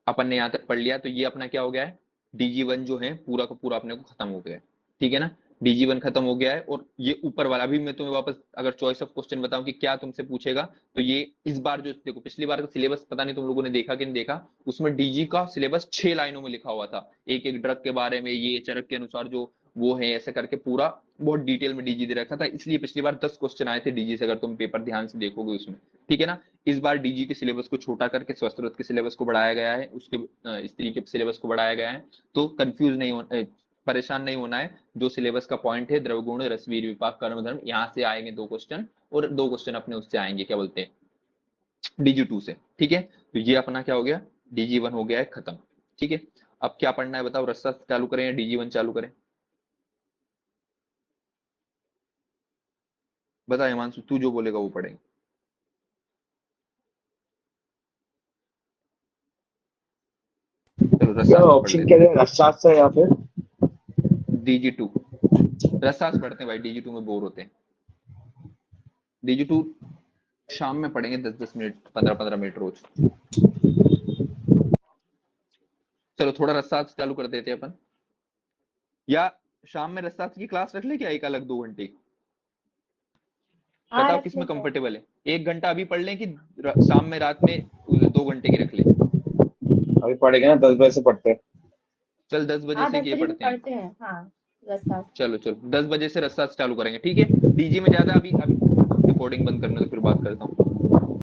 अपन ने यहाँ तक पढ़ लिया, तो ये अपना क्या हो गया है, DG1 जो है पूरा का पूरा अपने को खत्म हो गया है, ठीक है ना। DG1 खत्म हो गया है, और ये ऊपर वाला भी मैं तुम्हें वापस अगर चॉइस ऑफ क्वेश्चन बताऊं कि क्या तुमसे पूछेगा, तो ये इस बार जो देखो पिछली बार का सिलेबस पता नहीं तुम लोगों ने देखा कि नहीं देखा, उसमें DG का सिलेबस 6 लाइनों में लिखा हुआ था, एक एक ड्रग के बारे में, ये चरक के अनुसार जो वो है, ऐसे करके पूरा बहुत डिटेल में DG दे रखा था, इसलिए पिछली बार 10 क्वेश्चन आए थे DG से, अगर तुम पेपर ध्यान से देखोगे उसमें, ठीक है ना। इस बार DG के सिलेबस को छोटा करके स्वस्त्रवत के सिलेबस को बढ़ाया गया है, उसके स्त्री के सिलेबस को बढ़ाया गया है, तो कंफ्यूज नहीं होना, परेशान नहीं होना है। जो सिलेबस का पॉइंट है द्रवगुण रसवीर विपाक कर्म धर्म, यहाँ से आएंगे 2 क्वेश्चन, और 2 क्वेश्चन अपने उससे आएंगे, क्या बोलते हैं DG2 से, ठीक है। तो ये अपना क्या हो गया, DG1 हो गया है खत्म, ठीक है। अब क्या पढ़ना है बताओ, रस्सा चालू करें या DG1 चालू करें, बता हिमांशु, तू जो बोलेगा वो पढ़ेंगे। चलो क्या रसास पढ़ ऑप्शन क्या लेते है, रसास से या फिर हैं, DG2 रसास पढ़ते हैं भाई, DG2 में बोर होते हैं। DG2 शाम में पढ़ेंगे 10-10 मिनट 15-15 मिनट रोज। चलो थोड़ा रसास चालू कर देते हैं अपन, या शाम में रसास की क्लास रख ले क्या, एक अलग 2 घंटे, बताओ किसमें कंफर्टेबल है। 1 घंटा अभी पढ़ लें कि शाम में रात में 2 घंटे की रख ले। अभी पढ़ेंगे ना, 10 बजे से पढ़ते हैं। चल 10 बजे से ये पढ़ते हैं, हाँ रस्ता। चलो चलो 10 बजे से रस्सा चालू करेंगे, ठीक है। DG में ज्यादा अभी अभी रिकॉर्डिंग बंद करने तो फिर बात करता हूँ।